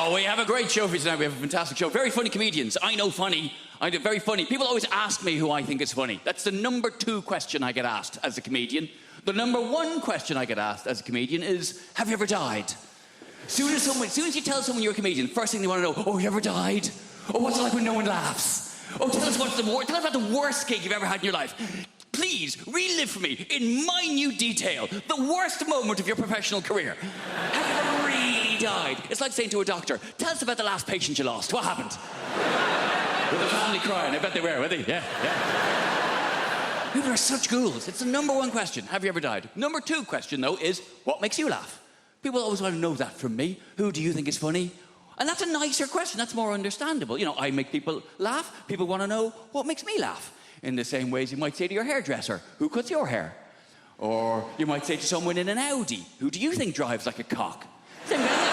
Oh, we have a great show for you tonight. We have a fantastic show. Very funny comedians. I know funny. I do very funny. People always ask me who I think is funny. That's the number 2 question I get asked as a comedian. The number 1 question I get asked as a comedian is, have you ever died? As soon as you tell someone you're a comedian, first thing they want to know, oh, you ever died? Oh, what's it like when no one laughs? Oh, tell us about the worst gig you've ever had in your life. Please, relive for me, in minute detail, the worst moment of your professional career. Have you ever really died? It's like saying to a doctor, tell us about the last patient you lost. What happened? With the family crying. I bet they were they? Yeah. People are such ghouls. It's the number 1 question. Have you ever died? Number 2 question, though, is what makes you laugh? People always want to know that from me. Who do you think is funny? And that's a nicer question. That's more understandable. You know, I make people laugh. People want to know what makes me laugh. In the same ways you might say to your hairdresser, who cuts your hair? Or you might say to someone in an Audi, who do you think drives like a cock? Same kind of thing.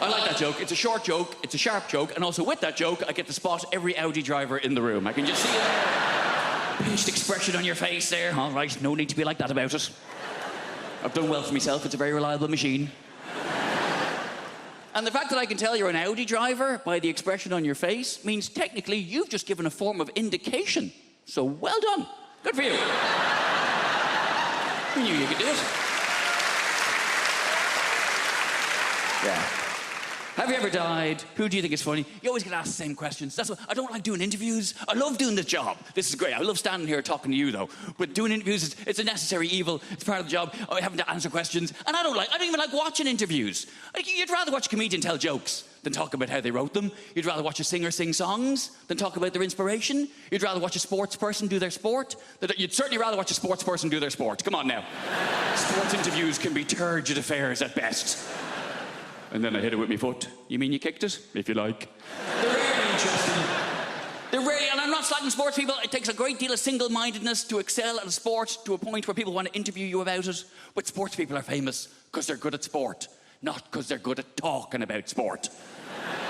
I like that joke. It's a short joke, it's a sharp joke, and also with that joke, I get to spot every Audi driver in the room. I can just see a pinched expression on your face there. All right, no need to be like that about it. I've done well for myself. It's a very reliable machine. And the fact that I can tell you're an Audi driver by the expression on your face means technically you've just given a form of indication. So well done. Good for you. You knew you could do it. Yeah. Have you ever died? Who do you think is funny? You always get asked the same questions. That's why I don't like doing interviews. I love doing this job. This is great. I love standing here talking to you, though. But doing interviews, it's a necessary evil. It's part of the job. I having to answer questions. And I don't even like watching interviews. You'd rather watch a comedian tell jokes than talk about how they wrote them. You'd rather watch a singer sing songs than talk about their inspiration. You'd rather watch a sports person do their sport. You'd certainly rather watch a sports person do their sport. Come on now. Sports interviews can be turgid affairs at best. And then I hit it with my foot. You mean you kicked it? If you like. They're really interesting. And I'm not slagging sports people. It takes a great deal of single-mindedness to excel at a sport to a point where people want to interview you about it. But sports people are famous because they're good at sport, not because they're good at talking about sport.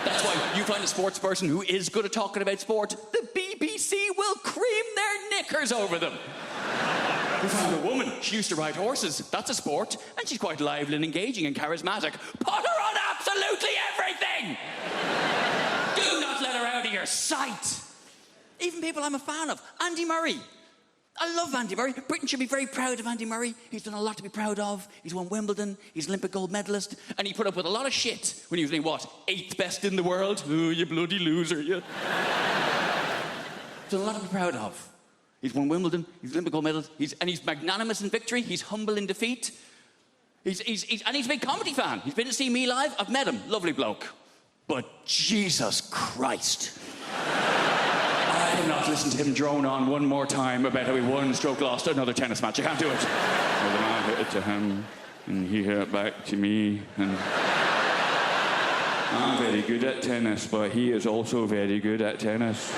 That's why you find a sports person who is good at talking about sport, the BBC will cream their knickers over them. We found a woman. She used to ride horses. That's a sport. And she's quite lively and engaging and charismatic. Put her on absolutely everything! Do not let her out of your sight. Even people I'm a fan of. Andy Murray. I love Andy Murray. Britain should be very proud of Andy Murray. He's done a lot to be proud of. He's won Wimbledon. He's Olympic gold medalist. And he put up with a lot of shit when he was named, 8th best in the world? Oh, you bloody loser, you. He's done a lot to be proud of. He's won Wimbledon, he's Olympic gold medalist, he's magnanimous in victory, he's humble in defeat. And he's a big comedy fan. He's been to see me live, I've met him, lovely bloke. But Jesus Christ. I cannot listen to him drone on one more time about how he won, stroke lost another tennis match. I can't do it. Well, then I hit it to him, and he hit it back to me, and I'm very good at tennis, but he is also very good at tennis.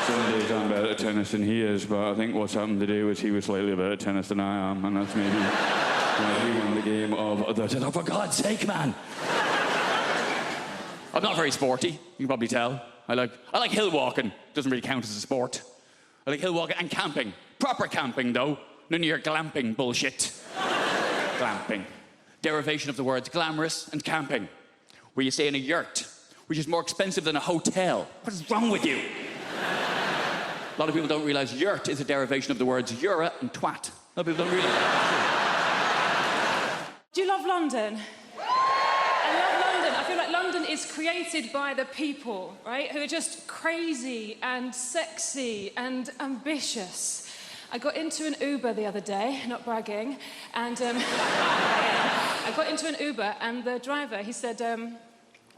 Some days I'm better at tennis than he is, but I think what's happened today was he was slightly better at tennis than I am, and that's maybe why he won the game of the... Oh, for God's sake, man! I'm not very sporty, you can probably tell. I like hill walking. Doesn't really count as a sport. I like hill walking and camping. Proper camping, though. None of your glamping bullshit. Glamping. Derivation of the words glamorous and camping, where you stay in a yurt, which is more expensive than a hotel. What is wrong with you? A lot of people don't realise yurt is a derivation of the words eura and twat. A lot of people don't realise that. Do you love London? I love London. I feel like London is created by the people, right? Who are just crazy and sexy and ambitious. I got into an Uber the other day, not bragging, and I got into an Uber and the driver, he said,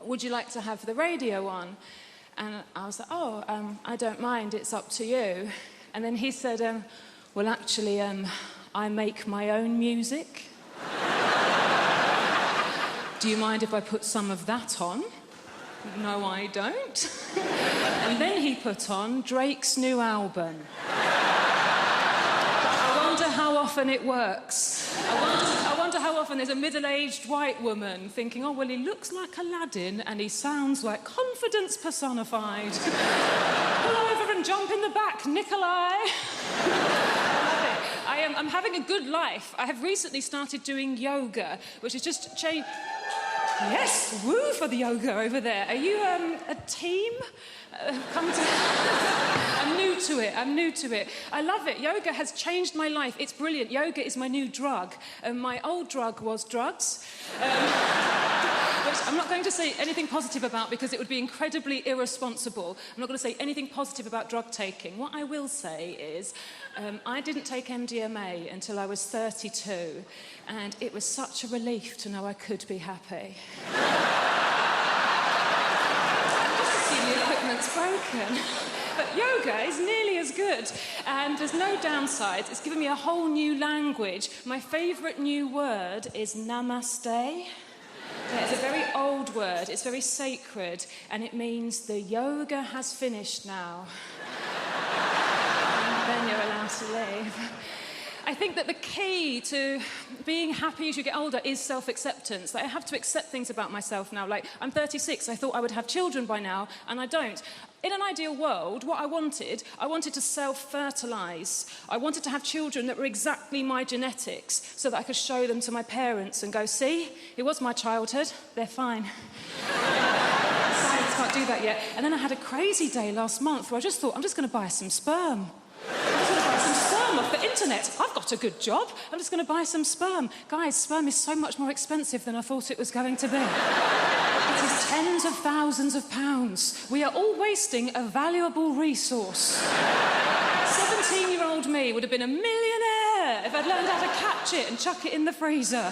would you like to have the radio on? And I was like, I don't mind, it's up to you. And then he said, well, actually, I make my own music. Do you mind if I put some of that on? No, I don't. And then he put on Drake's new album. I wonder how often it works. I wonder how often there's a middle-aged white woman thinking, oh, well, he looks like Aladdin and he sounds like confidence personified. Pull over and jump in the back, Nikolai. I I'm having a good life. I have recently started doing yoga, which has just changed... Yes, woo for the yoga over there. Are you a team? Come to... I'm new to it. I love it. Yoga has changed my life. It's brilliant. Yoga is my new drug. My old drug was drugs. Which I'm not going to say anything positive about because it would be incredibly irresponsible. I'm not going to say anything positive about drug taking. What I will say is I didn't take MDMA until I was 32, and it was such a relief to know I could be happy. Just see the equipment's broken. But yoga is nearly as good, and there's no downsides. It's given me a whole new language. My favourite new word is namaste. Yeah, it's a very old word, it's very sacred, and it means the yoga has finished now. And then you're allowed to leave. I think that the key to being happy as you get older is self-acceptance. Like, I have to accept things about myself now. Like, I'm 36, I thought I would have children by now, and I don't. In an ideal world, what I wanted to self-fertilise. I wanted to have children that were exactly my genetics so that I could show them to my parents and go, see, it was my childhood, they're fine. Science can't do that yet. And then I had a crazy day last month where I just thought, I'm just going to buy some sperm. I'm just going to buy some sperm off the internet. I've got a good job. I'm just going to buy some sperm. Guys, sperm is so much more expensive than I thought it was going to be. It is tens of thousands of pounds. We are all wasting a valuable resource. 17-year-old me would have been a millionaire if I'd learned how to catch it and chuck it in the freezer.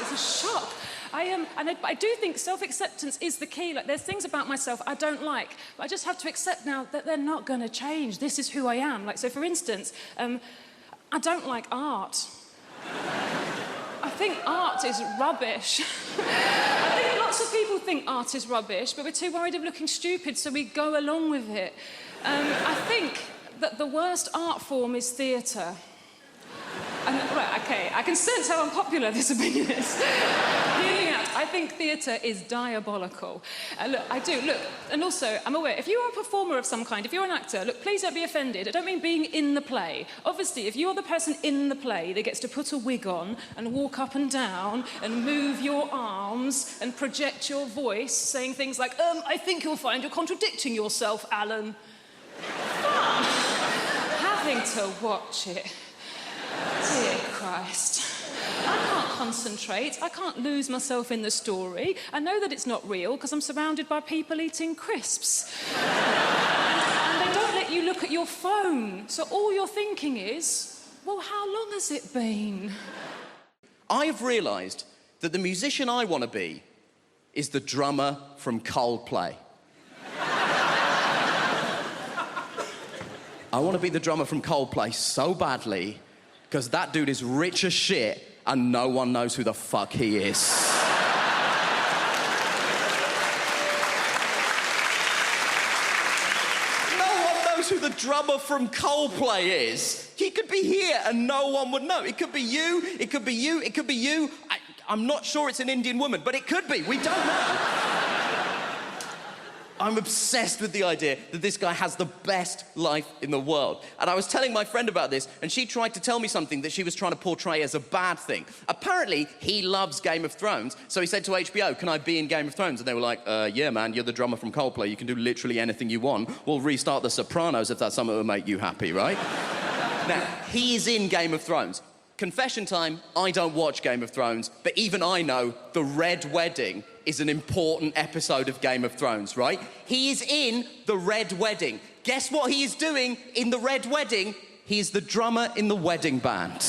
It's a shock. I do think self-acceptance is the key. Like, there's things about myself I don't like, but I just have to accept now that they're not going to change. This is who I am. Like, so for instance, I don't like art. I think art is rubbish. I think lots of people think art is rubbish, but we're too worried of looking stupid, so we go along with it. I think that the worst art form is theatre. Right, OK, I can sense how unpopular this opinion is. Hear me out. I think theatre is diabolical. Look, I do, look, and also, I'm aware, if you are a performer of some kind, if you're an actor, look, please don't be offended. I don't mean being in the play. Obviously, if you're the person in the play that gets to put a wig on and walk up and down and move your arms and project your voice, saying things like, I think you'll find you're contradicting yourself, Alan. Fun. Having to watch it. Dear Christ. I can't concentrate. I can't lose myself in the story. I know that it's not real because I'm surrounded by people eating crisps. And they don't let you look at your phone. So all you're thinking is, well, how long has it been? I have realised that the musician I want to be is the drummer from Coldplay. I want to be the drummer from Coldplay so badly because that dude is rich as shit and no one knows who the fuck he is. No one knows who the drummer from Coldplay is. He could be here and no one would know. It could be you, it could be you, it could be you. I'm not sure it's an Indian woman, but it could be. We don't know. I'm obsessed with the idea that this guy has the best life in the world. And I was telling my friend about this, and she tried to tell me something that she was trying to portray as a bad thing. Apparently, he loves Game of Thrones, so he said to HBO, can I be in Game of Thrones? And they were like, yeah, man, you're the drummer from Coldplay. You can do literally anything you want. We'll restart The Sopranos if that's something that will make you happy, right? Now, he is in Game of Thrones. Confession time, I don't watch Game of Thrones, but even I know the Red Wedding is an important episode of Game of Thrones, right? He is in the Red Wedding. Guess what he is doing in the Red Wedding? He is the drummer in the wedding band.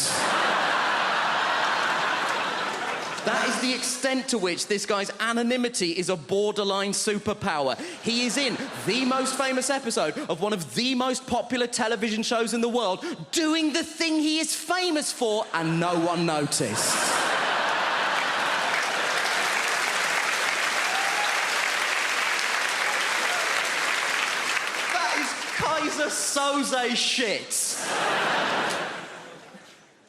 That is the extent to which this guy's anonymity is a borderline superpower. He is in the most famous episode of one of the most popular television shows in the world, doing the thing he is famous for, and no one noticed. That is Kaiser Soze shit.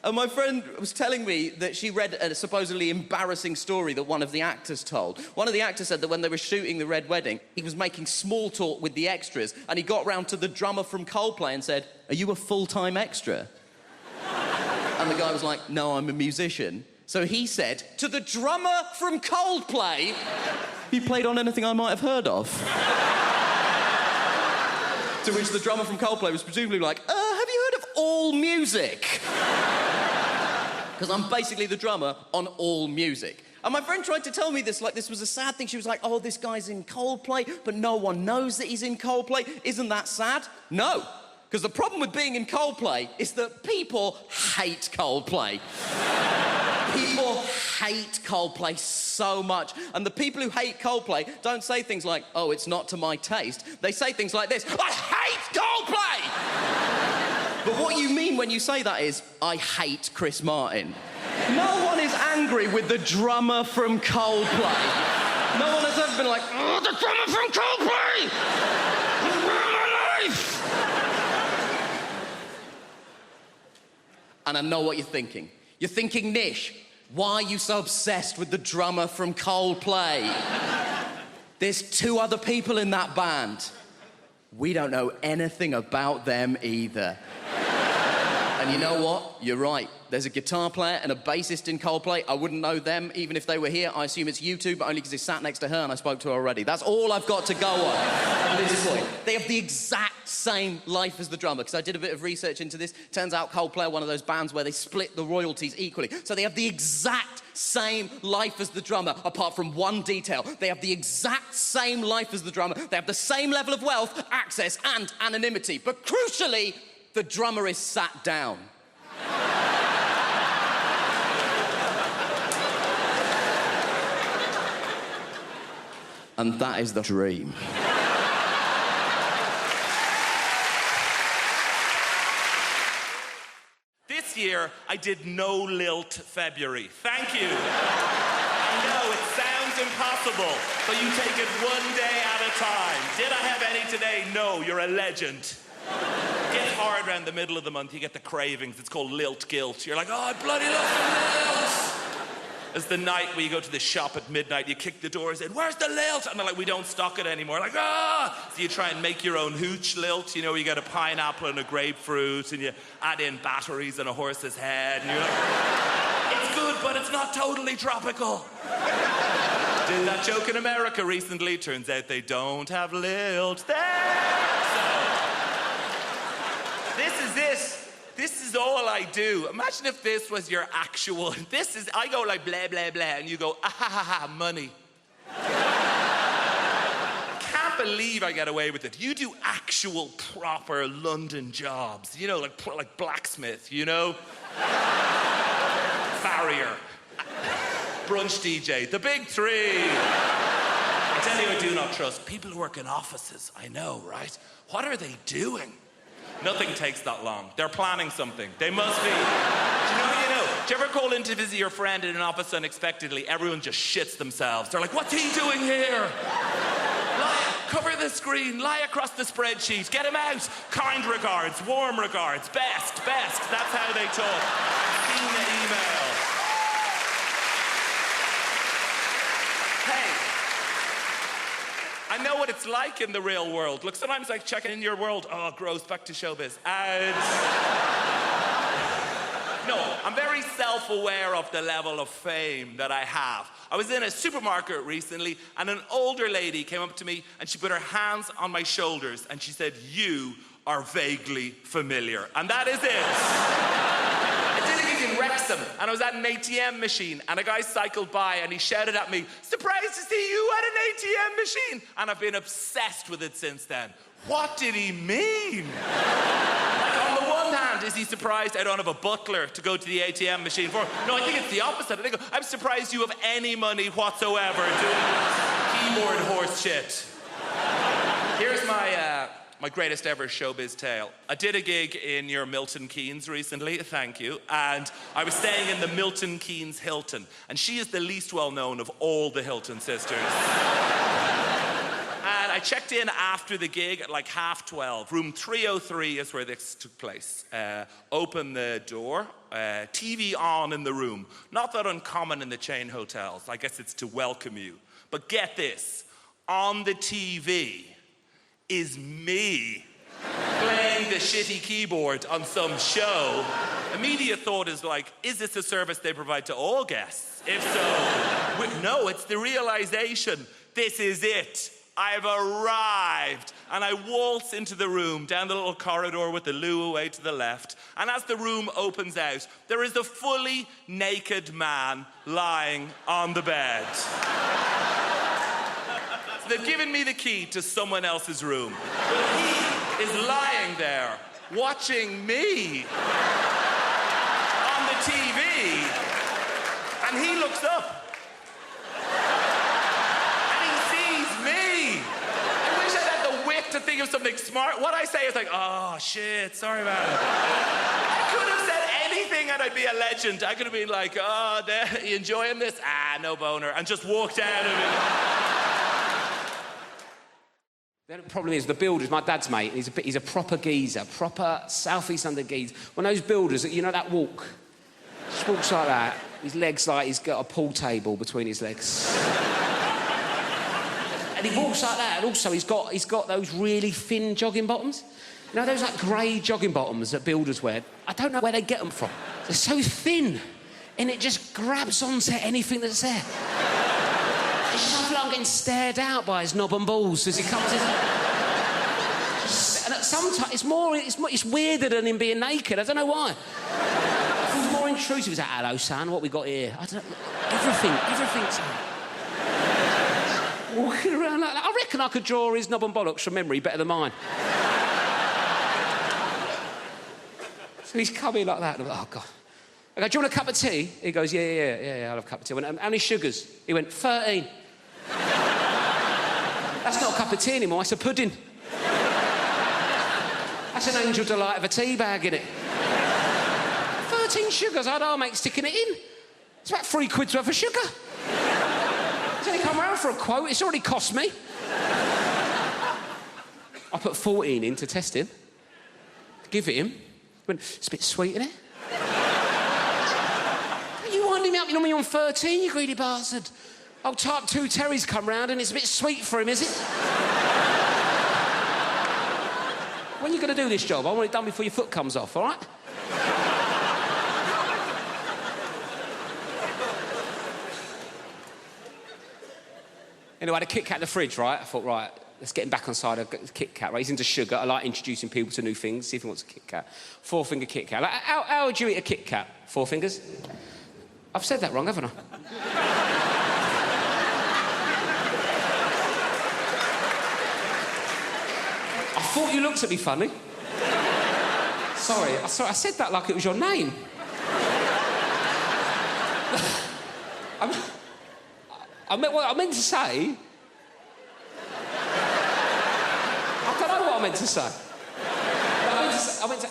And my friend was telling me that she read a supposedly embarrassing story that one of the actors told. One of the actors said that when they were shooting The Red Wedding, he was making small talk with the extras, and he got round to the drummer from Coldplay and said, "Are you a full-time extra?" And the guy was like, "No, I'm a musician." So he said, to the drummer from Coldplay, "He played on anything I might have heard of?" To which the drummer from Coldplay was presumably like, have you heard of All Music? Because I'm basically the drummer on All Music. And my friend tried to tell me this like this was a sad thing. She was like, "Oh, this guy's in Coldplay, but no one knows that he's in Coldplay. Isn't that sad?" No, because the problem with being in Coldplay is that people hate Coldplay. People hate Coldplay so much. And the people who hate Coldplay don't say things like, "Oh, it's not to my taste." They say things like this: "I hate Coldplay!" But what you mean when you say that is, "I hate Chris Martin." No one is angry with the drummer from Coldplay. No one has ever been like, "Oh, the drummer from Coldplay! You ruined my life!" And I know what you're thinking. You're thinking, "Nish, why are you so obsessed with the drummer from Coldplay? There's 2 other people in that band. We don't know anything about them either." And you know what? You're right. There's a guitar player and a bassist in Coldplay. I wouldn't know them even if they were here. I assume it's you two, but only because he sat next to her and I spoke to her already. That's all I've got to go on at this point. They have the exact same life as the drummer, because I did a bit of research into this. Turns out Coldplay are one of those bands where they split the royalties equally. So they have the exact same life as the drummer, apart from one detail. They have the exact same life as the drummer. They have the same level of wealth, access, and anonymity. But crucially, the drummer is sat down. And that is the dream. This year, I did no lilt February. Thank you. I know, it sounds impossible, but you take it one day at a time. Did I have any today? No, you're a legend. It gets hard around the middle of the month, you get the cravings. It's called lilt guilt. You're like, "Oh, I bloody love the lilt." It's the night where you go to the shop at midnight, you kick the doors in, "Where's the lilt?" And they're like, "We don't stock it anymore." Like, ah! So you try and make your own hooch lilt, you know, you get a pineapple and a grapefruit, and you add in batteries and a horse's head, and you're like, "It's good, but it's not totally tropical." Did that joke in America recently. Turns out they don't have lilt there. This is all I do. Imagine if this was your actual... I go like blah, blah, blah, and you go, "Ah, ha, ha, ha, money." Can't believe I get away with it. You do actual, proper London jobs. You know, like blacksmith, you know? Farrier. Brunch DJ. The big 3. I tell you, I do not trust people who work in offices. I know, right? What are they doing? Nothing takes that long. They're planning something. They must be. Do you know? Do you ever call in to visit your friend in an office unexpectedly? Everyone just shits themselves. They're like, "What's he doing here? Cover the screen, lie across the spreadsheet, get him out. Kind regards, warm regards, best. That's how they talk. In the email. Hey. I know what it's like in the real world. Look, sometimes I check in your world. Oh, gross, back to showbiz. And... No, I'm very self-aware of the level of fame that I have. I was in a supermarket recently, and an older lady came up to me, and she put her hands on my shoulders, and she said, "You are vaguely familiar." And that is it. I did a gig in Wrexham, and I was at an ATM machine, and a guy cycled by, and he shouted at me, "Surprised to see you at an ATM machine." And I've been obsessed with it since then. What did he mean? Like, on the one hand, is he surprised I don't have a butler to go to the ATM machine for? No, I think it's the opposite. I think I'm surprised you have any money whatsoever doing keyboard horse shit. Here's my greatest ever showbiz tale. I did a gig in your Milton Keynes recently, thank you, and I was staying in the Milton Keynes Hilton, and she is the least well-known of all the Hilton sisters. And I I checked in after the gig at like 12:30. Room 303 is where this took place. Open the door, TV on in the room. Not that uncommon in the chain hotels. I guess it's to welcome you. But get this, on the TV is me playing the shitty keyboard on some show. Immediate thought is like, is this a service they provide to all guests? If so, no, it's the realization, this is it. I've arrived. And I waltz into the room, down the little corridor with the loo away to the left. And as the room opens out, there is a fully naked man lying on the bed. So they've given me the key to someone else's room. But he is lying there, watching me on the TV. And he looks up. To think of something smart. What I say is like, oh shit, sorry about it. I could have said anything and I'd be a legend. I could have been like, oh, you enjoying this? Ah, no boner. And just walked out of it. The problem is the builders, my dad's mate, he's a proper geezer, proper South East London geezer. When those builders, you know that walk? Just walks like that. His legs like he's got a pool table between his legs. And he walks like that, and also he's got those really thin jogging bottoms. You know, those like grey jogging bottoms that builders wear? I don't know where they get them from. They're so thin, and it just grabs onto anything that's there. It's just like I'm getting stared out by his knob and balls as he comes in. And sometimes it's weirder than him being naked. I don't know why. It feels more intrusive. He's like, hello, son, what we got here? I don't know. Everything's... Walking around like that. I reckon I could draw his knob and bollocks from memory better than mine. So he's coming like that. And I'm like, oh, God. I go, do you want a cup of tea? He goes, yeah, I'll have a cup of tea. I went, how many sugars? He went, 13. That's not a cup of tea anymore, it's a pudding. That's an Angel Delight of a tea bag, innit? 13 sugars, I'd make sticking it in. It's about £3 worth of sugar. He's only come round for a quote, it's already cost me. I put 14 in to test him. Give it him. Went, it's a bit sweet, isn't it? You winding me up, you're on 13, you greedy bastard. Oh, type 2 Terry's come round and it's a bit sweet for him, is it? When are you going to do this job? I want it done before your foot comes off, all right? Anyway, I had a Kit Kat in the fridge, right? I thought, right, let's get him back on side of Kit Kat, right? He's into sugar. I like introducing people to new things, see if he wants a Kit Kat. 4-finger Kit Kat. Like, how would you eat a Kit Kat? 4 fingers? I've said that wrong, haven't I? I thought you looked at me funny. Sorry, I said that like it was your name. What I meant to say... I don't know what I meant to say. I meant to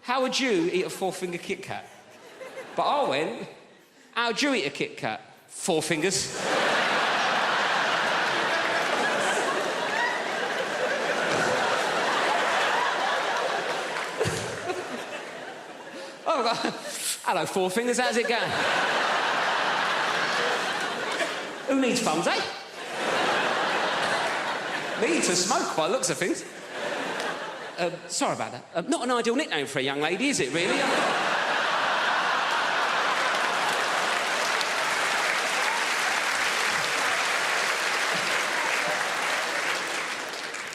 how would you eat a 4-finger Kit Kat? But I went, how would you eat a Kit Kat? 4 fingers. Oh, God. Hello, 4 fingers, how's it going? Who needs thumbs, eh? Me to smoke by the looks of things. Sorry about that. Not an ideal nickname for a young lady, is it, really?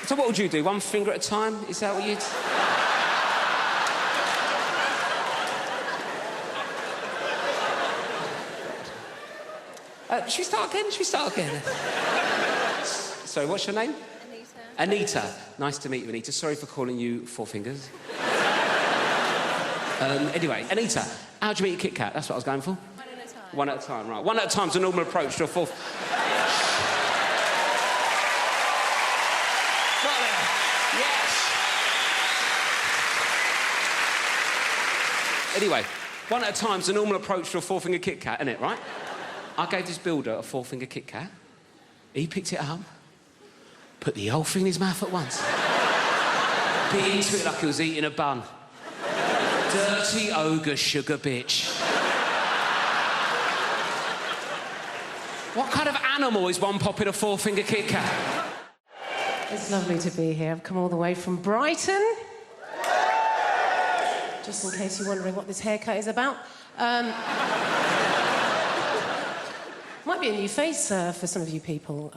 So what would you do? 1 finger at a time? Is that what you'd... Should we start again? Sorry, what's your name? Anita. Nice to meet you, Anita. Sorry for calling you 4 fingers. Anyway, Anita, how'd you eat a Kit Kat? That's what I was going for. 1 at a time. 1 at a time, right. 1 at a time's a normal approach to a 4th. Got there. Yes. Anyway, 1 at a time's a normal approach to a 4-finger Kit Kat, isn't it, right? I gave this builder a 4-finger Kit Kat. He picked it up, put the whole thing in his mouth at once. Bit into it like he was eating a bun. Dirty ogre sugar bitch. What kind of animal is one popping a four-finger Kit Kat? It's lovely to be here. I've come all the way from Brighton. Just in case you're wondering what this haircut is about. Might be a new face for some of you people.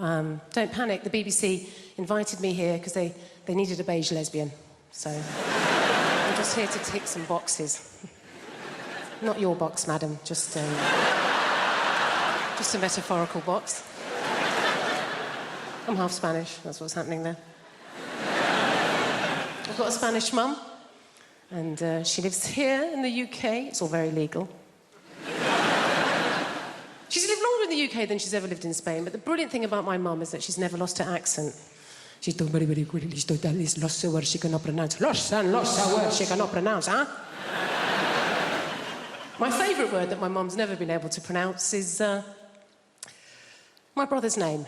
Don't panic, the BBC invited me here because they needed a beige lesbian. So I'm just here to tick some boxes. Not your box, madam, just a metaphorical box. I'm half Spanish, that's what's happening there. I've got a Spanish mum, and she lives here in the UK. It's all very legal. She's lived longer in the UK than she's ever lived in Spain, but the brilliant thing about my mum is that she's never lost her accent. She's done very, very quickly. She's done this lost a word she cannot pronounce. Lost a word she cannot pronounce, huh? My favourite word that my mum's never been able to pronounce is my brother's name.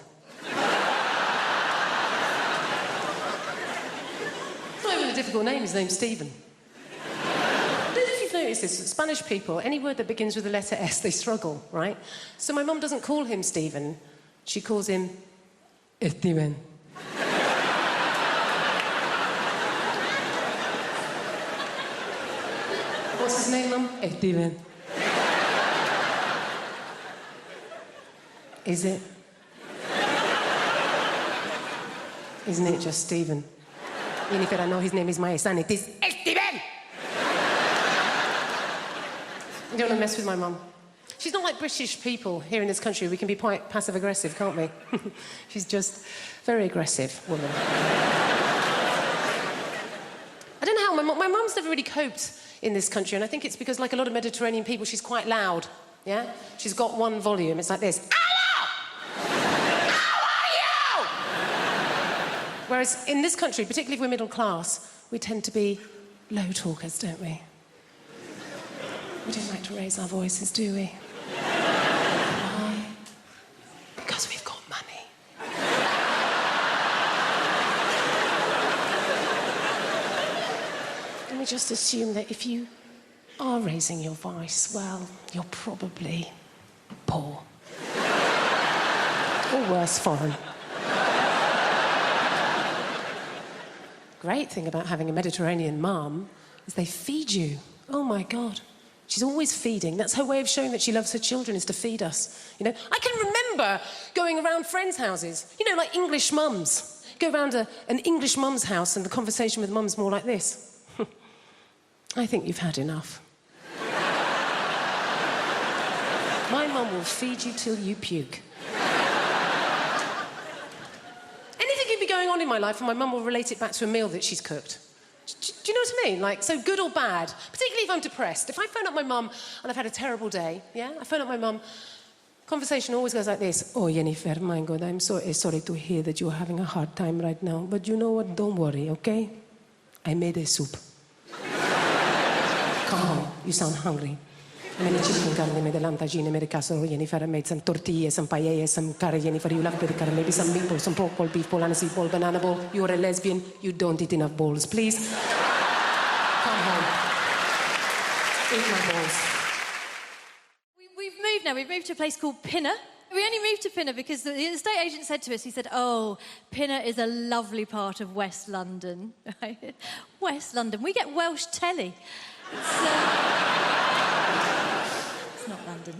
It's not even a difficult name, his name's Stephen. I don't know if you've noticed this, Spanish people, any word that begins with the letter S, they struggle, right? So my mum doesn't call him Stephen, she calls him Steven. What's his name, Mum? Steven. Is it? Isn't it just Stephen? Jennifer, I know his name is my son. It is Steven! You don't want to mess with my mum. She's not like British people here in this country. We can be quite passive-aggressive, can't we? She's just very aggressive woman. I don't know how my mum's never really coped in this country, and I think it's because, like a lot of Mediterranean people, she's quite loud, yeah? She's got one volume. It's like this. Whereas in this country, particularly if we're middle class, we tend to be low talkers, don't we? We don't like to raise our voices, do we? Why? Because we've got money. And we just assume that if you are raising your voice, well, you're probably poor. Or worse, foreign. Great thing about having a Mediterranean mum is they feed you. Oh, my God. She's always feeding. That's her way of showing that she loves her children, is to feed us. You know, I can remember going around friends' houses, you know, like English mums. Go around an English mum's house and the conversation with mum's more like this. I think you've had enough. My mum will feed you till you puke. Going on in my life, and my mum will relate it back to a meal that she's cooked. Do you know what I mean? Like, so good or bad, particularly if I'm depressed. If I phone up my mum and I've had a terrible day, yeah? I phone up my mum, conversation always goes like this. Oh, Jennifer, my God, I'm so sorry to hear that you're having a hard time right now, but you know what? Don't worry, okay? I made a soup. Come home, you sound hungry. I made chicken carne, made a lamb tagine, made a casserole, Jennifer. I made some tortillas, some paella, some curry, Jennifer. You love bit curry, maybe some meatballs, some pork ball, beef ball, aniseed ball, banana ball. You're a lesbian. You don't eat enough balls. Please, come home. Eat my balls. We've moved now. We've moved to a place called Pinner. We only moved to Pinner because the estate agent said to us, he said, oh, Pinner is a lovely part of West London. Right? West London. We get Welsh telly.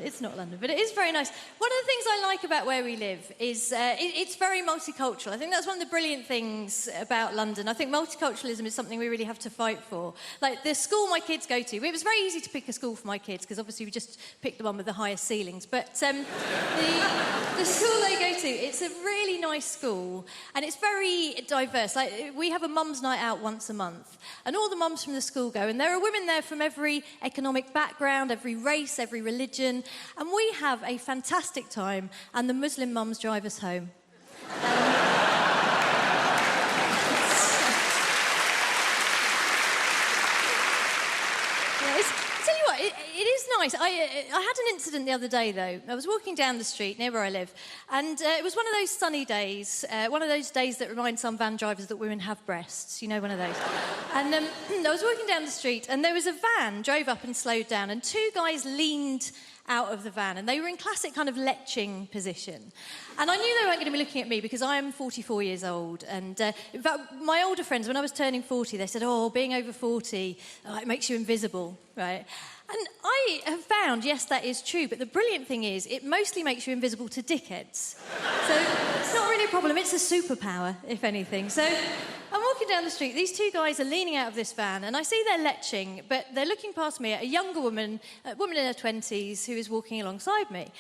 It's not London, but it is very nice. One of the things I like about where we live is it's very multicultural. I think that's one of the brilliant things about London. I think multiculturalism is something we really have to fight for. Like the school my kids go to, it was very easy to pick a school for my kids because obviously we just picked the one with the highest ceilings. But the school they go to, it's a really nice school and it's very diverse. Like we have a mum's night out once a month and all the mums from the school go and there are women there from every economic background, every race, every religion. And we have a fantastic time, and the Muslim mums drive us home. I tell you what, it is nice. I had an incident the other day, though. I was walking down the street near where I live, and it was one of those sunny days, one of those days that remind some van drivers that women have breasts. You know, one of those. And I was walking down the street, and there was a van drove up and slowed down, and two guys leaned out of the van, and they were in classic kind of leching position. And I knew they weren't going to be looking at me because I am 44 years old. And in fact, my older friends, when I was turning 40, they said, oh, being over 40, it makes you invisible, right? And I have found, yes, that is true, but the brilliant thing is it mostly makes you invisible to dickheads. So it's not really a problem, it's a superpower, if anything. So I'm walking down the street, these two guys are leaning out of this van, and I see they're leching, but they're looking past me at a younger woman, a woman in her 20s, who is walking alongside me.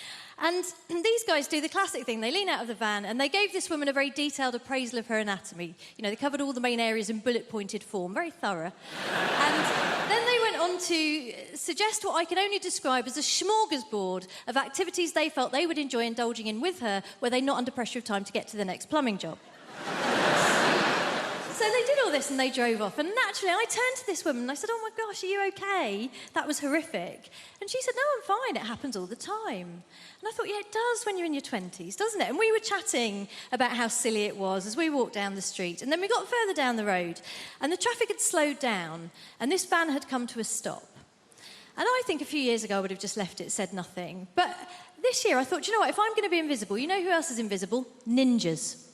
And these guys do the classic thing. They lean out of the van and they gave this woman a very detailed appraisal of her anatomy. You know, they covered all the main areas in bullet-pointed form, very thorough. And then they went on to suggest what I can only describe as a smorgasbord of activities they felt they would enjoy indulging in with her, were they not under pressure of time to get to the next plumbing job. So they did all this and they drove off. And naturally, I turned to this woman and I said, oh my gosh, are you okay? That was horrific. And she said, no, I'm fine. It happens all the time. And I thought, yeah, it does when you're in your 20s, doesn't it? And we were chatting about how silly it was as we walked down the street. And then we got further down the road and the traffic had slowed down and this van had come to a stop. And I think a few years ago I would have just left it, said nothing. But this year I thought, you know what, if I'm going to be invisible, you know who else is invisible? Ninjas.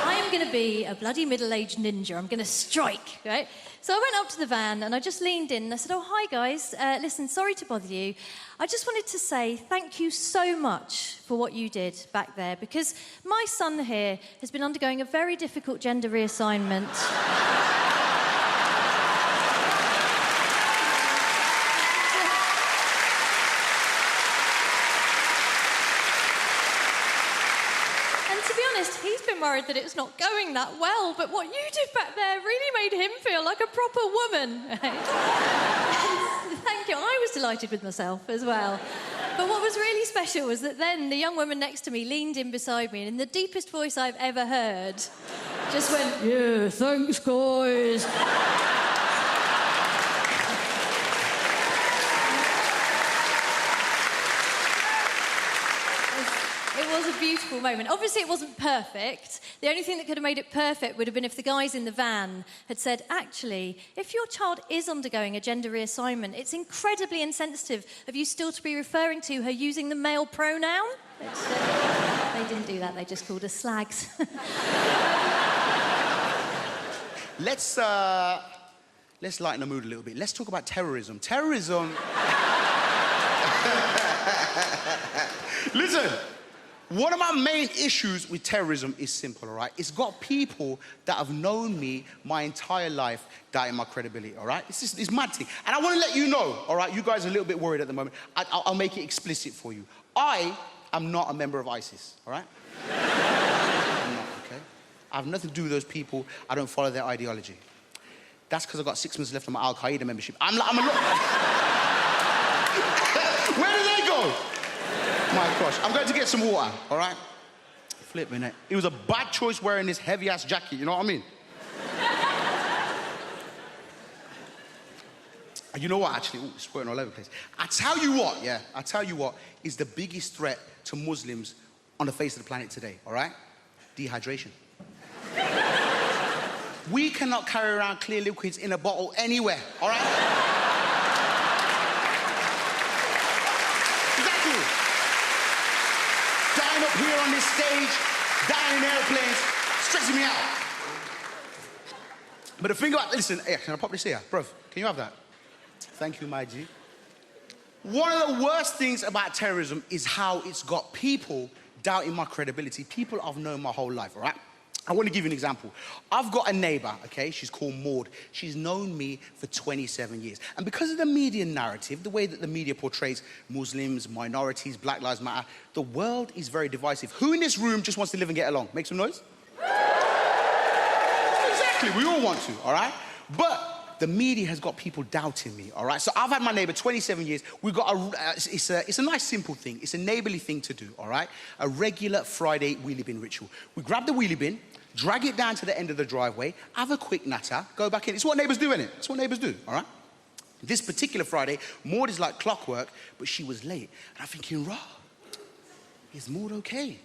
I'm going to be a bloody middle-aged ninja. I'm going to strike, right? So I went up to the van and I just leaned in and I said, oh, hi, guys. Listen, sorry to bother you. I just wanted to say thank you so much for what you did back there, because my son here has been undergoing a very difficult gender reassignment. He's been worried that it's not going that well, but what you did back there really made him feel like a proper woman. Right? Thank you. I was delighted with myself as well. But what was really special was that then the young woman next to me leaned in beside me and in the deepest voice I've ever heard, just went, yeah, thanks, guys. It was a beautiful moment. Obviously, it wasn't perfect. The only thing that could have made it perfect would have been if the guys in the van had said, actually, if your child is undergoing a gender reassignment, it's incredibly insensitive of you still to be referring to her using the male pronoun. They didn't do that. They just called us slags. Let's lighten the mood a little bit. Let's talk about terrorism. Terrorism... Listen. One of my main issues with terrorism is simple, all right? It's got people that have known me my entire life doubting my credibility, all right? It's mad thing. And I want to let you know, all right? You guys are a little bit worried at the moment. I'll make it explicit for you. I am not a member of ISIS, all right? I'm not, okay? I have nothing to do with those people. I don't follow their ideology. That's because I've got 6 months left on my Al-Qaeda membership. I'm a lot... Where did they go? My gosh, I'm going to get some water, all right? Flipping it. It was a bad choice wearing this heavy-ass jacket, you know what I mean? You know what, actually? Ooh, it's squirting all over the place. I tell you what is the biggest threat to Muslims on the face of the planet today, all right? Dehydration. We cannot carry around clear liquids in a bottle anywhere, all right? Dying up here on this stage, dying in airplanes, stressing me out. But the thing about, listen, hey, can I pop this here? Bruv, can you have that? Thank you, my G. One of the worst things about terrorism is how it's got people doubting my credibility. People I've known my whole life, all right? I want to give you an example. I've got a neighbor, okay? She's called Maud. She's known me for 27 years. And because of the media narrative, the way that the media portrays Muslims, minorities, Black Lives Matter, the world is very divisive. Who in this room just wants to live and get along? Make some noise. Exactly, we all want to, all right? But the media has got people doubting me, all right? So I've had my neighbor 27 years. We've got it's a nice, simple thing. It's a neighborly thing to do, all right? A regular Friday wheelie bin ritual. We grab the wheelie bin, drag it down to the end of the driveway, have a quick natter, go back in. It's what neighbors do, innit? It's what neighbors do, all right? This particular Friday, Maud is like clockwork, but she was late. And I'm thinking, rah, is Maud okay?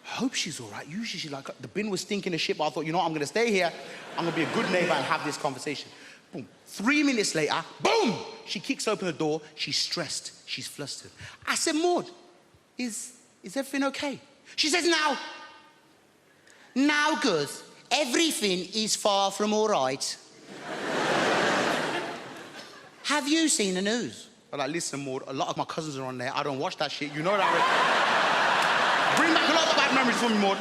I hope she's all right. Usually she's like, the bin was stinking of shit, but I thought, you know what, I'm gonna stay here. I'm gonna be a good neighbor and have this conversation. Boom. 3 minutes later, boom! She kicks open the door. She's stressed. She's flustered. I said, Maud, is everything okay? She says, now, Gus, everything is far from all right. Have you seen the news? I'm like, listen, Maud, a lot of my cousins are on there. I don't watch that shit. You know that. Bring back a lot of bad memories for me, Maud.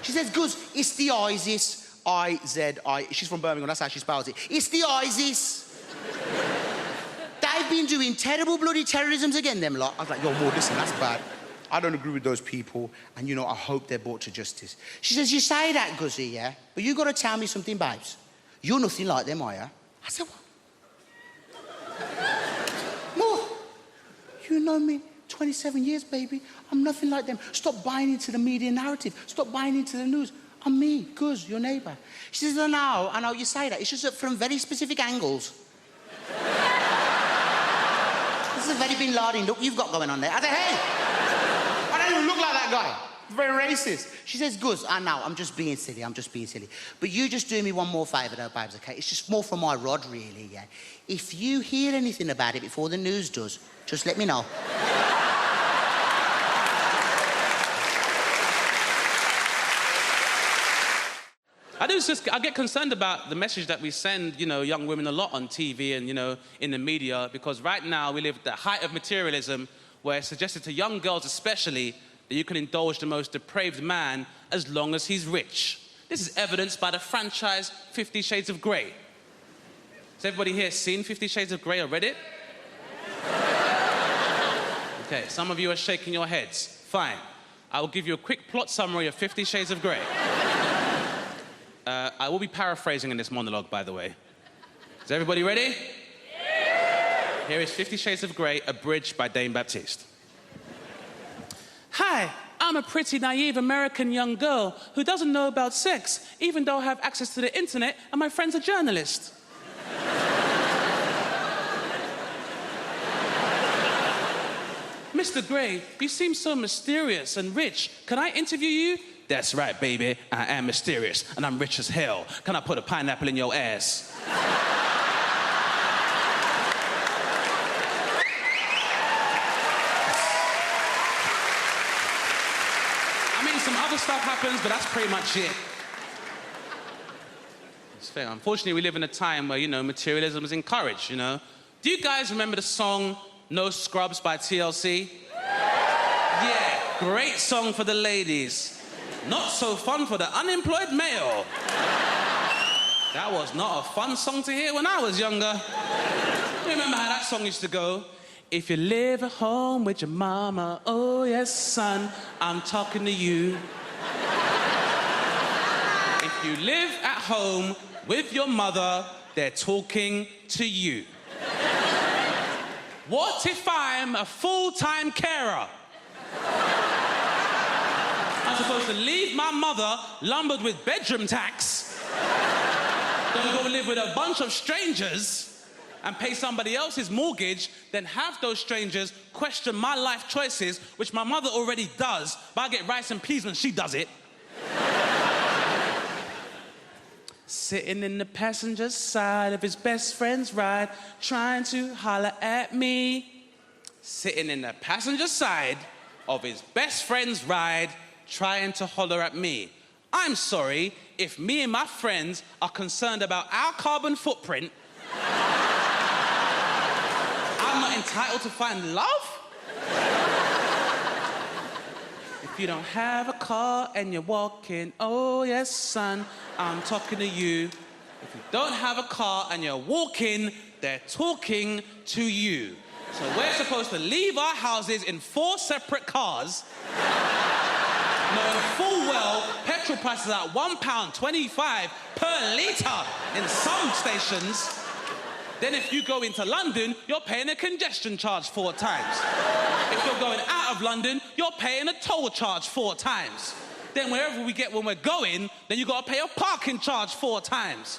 She says, Gus, it's the ISIS. I-Z-I. She's from Birmingham, that's how she spells it. It's the ISIS. They've been doing terrible bloody terrorisms again, them lot. I was like, yo, Maud, listen, that's bad. I don't agree with those people, and you know, I hope they're brought to justice. She says, you say that, Guzzy, yeah? But you gotta tell me something, babes. You're nothing like them, are you? I said, what? Maud, you know me 27 years, baby. I'm nothing like them. Stop buying into the media narrative. Stop buying into the news. I'm me, Guz, your neighbour. She says, I know you say that. It's just that from very specific angles. This is a very Bin Laden look you've got going on there. I said, hey, I don't even look like that guy. It's very racist. She says, Guz, I know, I'm just being silly. But you just do me one more favour though, babes, okay? It's just more for my rod, really, yeah? If you hear anything about it before the news does, just let me know. I get concerned about the message that we send, you know, young women a lot on TV and, you know, in the media, because right now we live at the height of materialism, where it's suggested to young girls especially that you can indulge the most depraved man as long as he's rich. This is evidenced by the franchise 50 Shades of Grey. Has everybody here seen 50 Shades of Grey or read it? Okay, some of you are shaking your heads. Fine. I will give you a quick plot summary of 50 Shades of Grey. I will be paraphrasing in this monologue, by the way. Is everybody ready? Yeah! Here is 50 Shades of Grey, abridged by Dame Baptiste. Hi, I'm a pretty naive American young girl who doesn't know about sex, even though I have access to the internet and my friend's a journalist. Mr. Grey, you seem so mysterious and rich. Can I interview you? That's right, baby. I am mysterious, and I'm rich as hell. Can I put a pineapple in your ass? I mean, some other stuff happens, but that's pretty much it. It's fair. Unfortunately, we live in a time where, you know, materialism is encouraged, you know. Do you guys remember the song No Scrubs by TLC? Yeah, great song for the ladies. Not so fun for the unemployed male. That was not a fun song to hear when I was younger. You remember how that song used to go? If you live at home with your mama, oh yes, son, I'm talking to you. If you live at home with your mother, they're talking to you. What if I'm a full-time carer? I'm supposed to leave my mother lumbered with bedroom tax, then go live with a bunch of strangers and pay somebody else's mortgage, then have those strangers question my life choices, which my mother already does, but I get rice and peas when she does it. Sitting in the passenger side of his best friend's ride, trying to holler at me. Sitting in the passenger side of his best friend's ride, trying to holler at me. I'm sorry, if me and my friends are concerned about our carbon footprint, I'm not entitled to find love? If you don't have a car and you're walking, oh yes, son, I'm talking to you. If you don't have a car and you're walking, they're talking to you. So we're supposed to leave our houses in 4 separate cars, knowing full well petrol prices are at £1.25 per litre in some stations. Then if you go into London, you're paying a congestion charge 4 times. If you're going out of London, you're paying a toll charge 4 times. Then wherever we get when we're going, then you gotta pay a parking charge 4 times.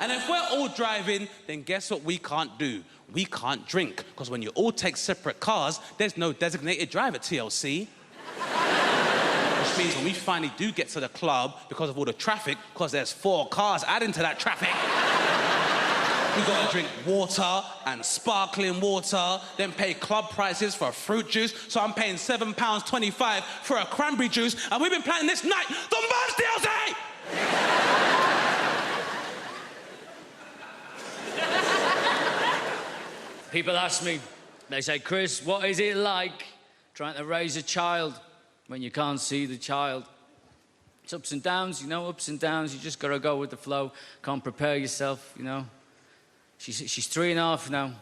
And if we're all driving, then guess what we can't do? We can't drink, because when you all take separate cars, there's no designated driver, TLC. Which means when we finally do get to the club, because of all the traffic, because there's 4 cars adding to that traffic, we gotta drink water and sparkling water, then pay club prices for a fruit juice. So I'm paying £7.25 for a cranberry juice, and we've been planning this night the most, TLC! People ask me, they say, Chris, what is it like trying to raise a child when you can't see the child? It's ups and downs, you know, ups and downs. You just got to go with the flow. Can't prepare yourself, you know. She's 3.5 now.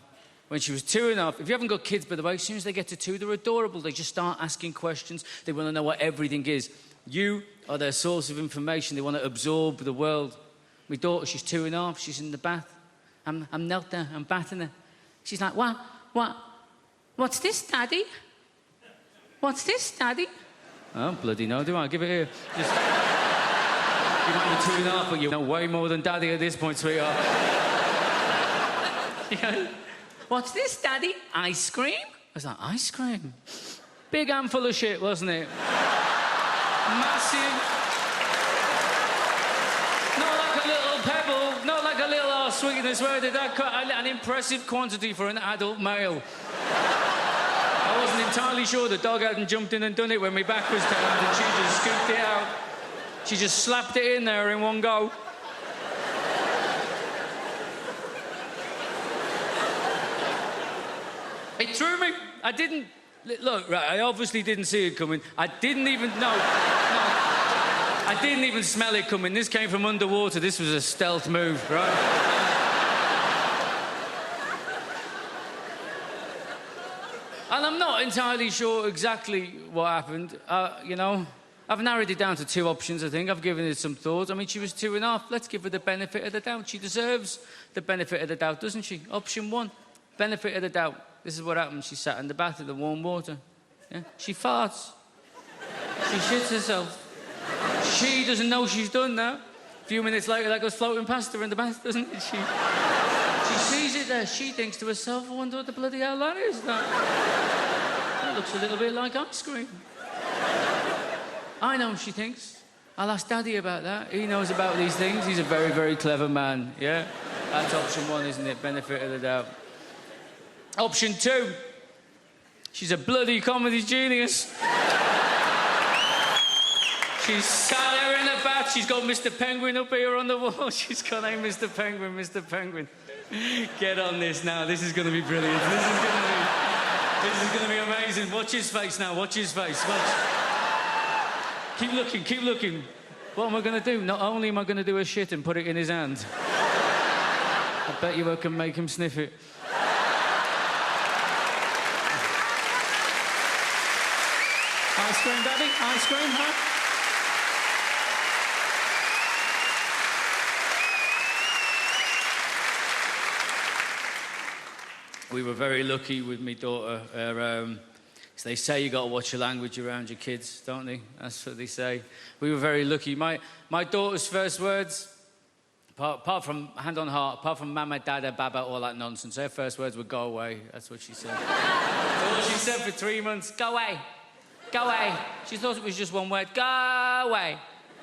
When she was 2.5, if you haven't got kids, by the way, as soon as they get to 2, they're adorable. They just start asking questions. They want to know what everything is. You are their source of information. They want to absorb the world. My daughter, she's 2.5. She's in the bath. I'm knelt there. I'm bathing her. She's like, what's this, Daddy? What's this, Daddy? Oh, bloody no, do I? Give it here. Just... You might be 2.5, but you know way more than Daddy at this point, sweetheart. You go, what's this, Daddy? Ice cream? I was like, ice cream? Big handful of shit, wasn't it? Massive. Not like a little pebble, not like a little sweetness. Where did that cut? An impressive quantity for an adult male. I wasn't entirely sure the dog hadn't jumped in and done it when my back was turned, and she just scooped it out. She just slapped it in there in one go. It threw me. I didn't... Look, right, I obviously didn't see it coming. I didn't even... No. I didn't even smell it coming. This came from underwater. This was a stealth move, right? And I'm not entirely sure exactly what happened. You know, I've narrowed it down to 2 options, I think. I've given it some thought. I mean, she was 2.5. Let's give her the benefit of the doubt. She deserves the benefit of the doubt, doesn't she? Option 1, benefit of the doubt. This is what happened. She sat in the bath in the warm water. Yeah? She farts. She shits herself. She doesn't know she's done that. A few minutes later, that goes floating past her in the bath, doesn't it? She sees it there. She thinks to herself, I wonder what the bloody hell that is. That looks a little bit like ice cream. I know, she thinks. I'll ask Daddy about that. He knows about these things. He's a very, very clever man, yeah? That's option 1, isn't it? Benefit of the doubt. Option 2. She's a bloody comedy genius. She's sat there in the bath. She's got Mr. Penguin up here on the wall. She's got, hey, Mr. Penguin, Mr. Penguin. Get on this now. This is going to be brilliant. This is going to be amazing. Watch his face now. Watch his face. Watch. Keep looking. Keep looking. What am I going to do? Not only am I going to do a shit and put it in his hand, I bet you I can make him sniff it. Ice cream, Daddy? Ice cream, huh? We were very lucky with my daughter. They say you got to watch your language around your kids, don't they? That's what they say. We were very lucky. My daughter's first words, apart from, hand on heart, apart from mama, dada, baba, all that nonsense, her first words were go away. That's what she said. That's what she said for 3 months. Go away. Go away. She thought it was just one word. Go away.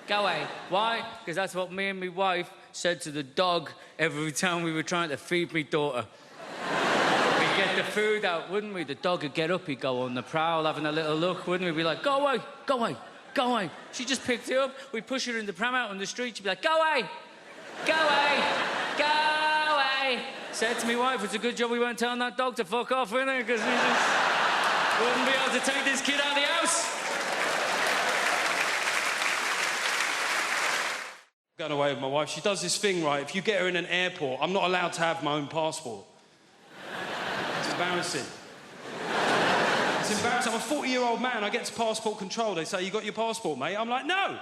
Go away. Why? Because that's what me and my wife said to the dog every time we were trying to feed my daughter. We'd get the food out, wouldn't we? The dog would get up, he'd go on the prowl, having a little look, wouldn't we? We'd be like, go away, go away, go away. She just picked it up. We'd push her in the pram out on the street. She'd be like, go away, go away, go away. Said to my wife, it's a good job we weren't telling that dog to fuck off, innit? Because we just wouldn't be able to take this kid out of the house. Going away with my wife, she does this thing, right? If you get her in an airport, I'm not allowed to have my own passport. It's embarrassing. It's embarrassing. I'm a 40-year-old man. I get to passport control. They say, you got your passport, mate? I'm like, no.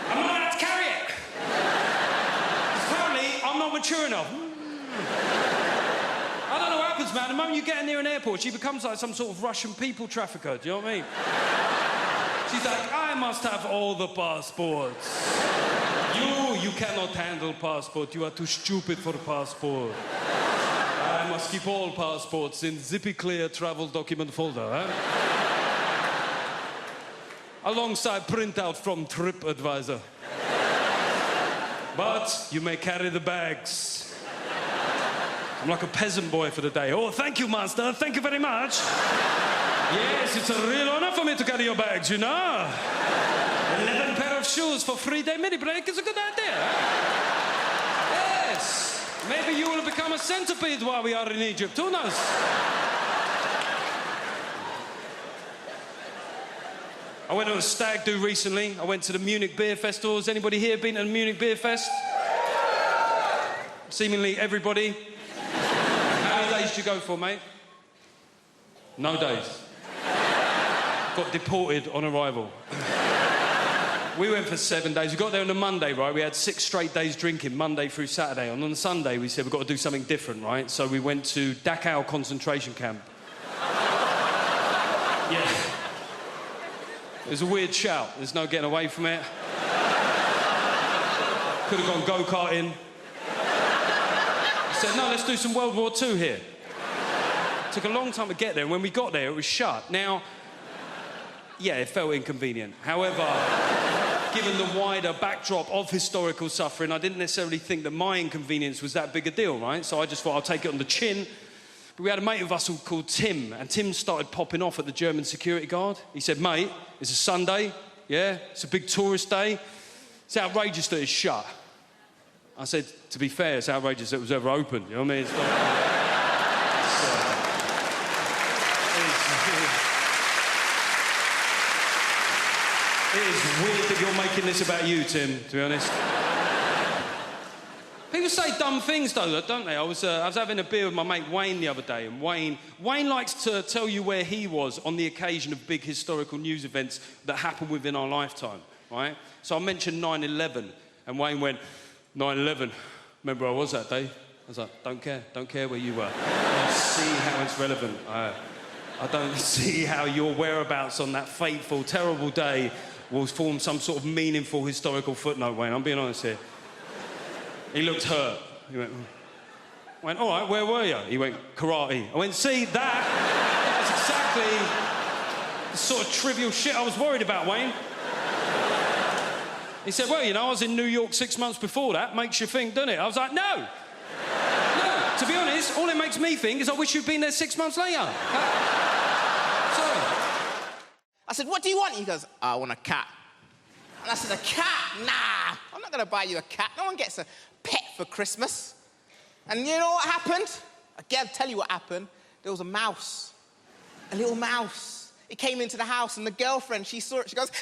I'm not allowed to carry it. Apparently, I'm not mature enough. I don't know what happens, man. The moment you get in near an airport, she becomes like some sort of Russian people trafficker. Do you know what I mean? She's like, I must have all the passports. You you cannot handle passport. You are too stupid for passport. I must keep all passports in zippy clear travel document folder, huh? Alongside printout from TripAdvisor. But you may carry the bags. I'm like a peasant boy for the day. Oh, thank you, master. Thank you very much. Yes, it's a real honor for me to carry your bags, you know. 11 pair of shoes for 3-day mini break is a good idea, huh? Yes. Maybe you will become a centipede while we are in Egypt. Who knows? I went on a stag do recently. I went to the Munich Beer Festival. Has anybody here been to the Munich Beer Fest? Seemingly everybody. How many days did you go for, mate? No days. Got deported on arrival. We went for 7 days. We got there on a Monday, right? We had 6 straight days drinking, Monday through Saturday. And on Sunday, we said, we've got to do something different, right? So we went to Dachau concentration camp. Yeah. It was a weird shout. There's no getting away from it. Could have gone go-karting. I said, no, let's do some World War II here. Took a long time to get there, and when we got there, it was shut. Now, yeah, it felt inconvenient. However, given the wider backdrop of historical suffering, I didn't necessarily think that my inconvenience was that big a deal, right? So I just thought I'll take it on the chin. But we had a mate of us called Tim, and Tim started popping off at the German security guard. He said, mate, it's a Sunday, yeah? It's a big tourist day. It's outrageous that it's shut. I said, to be fair, it's outrageous that it was ever open, you know what I mean? It's like, it is weird that you're making this about you, Tim, to be honest. People say dumb things, though, don't they? I was having a beer with my mate Wayne the other day, and Wayne likes to tell you where he was on the occasion of big historical news events that happened within our lifetime, right? So I mentioned 9/11, and Wayne went, 9/11, remember where I was that day? I was like, don't care where you were. I don't see how it's relevant. I don't see how your whereabouts on that fateful, terrible day will form some sort of meaningful historical footnote, Wayne. I'm being honest here. He looked hurt. He went, I went, all right, where were you? He went, karate. I went, see, that's exactly the sort of trivial shit I was worried about, Wayne. He said, well, you know, I was in New York 6 months before that. Makes you think, doesn't it? I was like, no. No. To be honest, all it makes me think is I wish you'd been there 6 months later. Sorry. I said, what do you want? He goes, I want a cat. And I said, a cat? Nah, I'm not going to buy you a cat. No one gets a pet for Christmas. And you know what happened? I'll tell you what happened. There was a mouse. A little mouse. It came into the house, and the girlfriend, she saw it. She goes, ah!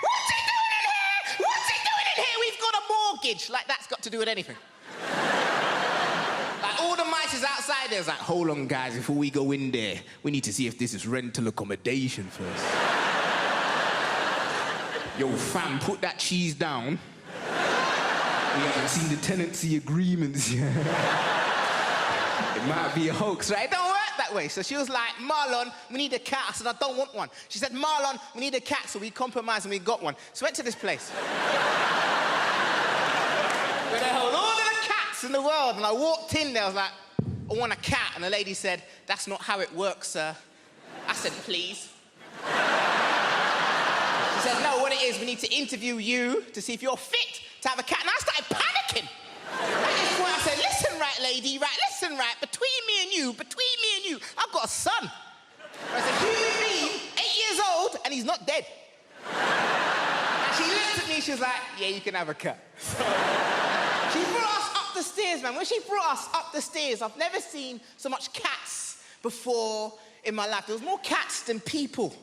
What's he doing in here? What's he doing in here? We've got a mortgage. Like, that's got to do with anything. Like, all the mice is outside there. It's like, hold on, guys, before we go in there, we need to see if this is rental accommodation first. Yo, fam, put that cheese down. We haven't seen the tenancy agreements yet. It might be a hoax, right? It don't work that way. So she was like, Marlon, we need a cat. I said, I don't want one. She said, Marlon, we need a cat. So we compromised and we got one. So we went to this place. Where they hold all of the cats in the world. And I walked in there, I was like, I want a cat. And the lady said, that's not how it works, sir. I said, please. She said, no, what it is, we need to interview you to see if you're fit to have a cat. And I started panicking. At this point, I said, listen, right, lady, right, listen, right, between me and you, I've got a son. I said, human being, 8 years old, and he's not dead. And she looked at me, she was like, yeah, you can have a cat. So, she brought us up the stairs, man. When she brought us up the stairs, I've never seen so much cats before in my life. There was more cats than people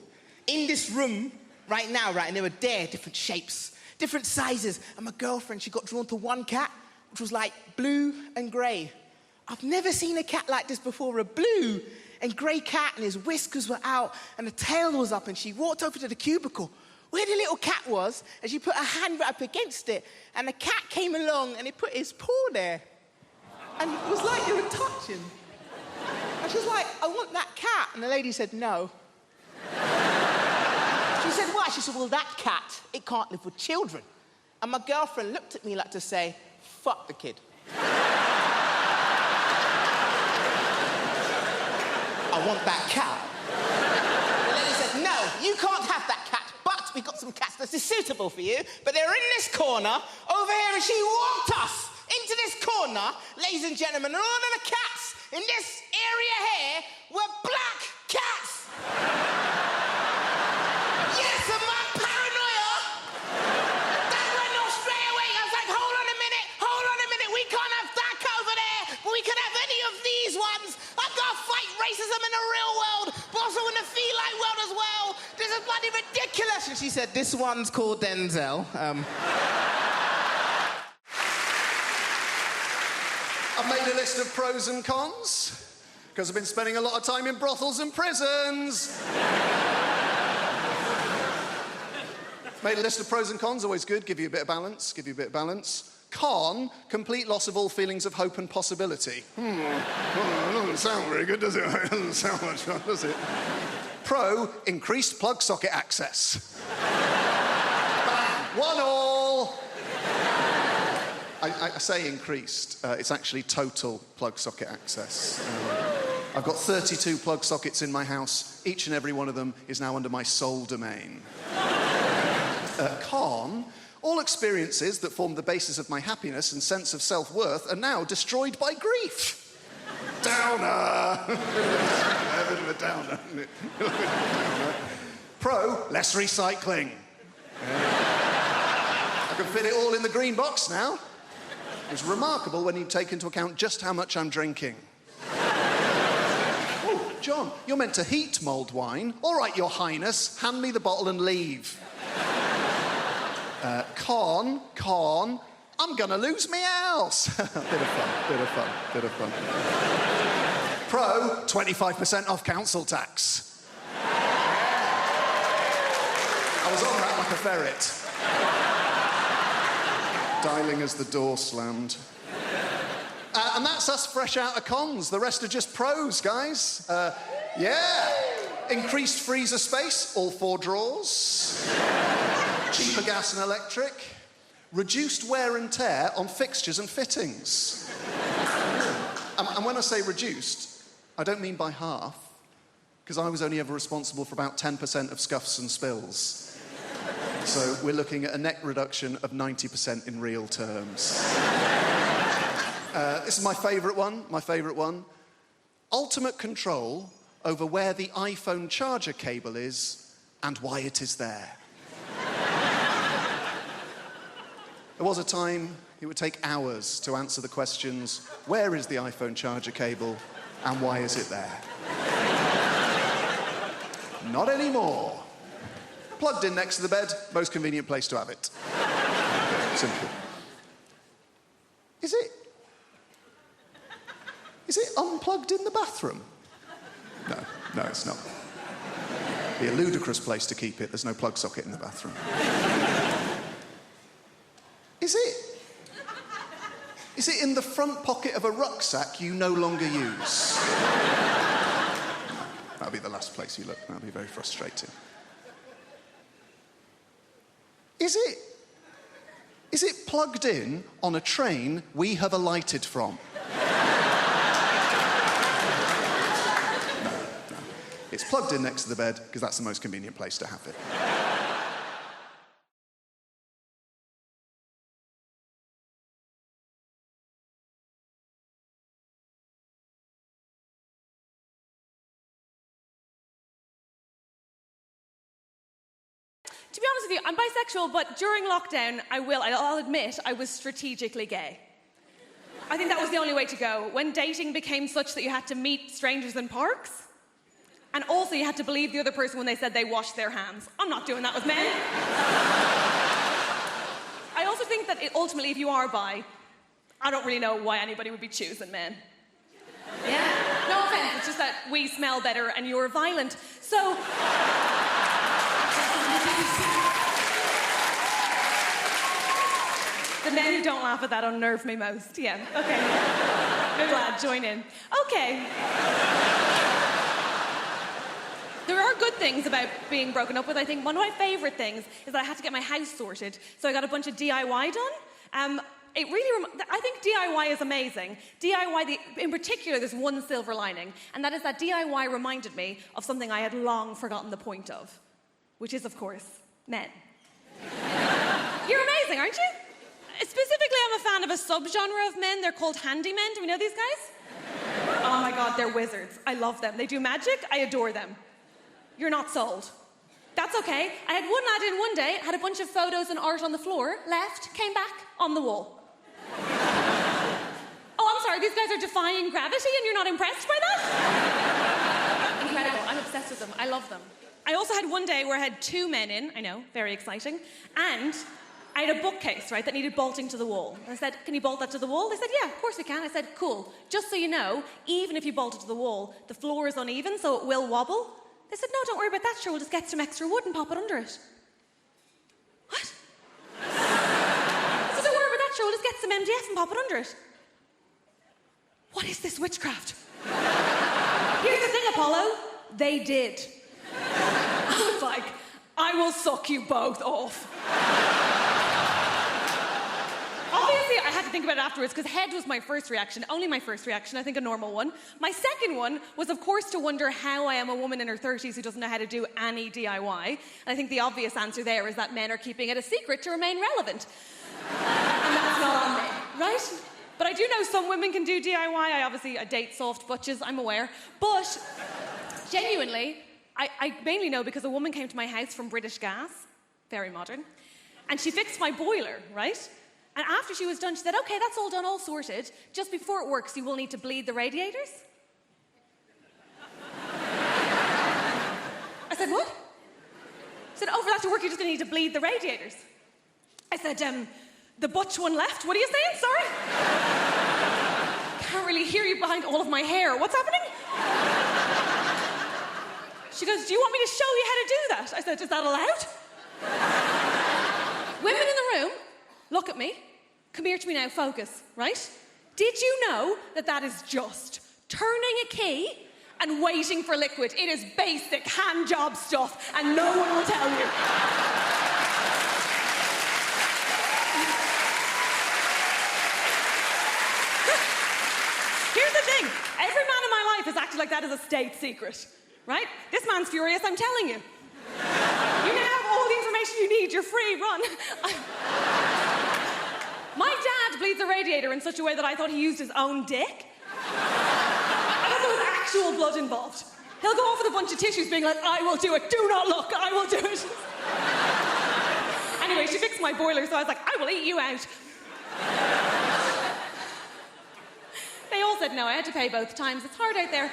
in this room right now, right? And they were there, different shapes, different sizes. And my girlfriend, she got drawn to one cat, which was like blue and grey. I've never seen a cat like this before, a blue and grey cat, and his whiskers were out and the tail was up, and she walked over to the cubicle where the little cat was, and she put her hand right up against it, and the cat came along and he put his paw there. And it was like they were touching. And she was like, I want that cat. And the lady said, no. She said, why? She said, well, that cat, it can't live with children. And my girlfriend looked at me like to say, fuck the kid. I want that cat. The lady said, no, you can't have that cat, but we've got some cats that is suitable for you, but they're in this corner over here, and she walked us into this corner, ladies and gentlemen, and all of the cats in this area here were black cats. Yes, and my paranoia, that went off straight away. I was like, hold on a minute, we can't have that over there, but we can have any of these ones. I've got to fight racism in the real world, but also in the feline world as well. This is bloody ridiculous. And she said, this one's called Denzel. I've made a list of pros and cons, because I've been spending a lot of time in brothels and prisons. Made a list of pros and cons, always good, give you a bit of balance, Con, complete loss of all feelings of hope and possibility. That doesn't sound very good, does it? It doesn't sound much fun, does it? Pro, increased plug socket access. Bang, 1-all. I say increased, it's actually total plug socket access. I've got 32 plug sockets in my house. Each and every one of them is now under my sole domain. Con, all experiences that formed the basis of my happiness and sense of self-worth are now destroyed by grief. Downer. A bit of a downer, isn't it? Pro, less recycling. I can fit it all in the green box now. It's remarkable when you take into account just how much I'm drinking. Oh, John, you're meant to heat mulled wine. All right, Your Highness, hand me the bottle and leave. Con, I'm gonna lose me house. Bit of fun. Pro, 25% off council tax. I was on that like a ferret. Dialing as the door slammed. And that's us fresh out of cons. The rest are just pros, guys. Yeah. Increased freezer space, all 4 drawers. Cheaper gas and electric. Reduced wear and tear on fixtures and fittings. And when I say reduced, I don't mean by half, because I was only ever responsible for about 10% of scuffs and spills. So we're looking at a net reduction of 90% in real terms. This is my favourite one. Ultimate control over where the iPhone charger cable is and why it is there. There was a time it would take hours to answer the questions, where is the iPhone charger cable and why is it there? Not anymore. Plugged in next to the bed, most convenient place to have it. Simple. Is it unplugged in the bathroom? No, it's not. It'd be a ludicrous place to keep it. There's no plug socket in the bathroom. Is it in the front pocket of a rucksack you no longer use? That'll be the last place you look. That'll be very frustrating. Is it plugged in on a train we have alighted from? No. It's plugged in next to the bed because that's the most convenient place to have it. To be honest with you, I'm bisexual, but during lockdown, I'll admit, I was strategically gay. I think that was the only way to go. When dating became such that you had to meet strangers in parks, and also you had to believe the other person when they said they washed their hands. I'm not doing that with men. I also think that ultimately, if you are bi, I don't really know why anybody would be choosing men. Yeah, no offense, it's just that we smell better and you're violent. So... The men who don't laugh at that unnerve me most. Yeah, okay. I'm glad, join in. Okay. There are are good things about being broken up with. I think one of my favourite things is that I had to get my house sorted, so I got a bunch of DIY done. It really, I think DIY is amazing. DIY, in particular, there's one silver lining, and that is that DIY reminded me of something I had long forgotten the point of, which is, of course, men. You're amazing, aren't you? Specifically, I'm a fan of a subgenre of men. They're called handymen. Do we know these guys? Oh my God, they're wizards. I love them. They do magic. I adore them. You're not sold. That's okay. I had one lad in one day, had a bunch of photos and art on the floor, left, came back, on the wall. Oh, I'm sorry, these guys are defying gravity and you're not impressed by that? Incredible. I'm obsessed with them. I love them. I also had one day where I had two men in, I know, very exciting, and I had a bookcase, right, that needed bolting to the wall. I said, can you bolt that to the wall? They said, yeah, of course we can. I said, cool. Just so you know, even if you bolt it to the wall, the floor is uneven, so it will wobble. They said, no, don't worry about that, sure, we'll just get some extra wood and pop it under it. What? I said, don't worry about that, sure, we'll just get some MDF and pop it under it. What is this witchcraft? Here's the thing, Apollo. They did. I was like, I will suck you both off. Obviously, I had to think about it afterwards because head was my first reaction, only my first reaction, I think a normal one. My second one was, of course, to wonder how I am a woman in her 30s who doesn't know how to do any DIY. And I think the obvious answer there is that men are keeping it a secret to remain relevant. And that's not on me, right? But I do know some women can do DIY. I date soft butches, I'm aware. But genuinely, I mainly know because a woman came to my house from British Gas, very modern, and she fixed my boiler, right? And after she was done, she said, okay, that's all done, all sorted. Just before it works, you will need to bleed the radiators. I said, what? She said, oh, for that to work, you're just going to need to bleed the radiators. I said, the butch one left. What are you saying? Sorry? Can't really hear you behind all of my hair. What's happening? She goes, do you want me to show you how to do that? I said, is that allowed? Women in the room, look at me. Come here to me now, focus, right? Did you know that that is just turning a key and waiting for liquid? It is basic hand job stuff, and no one will tell you. Here's the thing. Every man in my life has acted like that as a state secret, right? This man's furious, I'm telling you. You now have all the information you need. You're free, run. My dad bleeds a radiator in such a way that I thought he used his own dick. I thought there was actual blood involved. He'll go off with a bunch of tissues being like, I will do it, do not look, I will do it. Anyway, she fixed my boiler, so I was like, I will eat you out. They all said no, I had to pay both times. It's hard out there.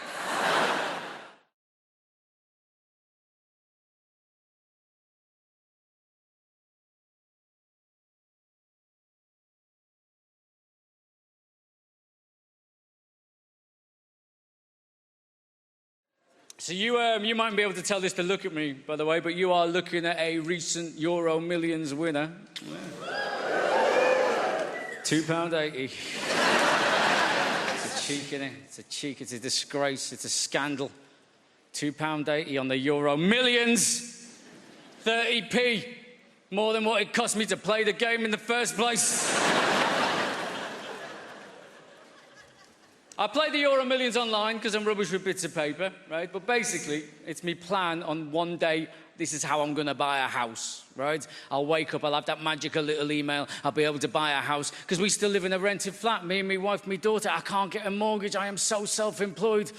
So you might be able to tell this to look at me, by the way, but you are looking at a recent Euro Millions winner. £2.80. It's a cheek, innit? It's a cheek, it's a disgrace, it's a scandal. £2.80 on the Euro Millions. 30p. More than what it cost me to play the game in the first place. I play the Euro Millions online because I'm rubbish with bits of paper, right? But basically, it's me plan on one day, this is how I'm going to buy a house, right? I'll wake up, I'll have that magical little email, I'll be able to buy a house, because we still live in a rented flat, me and my wife, my daughter. I can't get a mortgage, I am so self-employed.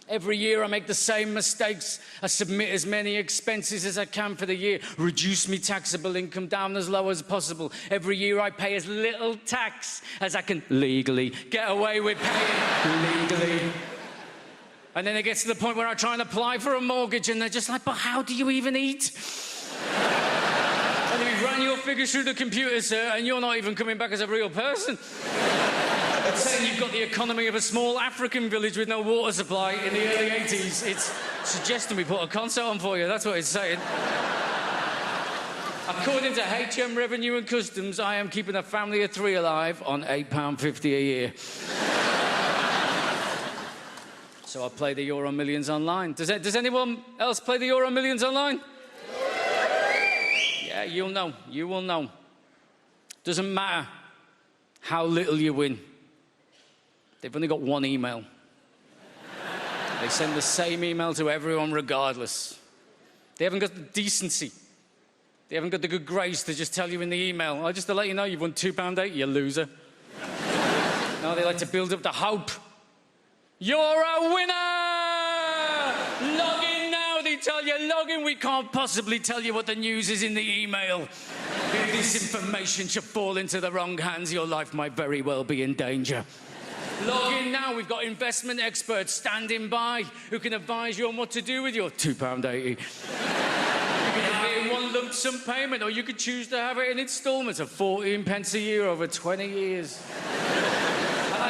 Every year I make the same mistakes. I submit as many expenses as I can for the year, reduce my taxable income down as low as possible. Every year I pay as little tax as I can legally get away with paying legally. And then it gets to the point where I try and apply for a mortgage and they're just like, but how do you even eat? And then we ran your figures through the computer, sir, and you're not even coming back as a real person. It's saying you've got the economy of a small African village with no water supply in the early 80s. It's suggesting we put a concert on for you. That's what it's saying. According to HM Revenue and Customs, I am keeping a family of 3 alive on £8.50 a year. So I play the Euro Millions online. Does anyone else play the Euro Millions online? Yeah, you'll know. You will know. Doesn't matter how little you win. They've only got one email. They send the same email to everyone regardless. They haven't got the decency. They haven't got the good grace to just tell you in the email, just to let you know you've won £2.80, you loser. No, they like to build up the hope. You're a winner! Log in now, they tell you. Log in, we can't possibly tell you what the news is in the email. If this information should fall into the wrong hands, your life might very well be in danger. Log in now, we've got investment experts standing by who can advise you on what to do with your £2.80. You can have it in one lump sum payment, or you could choose to have it in instalments of 14 pence a year over 20 years. And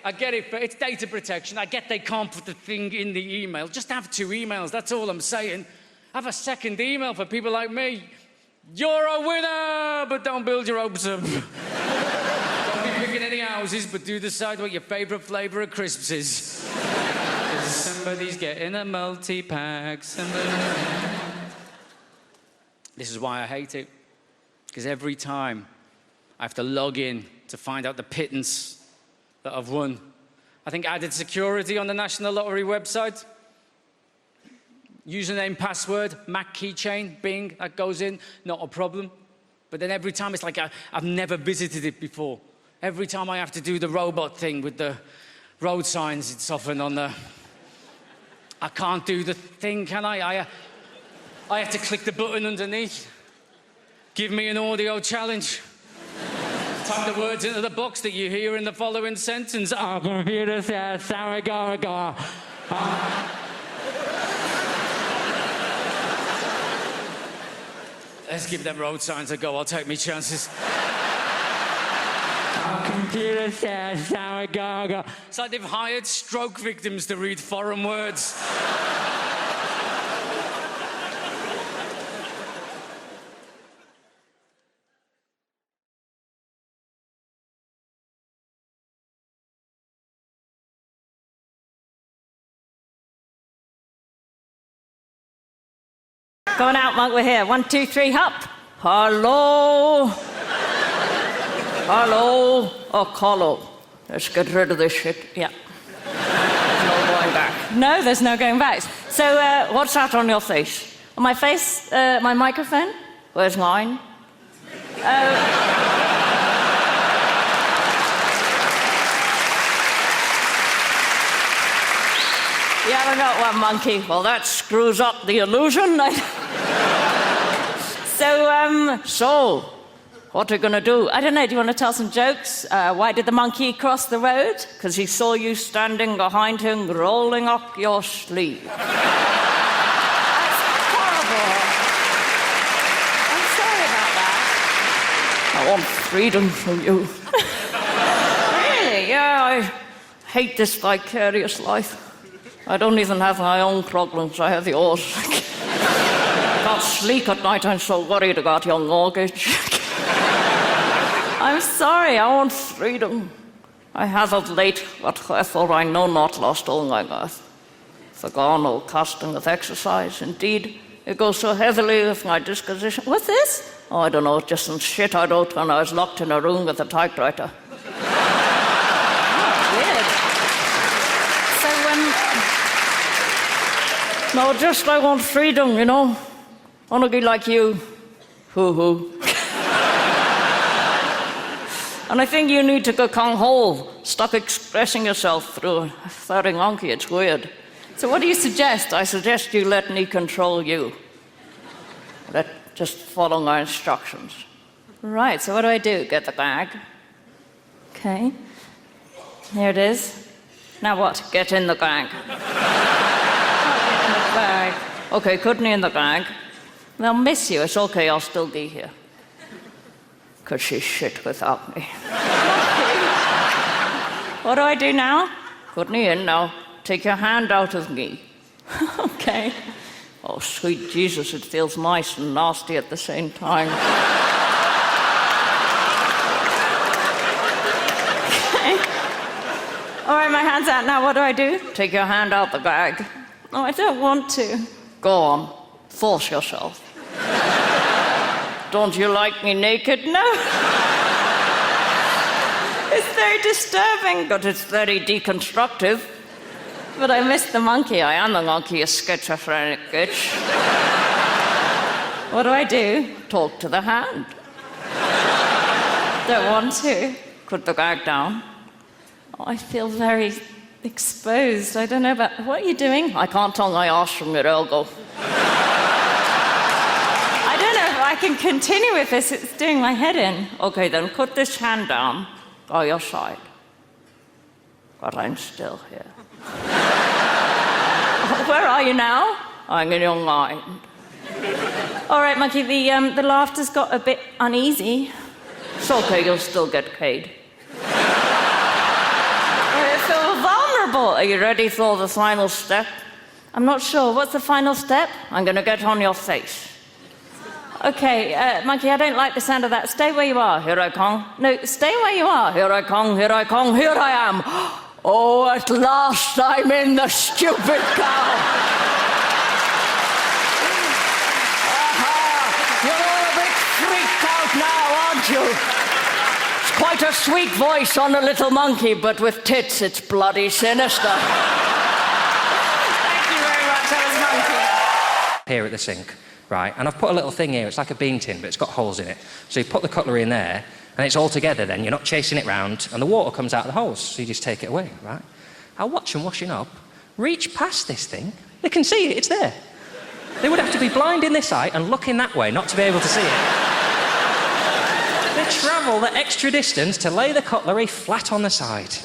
I get it, but it's data protection. I get they can't put the thing in the email. Just have 2 emails, that's all I'm saying. Have a second email for people like me. You're a winner, but don't build your hopes up. Don't be picking any houses, but do decide what your favourite flavour of crisps is. 'Cause somebody's getting a multi-pack. This is why I hate it. Because every time I have to log in to find out the pittance that I've won. I think added security on the National Lottery website. Username, password, Mac keychain, Bing, that goes in, not a problem. But then every time it's like I've never visited it before. Every time I have to do the robot thing with the road signs, it's often on the... I can't do the thing, can I? I have to click the button underneath. Give me an audio challenge. Type the words into the box that you hear in the following sentence. Our computer says, sorry, go. Let's give them road signs a go. I'll take me chances. Our computer says, sorry, go. It's like they've hired stroke victims to read foreign words. Going out, Monk, we're here. 1, 2, 3, hop. Hello. Hello. Oh, Colo. Let's get rid of this shit. Yeah. There's no going back. No, there's no going back. So, what's that on your face? On my face? My microphone? Where's mine? You haven't got one, monkey. Well, that screws up the illusion. So, what are you going to do? I don't know, do you want to tell some jokes? Why did the monkey cross the road? Because he saw you standing behind him, rolling up your sleeve. That's horrible. I'm sorry about that. I want freedom from you. Really? Yeah, I hate this vicarious life. I don't even have my own problems, I have yours. I can't sleep at night, I'm so worried about your mortgage. I'm sorry, I want freedom. I have of late, but wherefore I know not, lost all my mirth. Forgone all custom of exercise, indeed, it goes so heavily with my disposition. What's this? Oh, I don't know, just some shit I wrote when I was locked in a room with a typewriter. No, just I want freedom, you know. I want to be like you. Hoo-hoo. And I think you need to go kung-ho. Stop expressing yourself through a furry monkey. It's weird. So what do you suggest? I suggest you let me control you. Just follow my instructions. Right, so what do I do? Get the bag. Okay. Here it is. Now what? Get in the bag. Bag. Okay, put me in the bag. They'll miss you. It's okay, I'll still be here. Because she's shit without me. What do I do now? Put me in now. Take your hand out of me. Okay. Oh, sweet Jesus, it feels nice and nasty at the same time. All right, my hand's out now. What do I do? Take your hand out the bag. Oh, I don't want to. Go on. Force yourself. Don't you like me naked? No. It's very disturbing, but it's very deconstructive. But I miss the monkey. I am a monkey, a schizophrenic bitch. What do I do? Talk to the hand. Don't want to. Put the bag down. Oh, I feel very exposed. I don't know about... What are you doing? I can't tell my arse from your elbow. I don't know if I can continue with this. It's doing my head in. Okay, then put this hand down by your side. But I'm still here. Where are you now? I'm in your mind. All right, Monkey, the laughter's got a bit uneasy. It's okay, you'll still get paid. I feel vulnerable. Are you ready for the final step? I'm not sure. What's the final step? I'm going to get on your face. Okay, Monkey, I don't like the sound of that. Stay where you are. Here I come. No, stay where you are. Here I come, here I come, here I am. Oh, at last I'm in the stupid cow. You're all a bit freaked out now, aren't you? It's quite a sweet voice on a little monkey, but with tits, it's bloody sinister. Thank you very much, that was Monkey. Here at the sink, right? And I've put a little thing here. It's like a bean tin, but it's got holes in it. So you put the cutlery in there, and it's all together then. You're not chasing it round, and the water comes out of the holes, so you just take it away, right? I watch them washing up, reach past this thing. They can see it, it's there. They would have to be blind in this eye and looking that way not to be able to see it. They travel the extra distance to lay the cutlery flat on the side.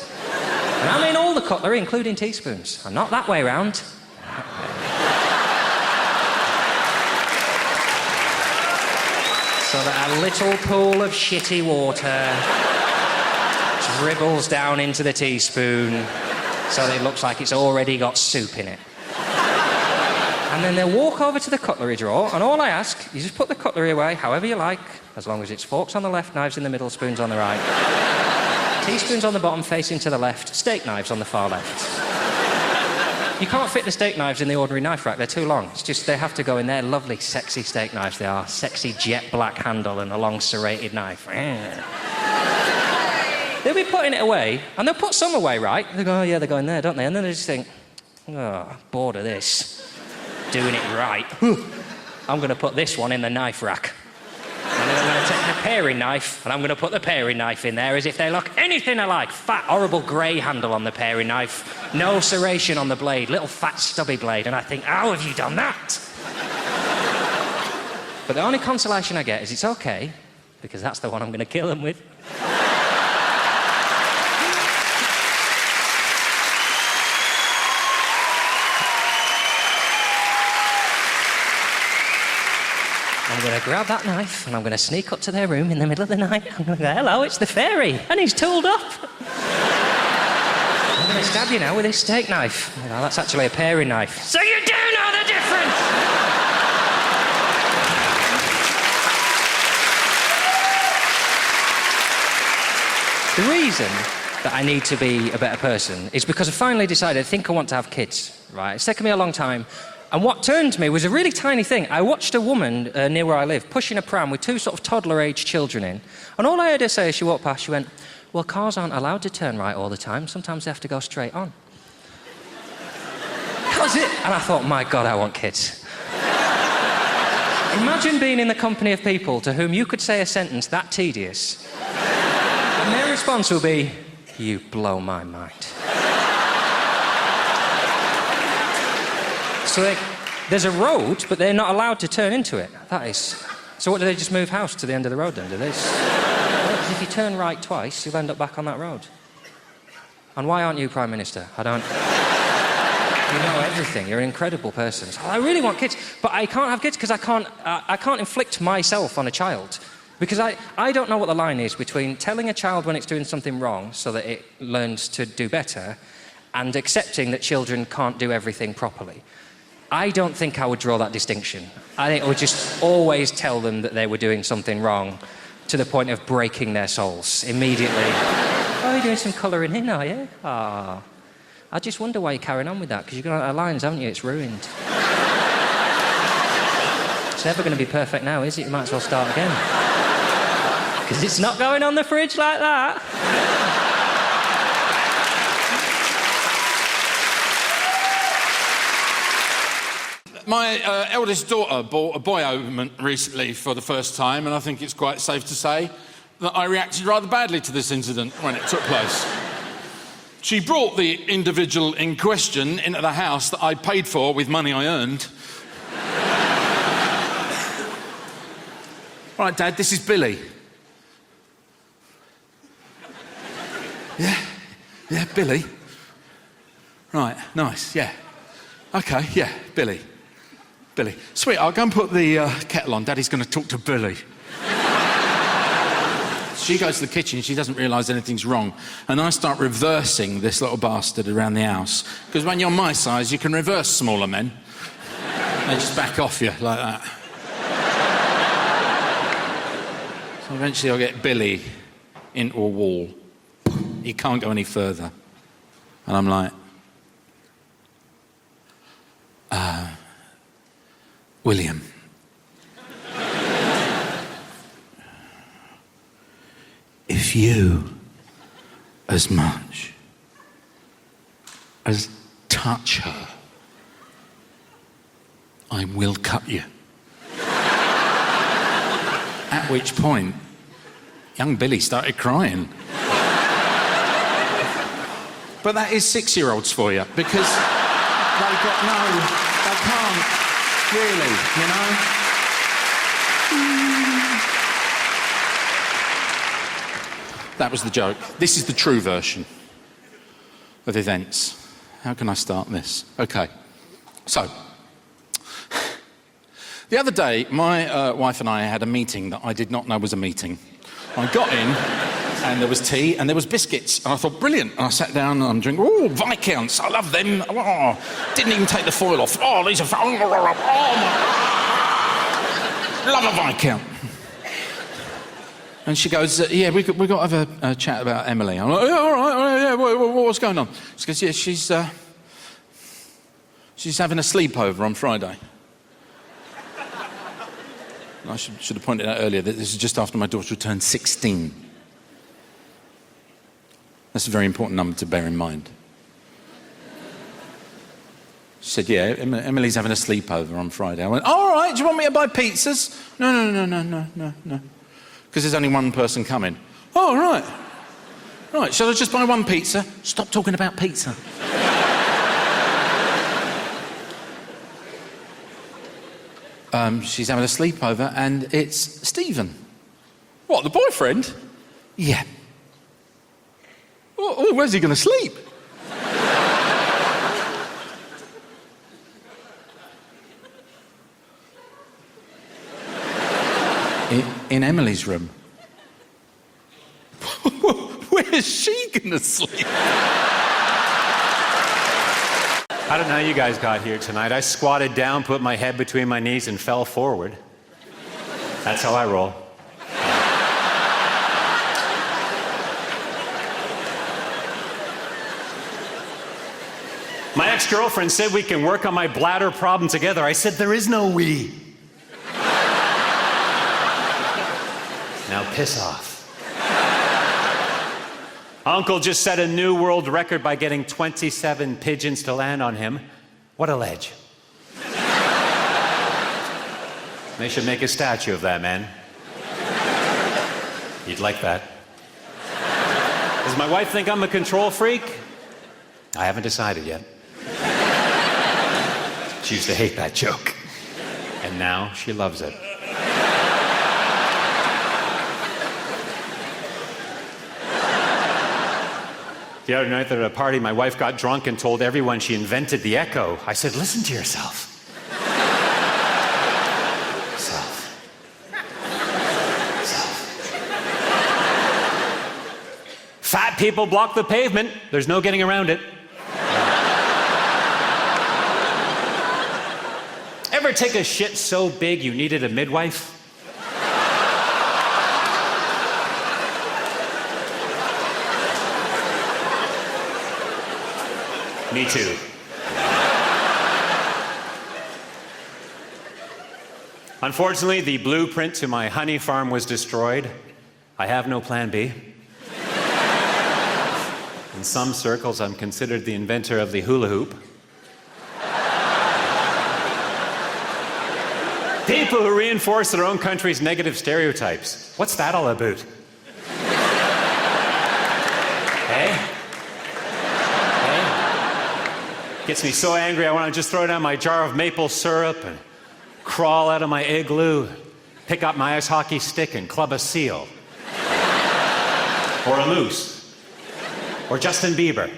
And I mean all the cutlery, including teaspoons. And not that way round. So that a little pool of shitty water dribbles down into the teaspoon so that it looks like it's already got soup in it. And then they'll walk over to the cutlery drawer, and all I ask, you just put the cutlery away however you like, as long as it's forks on the left, knives in the middle, spoons on the right. Teaspoons on the bottom, facing to the left, steak knives on the far left. You can't fit the steak knives in the ordinary knife rack, they're too long. It's just they have to go in there. Lovely, sexy steak knives they are. Sexy jet black handle and a long serrated knife. They'll be putting it away, and they'll put some away, right? They go, oh yeah, they're going there, don't they? And then they just think, oh, bored of this. Doing it right. I'm going to put this one in the knife rack. And then I'm going to take the paring knife, and I'm going to put the paring knife in there as if they look anything alike. Fat, horrible grey handle on the paring knife. No serration on the blade. Little fat, stubby blade. And I think, how have you done that? But the only consolation I get is it's okay, because that's the one I'm going to kill them with. I'm going to grab that knife and I'm going to sneak up to their room in the middle of the night. I'm going to go, hello, it's the fairy. And he's tooled up. I'm going to stab you now with this steak knife. You know, that's actually a paring knife. So you do know the difference! The reason that I need to be a better person is because I finally decided I think I want to have kids, right? It's taken me a long time. And what turned me was a really tiny thing. I watched a woman near where I live pushing a pram with two sort of toddler-age children in. And all I heard her say as she walked past, she went, well, cars aren't allowed to turn right all the time. Sometimes they have to go straight on. That was it. And I thought, my God, I want kids. Imagine being in the company of people to whom you could say a sentence that tedious, and their response will be, you blow my mind. So there's a road, but they're not allowed to turn into it. That is... So what, do they just move house to the end of the road then, do they? Well, if you turn right twice, you'll end up back on that road. And why aren't you Prime Minister? I don't... You know everything. You're an incredible person. So I really want kids, but I can't have kids because I can't inflict myself on a child. Because I don't know what the line is between telling a child when it's doing something wrong so that it learns to do better and accepting that children can't do everything properly. I don't think I would draw that distinction. I think I would just always tell them that they were doing something wrong to the point of breaking their souls immediately. Oh, you're doing some colouring in, are you? Ah. I just wonder why you're carrying on with that, because you've got out of lines, haven't you? It's ruined. It's never going to be perfect now, is it? You might as well start again. Because it's not going on the fridge like that. My eldest daughter bought a boy ointment recently for the first time, and I think it's quite safe to say that I reacted rather badly to this incident when it took place. She brought the individual in question into the house that I paid for with money I earned. All right, Dad, this is Billy. Yeah, Billy. Right, nice, yeah. Okay, yeah, Billy. Sweet, I'll go and put the kettle on. Daddy's going to talk to Billy. She goes to the kitchen, she doesn't realise anything's wrong, and I start reversing this little bastard around the house. Because when you're my size, you can reverse smaller men. They just back off you like that. So eventually I'll get Billy into a wall. He can't go any further. And I'm like, William. If you as much as touch her, I will cut you. At which point, young Billy started crying. But that is 6-year-olds for you, because they can't really, you know? That was the joke. This is the true version of events. How can I start this? Okay. So, the other day, my wife and I had a meeting that I did not know was a meeting. I got in, and there was tea, and there was biscuits. And I thought, brilliant. And I sat down, and I'm drinking, oh, Viscounts, I love them. Oh, didn't even take the foil off. Oh, these are, oh my, love a Viscount. And she goes, yeah, we got to have a chat about Emily. I'm like, yeah, all right, yeah, what's going on? She goes, yeah, she's having a sleepover on Friday. And I should have pointed out earlier that this is just after my daughter turned 16. That's a very important number to bear in mind. She said, yeah, Emily's having a sleepover on Friday. I went, all right, do you want me to buy pizzas? No. Because there's only one person coming. Oh, right. Right, shall I just buy one pizza? Stop talking about pizza. She's having a sleepover, and it's Stephen. What, the boyfriend? Yeah. Oh, where's he going to sleep? In Emily's room. Where's she gonna sleep? I don't know how you guys got here tonight. I squatted down, put my head between my knees, and fell forward. That's how I roll. My ex-girlfriend said we can work on my bladder problem together. I said, there is no we. Now piss off. Uncle just set a new world record by getting 27 pigeons to land on him. What a ledge. They should make a statue of that man. You'd like that. Does my wife think I'm a control freak? I haven't decided yet. She used to hate that joke. And now she loves it. The other night at a party, my wife got drunk and told everyone she invented the echo. I said, listen to yourself. Self. Fat people block the pavement. There's no getting around it. Ever take a shit so big you needed a midwife? Me too. Unfortunately, the blueprint to my honey farm was destroyed. I have no plan B. In some circles, I'm considered the inventor of the hula hoop. People who reinforce their own country's negative stereotypes. What's that all about? Hey? Gets me so angry, I want to just throw down my jar of maple syrup and crawl out of my igloo, pick up my ice hockey stick and club a seal. Or a moose. Or Justin Bieber.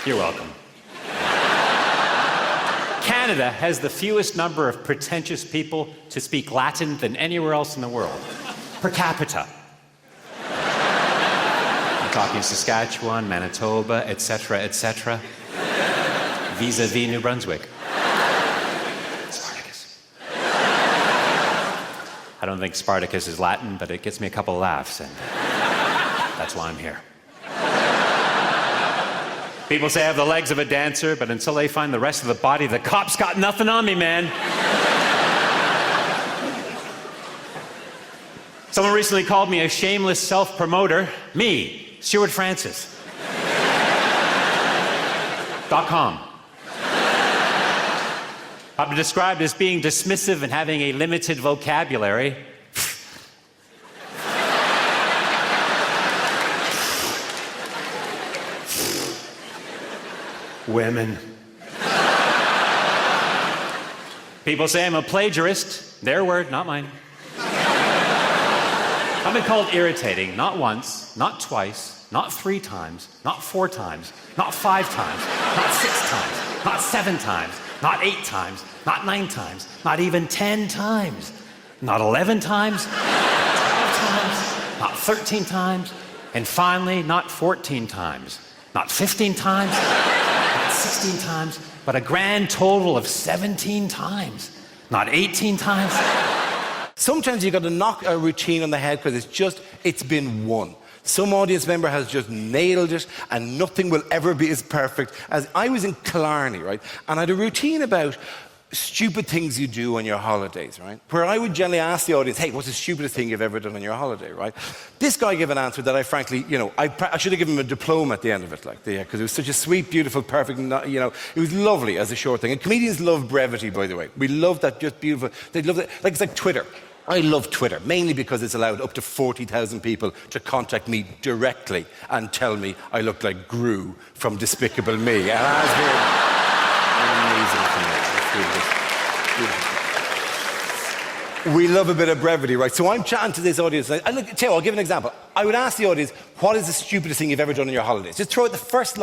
You're welcome. Canada has the fewest number of pretentious people to speak Latin than anywhere else in the world, per capita. I'm talking Saskatchewan, Manitoba, etc., etc. Vis-a-vis New Brunswick. Spartacus. I don't think Spartacus is Latin, but it gets me a couple of laughs, and that's why I'm here. People say I have the legs of a dancer, but until they find the rest of the body, the cops got nothing on me, man. Someone recently called me a shameless self-promoter. Me, Stuart Francis. .com. I've been described as being dismissive and having a limited vocabulary. Women. People say I'm a plagiarist. Their word, not mine. I've been called irritating, not once, not twice, not 3 times, not 4 times, not 5 times, not 6 times, not 7 times, not 8 times, not 9 times, not even 10 times, not 11 times, 12 times, not 13 times, and finally, not 14 times, not 15 times, 16 times, but a grand total of 17 times, not 18 times. Sometimes you got to knock a routine on the head because it's been won. Some audience member has just nailed it and nothing will ever be as perfect as... I was in Killarney, right? And I had a routine about stupid things you do on your holidays, right? Where I would generally ask the audience, hey, what's the stupidest thing you've ever done on your holiday, right? This guy gave an answer that I frankly, I should have given him a diploma at the end of it, because it was such a sweet, beautiful, perfect, it was lovely as a short thing. And comedians love brevity, by the way. We love that, just beautiful. They love it. Like, it's like Twitter. I love Twitter, mainly because it's allowed up to 40,000 people to contact me directly and tell me I look like Gru from Despicable Me. And that's been amazing for me. We love a bit of brevity, right? So I'm chatting to this audience. I'll give an example. I would ask the audience, what is the stupidest thing you've ever done on your holidays? Just throw out the first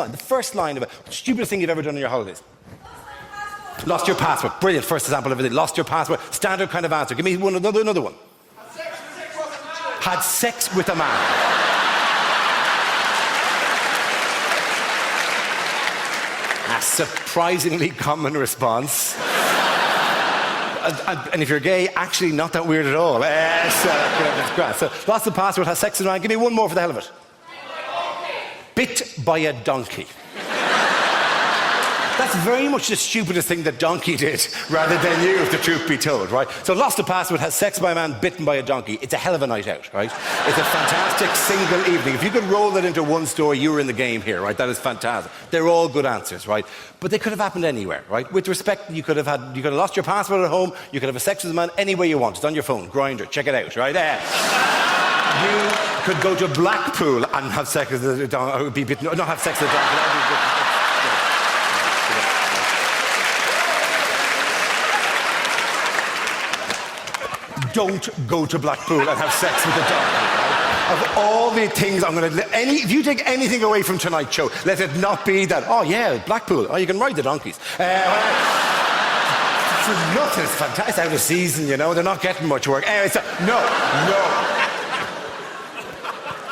line of it. Stupidest thing you've ever done on your holidays. Lost your passport. Brilliant. First example of everything. Lost your passport. Standard kind of answer. Give me another one. Had sex with a man. A surprisingly common response. And if you're gay, actually not that weird at all. So lost the passport, has sex with a man. Give me one more for the hell of it. Bit by a donkey. That's very much the stupidest thing that donkey did, rather than you, if the truth be told, right? So lost a passport, has sex by a man, bitten by a donkey. It's a hell of a night out, right? It's a fantastic single evening. If you could roll that into one story, you were in the game here, right? That is fantastic. They're all good answers, right? But they could have happened anywhere, right? With respect, you could have lost your passport at home, you could have a sex with a man any way you want. It's on your phone, Grindr, check it out, right? You could go to Blackpool and have sex with a donkey, not have sex with a donkey. Don't go to Blackpool and have sex with a donkey, right? Of all the things if you take anything away from tonight's show, let it not be that, oh yeah, Blackpool, oh, you can ride the donkeys. It's nothing, it's fantastic, it's out of season, they're not getting much work. No.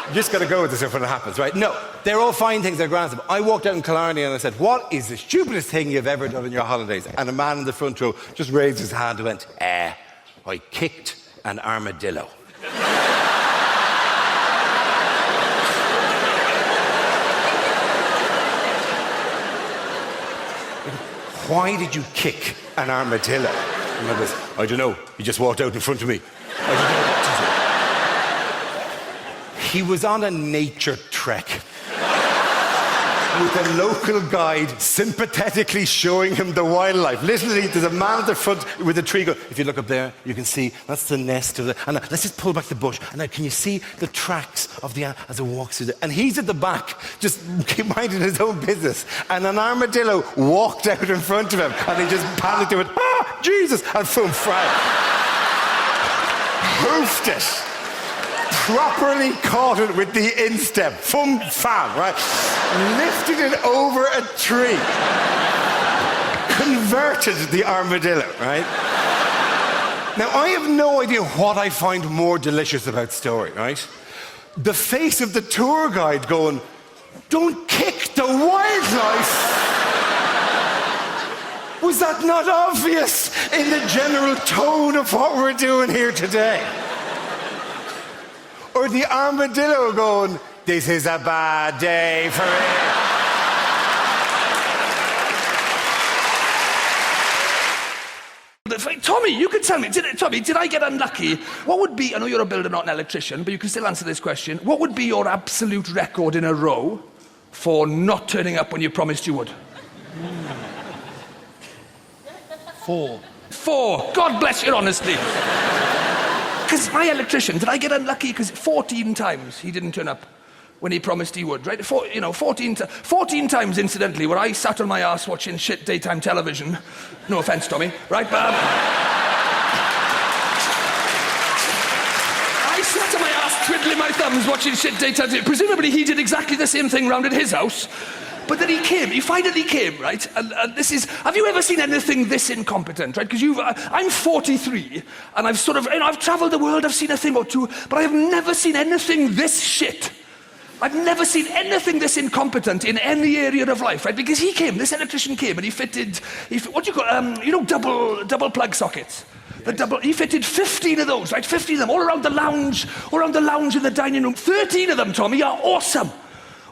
You just got to go with this stuff when it happens, right? No, they're all fine things, they're grand stuff. I walked out in Killarney and I said, what is the stupidest thing you've ever done on your holidays? And a man in the front row just raised his hand and went, I kicked an armadillo. why did you kick an armadillo? And I goes, I don't know. He just walked out in front of me. I didn't know what to do. He was on a nature trek with a local guide sympathetically showing him the wildlife. Literally, there's a man at the front with a tree going, if you look up there, you can see that's the nest of the... And let's just pull back the bush. And now, can you see the tracks of the... as it walks through the... And he's at the back, just minding his own business. And an armadillo walked out in front of him. And he just panicked and went, ah, Jesus! And boom, hoofed it. Properly caught it with the instep. Fum, fam, right? Lifted it over a tree. Converted the armadillo, right? Now, I have no idea what I find more delicious about story, right? The face of the tour guide going, don't kick the wildlife. Was that not obvious in the general tone of what we're doing here today? Or the armadillo going, this is a bad day for it. Tommy, you could tell me, did I get unlucky? What would be, I know you're a builder, not an electrician, but you can still answer this question. What would be your absolute record in a row for not turning up when you promised you would? 4. 4. God bless your honesty. Because my electrician, did I get unlucky? Because 14 times he didn't turn up when he promised he would, right? 14 times, incidentally, where I sat on my ass watching shit daytime television. No offence, Tommy, right? But I sat on my ass twiddling my thumbs watching shit daytime television. Presumably he did exactly the same thing round at his house. But then he finally came, right? And this is, have you ever seen anything this incompetent, right? Because I'm 43, and I've I've travelled the world, I've seen a thing or two, but I have never seen anything this shit. I've never seen anything this incompetent in any area of life, right? Because this electrician came, and he fitted what do you call, double plug sockets. He fitted 15 of those, right? 15 of them, all around the lounge in the dining room. 13 of them, Tommy, are awesome.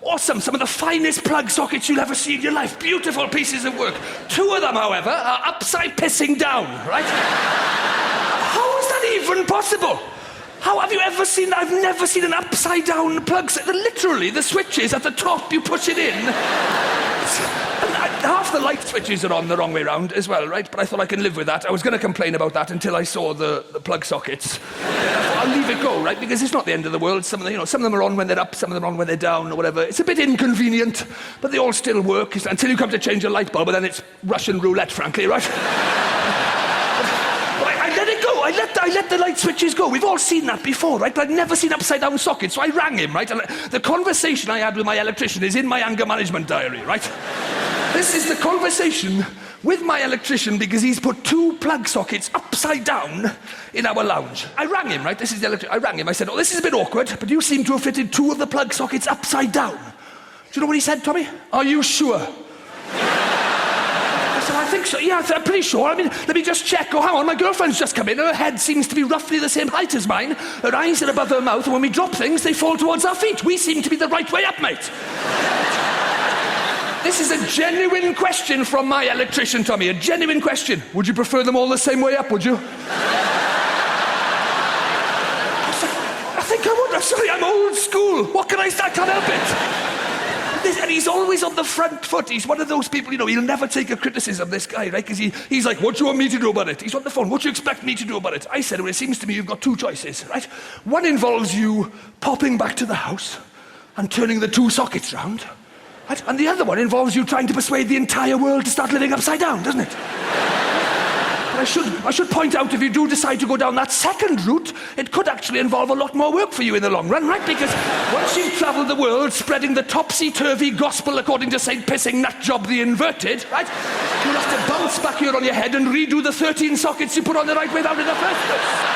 Awesome, some of the finest plug sockets you'll ever see in your life. Beautiful pieces of work. 2 of them, however, are upside pissing down, right? How is that even possible? How have you ever seen that? I've never seen an upside down plug set. Literally, the switches at the top, you push it in. Half the light switches are on the wrong way round as well, right? But I thought I can live with that. I was going to complain about that until I saw the plug sockets. I'll leave it go, right? Because it's not the end of the world. Some of them are on when they're up, some of them are on when they're down, or whatever. It's a bit inconvenient, but they all still work until you come to change a light bulb, and then it's Russian roulette, frankly, right? I let it go. I let the light switches go. We've all seen that before, right? But I'd never seen upside-down sockets, so I rang him, right? And the conversation I had with my electrician is in my anger management diary, right? This is the conversation with my electrician because he's put 2 plug sockets upside down in our lounge. I rang him, right? I rang him. I said, this is a bit awkward, but you seem to have fitted 2 of the plug sockets upside down. Do you know what he said, Tommy? Are you sure? I said, I think so. Yeah, I'm pretty sure. I mean, let me just check. Oh, hang on, my girlfriend's just come in. Her head seems to be roughly the same height as mine. Her eyes are above her mouth, and when we drop things, they fall towards our feet. We seem to be the right way up, mate. This is a genuine question from my electrician, Tommy. A genuine question. Would you prefer them all the same way up, would you? I think I would. I'm sorry, I'm old school. What can I say? I can't help it. And he's always on the front foot. He's one of those people, he'll never take a criticism, this guy, right? Because he's like, what do you want me to do about it? He's on the phone. What do you expect me to do about it? I said, well, it seems to me you've got 2 choices, right? One involves you popping back to the house and turning the 2 sockets round. Right? And the other one involves you trying to persuade the entire world to start living upside down, doesn't it? But I should point out, if you do decide to go down that second route, it could actually involve a lot more work for you in the long run, right? Because once you've travelled the world spreading the topsy-turvy gospel according to St. Pissing Nutjob the Inverted, right? You'll have to bounce back here on your head and redo the 13 sockets you put on the right way down in the first place.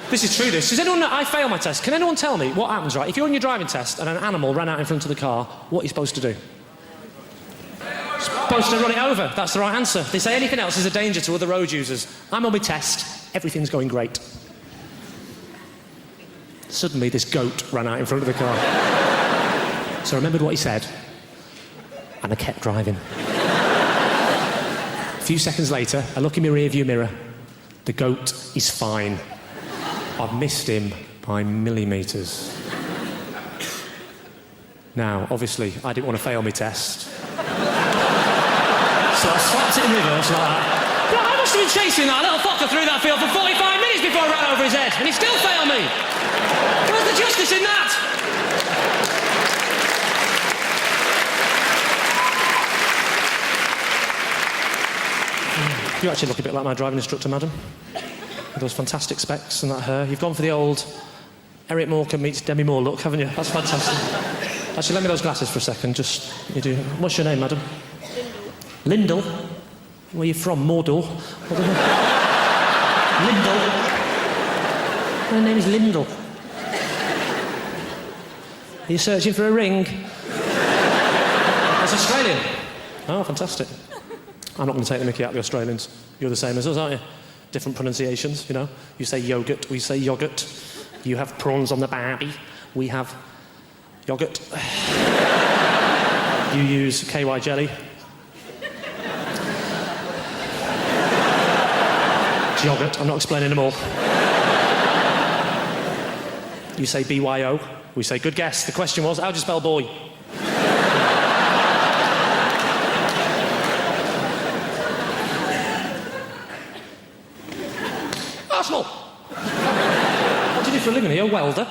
This is true, this. I fail my test. Can anyone tell me what happens, right? If you're on your driving test and an animal ran out in front of the car, what are you supposed to do? supposed to run it over. That's the right answer. They say anything else is a danger to other road users. I'm on my test. Everything's going great. Suddenly, this goat ran out in front of the car. So I remembered what he said, and I kept driving. A few seconds later, I look in my rearview mirror. The goat is fine. I've missed him by millimetres. Now, obviously, I didn't want to fail my test. So I slapped it in reverse like that. Yeah, I must have been chasing that little fucker through that field for 45 minutes before I ran over his head, and he still failed me. Where's the justice in that? You actually look a bit like my driving instructor, madam. With those fantastic specs and that hair. You've gone for the old Eric Morecambe meets Demi Moore look, haven't you? That's fantastic. Actually, lend me those glasses for a second. Just, you do. What's your name, madam? Lyndall. Where are you from? Mordor? Lyndall. My name is Lyndall. Are you searching for a ring? That's Australian. Oh, fantastic. I'm not going to take the mickey out of the Australians. You're the same as us, aren't you? Different pronunciations, you know. You say yogurt, we say yoghurt. You have prawns on the barbie, we have yoghurt. You use KY jelly. It's yoghurt, I'm not explaining them all. You say BYO, we say good guess. The question was, how do you spell boy? Arsenal! What do you do for a living? Are you a welder?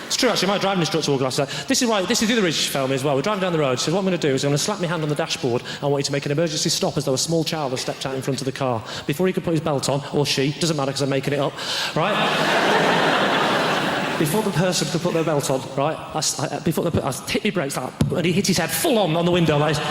It's true, actually, my driving instructor wore glasses. This is the other issue for me as well. We're driving down the road. She says, what I'm going to do is I'm going to slap my hand on the dashboard. I want you to make an emergency stop as though a small child has stepped out in front of the car. Before he could put his belt on, or she, doesn't matter because I'm making it up, right? Before the person could put their belt on, right, I hit my brakes like that, and he hit his head full on the window like this.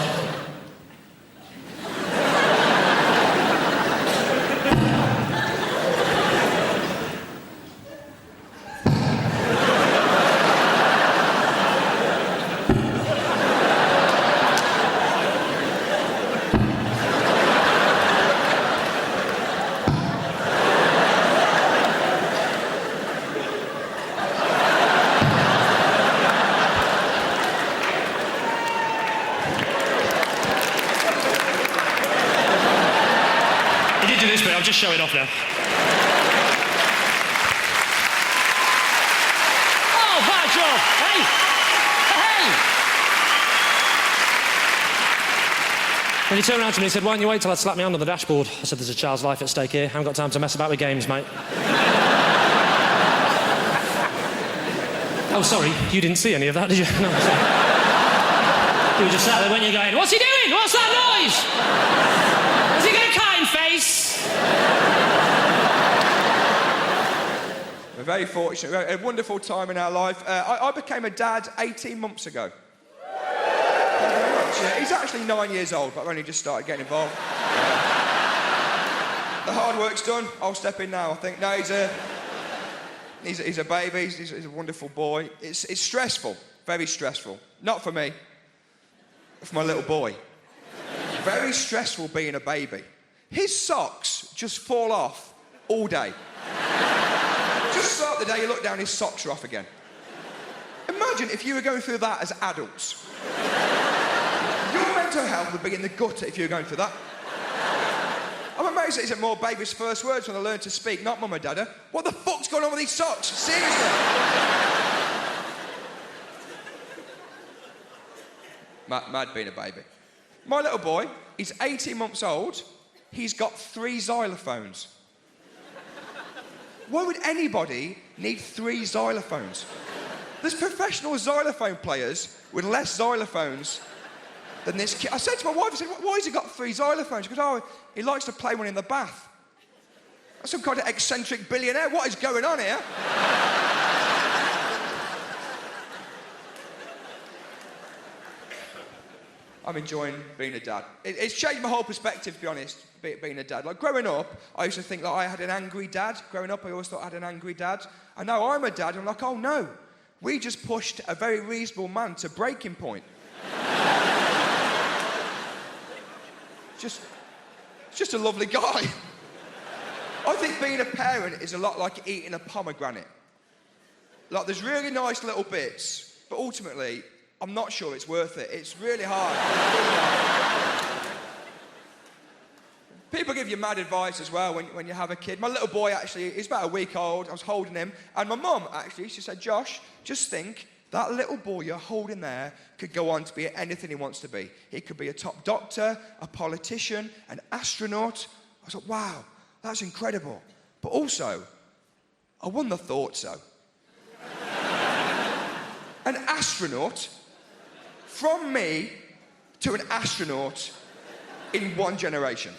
Just show it off now. Oh, bad job! Hey! Hey! When he turned around to me and said, why don't you wait till I slap my hand on the dashboard? I said, there's a child's life at stake here. I haven't got time to mess about with games, mate. Oh, sorry, you didn't see any of that, did you? No, sorry. You were just sat there, weren't you, going, what's he doing? What's that noise? Has he got a kind face? We're very fortunate. We had a wonderful time in our life. I became a dad 18 months ago. He's actually 9 years old, but I've only just started getting involved. The hard work's done. I'll step in now, I think. No, he's a baby. He's a wonderful boy. It's stressful, very stressful. Not for me, for my little boy. Very stressful being a baby. His socks just fall off all day. Just start the day, you look down, his socks are off again. Imagine if you were going through that as adults. Your mental health would be in the gutter if you were going through that. I'm amazed that it's more baby's first words when they learn to speak, not mum or dada. What the fuck's going on with these socks? Seriously. Mad being a baby. My little boy, he's 18 months old. He's got 3 xylophones. Why would anybody need 3 xylophones? There's professional xylophone players with less xylophones than this kid. I said to my wife, I said, why has he got 3 xylophones? She goes, oh, he likes to play one in the bath. That's some kind of eccentric billionaire. What is going on here? I'm enjoying being a dad. It's changed my whole perspective, to be honest, being a dad. Like, growing up, I used to think, like, I had an angry dad. Growing up, I always thought I had an angry dad. And now I'm a dad, and I'm like, oh, no. We just pushed a very reasonable man to breaking point. Just a lovely guy. I think being a parent is a lot like eating a pomegranate. Like, there's really nice little bits, but ultimately, I'm not sure it's worth it. It's really hard. People give you mad advice as well when you have a kid. My little boy, actually, he's about a week old. I was holding him. And my mum, actually, she said, Josh, just think, that little boy you're holding there could go on to be anything he wants to be. He could be a top doctor, a politician, an astronaut. I was like, wow, that's incredible. But also, I wouldn't have thought so. An astronaut, from me to an astronaut in one generation.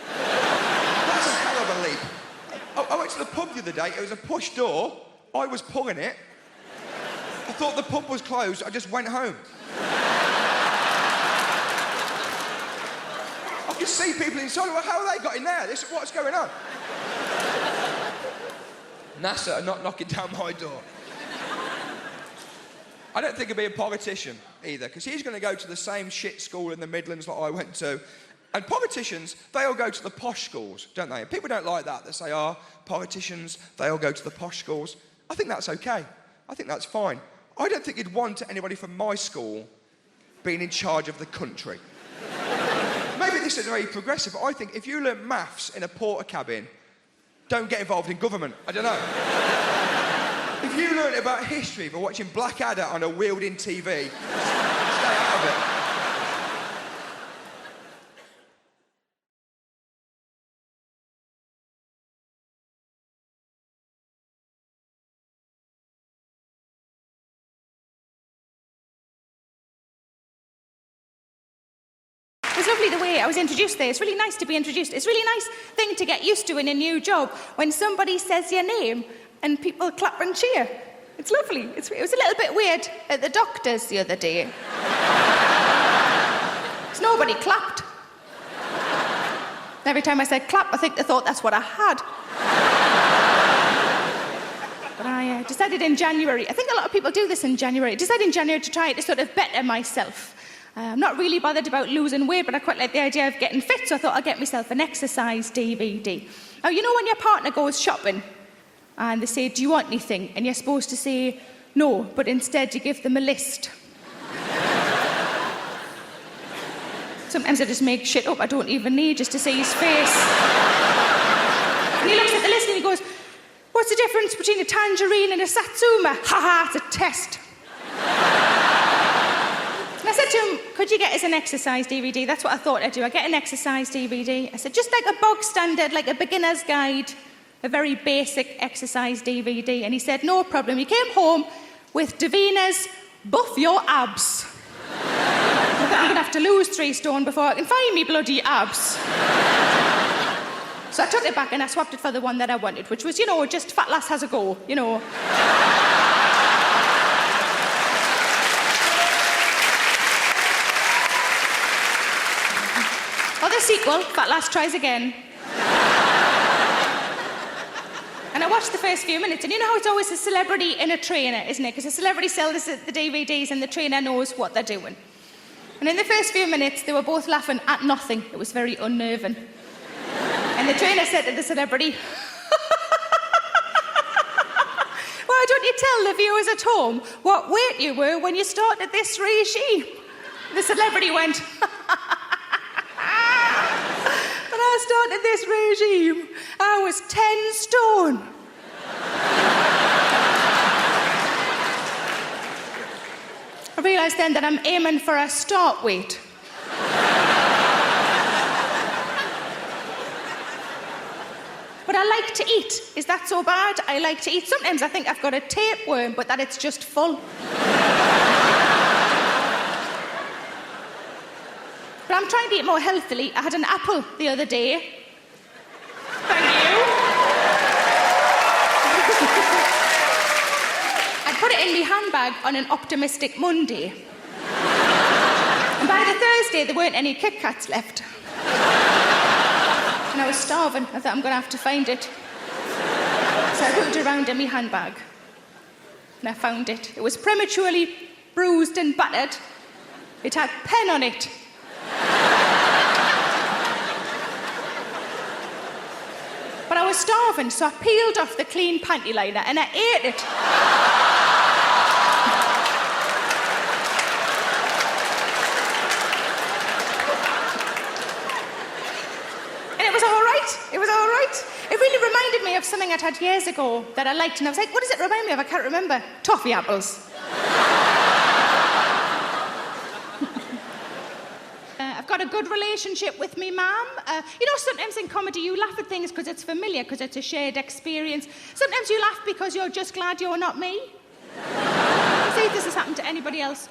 That's a hell of a leap. I went to the pub the other day. It was a push door. I was pulling it. I thought the pub was closed. I just went home. I could see people inside. Well, how have they got in there? What's going on? NASA are not knocking down my door. I don't think he'll be a politician either, because he's going to go to the same shit school in the Midlands that I went to. And politicians, they all go to the posh schools, don't they? And people don't like that. They say, politicians, they all go to the posh schools. I think that's okay. I think that's fine. I don't think you'd want anybody from my school being in charge of the country. Maybe this is very progressive, but I think if you learn maths in a porter cabin, don't get involved in government. I don't know. If you learn about history by watching Blackadder on a wheeled-in TV, stay out of it. It was lovely the way I was introduced there. It's really nice to be introduced. It's a really nice thing to get used to in a new job, when somebody says your name and people clap and cheer. It's lovely. It was a little bit weird at the doctor's the other day. Nobody clapped. Every time I said clap, I think they thought that's what I had. But I decided in January, I think a lot of people do this in January, decided in January to try to sort of better myself. I'm not really bothered about losing weight, but I quite like the idea of getting fit, so I thought I'll get myself an exercise DVD. Now, you know when your partner goes shopping and they say, do you want anything? And you're supposed to say no, but instead you give them a list. Sometimes I just make shit up I don't even need just to see his face. And he looks at the list and he goes, what's the difference between a tangerine and a satsuma? Ha ha, it's a test. And I said to him, could you get us an exercise DVD? That's what I thought I'd do. I'd get an exercise DVD. I said, just like a bog standard, like a beginner's guide, a very basic exercise DVD. And he said, no problem. He came home with Davina's Buff Your Abs. I thought I'm going to have to lose 3 stone before I can find me bloody abs. So I took it back and I swapped it for the one that I wanted, which was, just Fat Lass Has a Go, Or the sequel, Fat Lass Tries Again. And I watched the first few minutes, and you know how it's always a celebrity and a trainer, isn't it? Because a celebrity sells the DVDs and the trainer knows what they're doing. And in the first few minutes, they were both laughing at nothing. It was very unnerving. And the trainer said to the celebrity, why don't you tell the viewers at home what weight you were when you started this regime? The celebrity went, when I started this regime, I was 10 stone. I realised then that I'm aiming for a start weight. But I like to eat. Is that so bad? I like to eat. Sometimes I think I've got a tapeworm, but that it's just full. But I'm trying to eat more healthily. I had an apple the other day. Thank you. I put it in my handbag on an optimistic Monday. And by the Thursday, there weren't any Kit Kats left. And I was starving. I thought, I'm going to have to find it. So I looked around in my handbag. And I found it. It was prematurely bruised and battered. It had pen on it. But I was starving, so I peeled off the clean panty liner and I ate it. And it was all right. It was all right. It really reminded me of something I'd had years ago that I liked, and I was like, what does it remind me of? I can't remember. Toffee apples. I've got a good relationship with me mum. You know, sometimes in comedy you laugh at things because it's familiar, because it's a shared experience. Sometimes you laugh because you're just glad you're not me. See if this has happened to anybody else.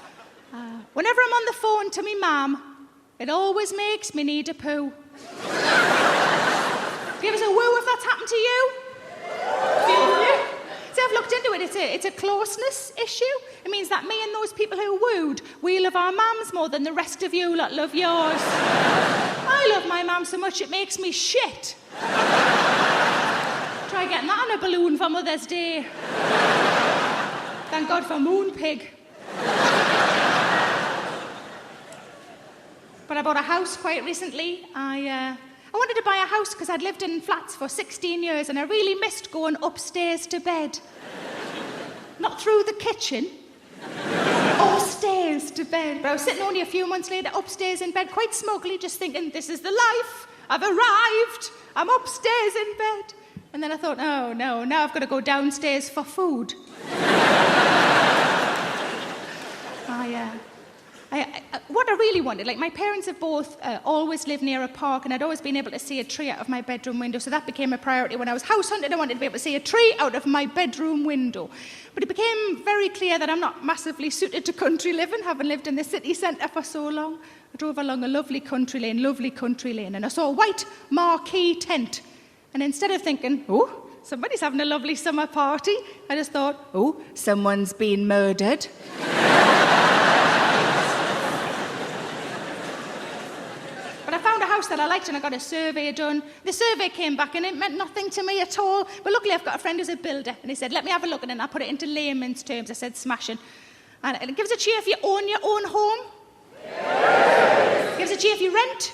Whenever I'm on the phone to me mum, it always makes me need a poo. Give us a woo if that's happened to you. See, I've looked into it. It's a closeness issue. It means that me and those people who wooed, we love our mums more than the rest of you lot love yours. I love my mum so much it makes me shit. Try getting that on a balloon for Mother's Day. Thank God for Moonpig. But I bought a house quite recently. I wanted to buy a house because I'd lived in flats for 16 years and I really missed going upstairs to bed. Not through the kitchen. Upstairs to bed. But I was sitting only a few months later upstairs in bed, quite smugly, just thinking, this is the life. I've arrived. I'm upstairs in bed. And then I thought, oh, no, now I've got to go downstairs for food. What I really wanted, like my parents have both always lived near a park and I'd always been able to see a tree out of my bedroom window, so that became a priority. When I was house hunting, I wanted to be able to see a tree out of my bedroom window. But it became very clear that I'm not massively suited to country living, having lived in the city centre for so long. I drove along a lovely country lane, and I saw a white marquee tent. And instead of thinking, oh, somebody's having a lovely summer party, I just thought, oh, someone's been murdered. But I found a house that I liked and I got a survey done. The survey came back and it meant nothing to me at all. But luckily I've got a friend who's a builder and he said, let me have a look at it, and I put it into layman's terms. I said, smashing. And it gives a cheer if you own your own home. It gives a cheer if you rent.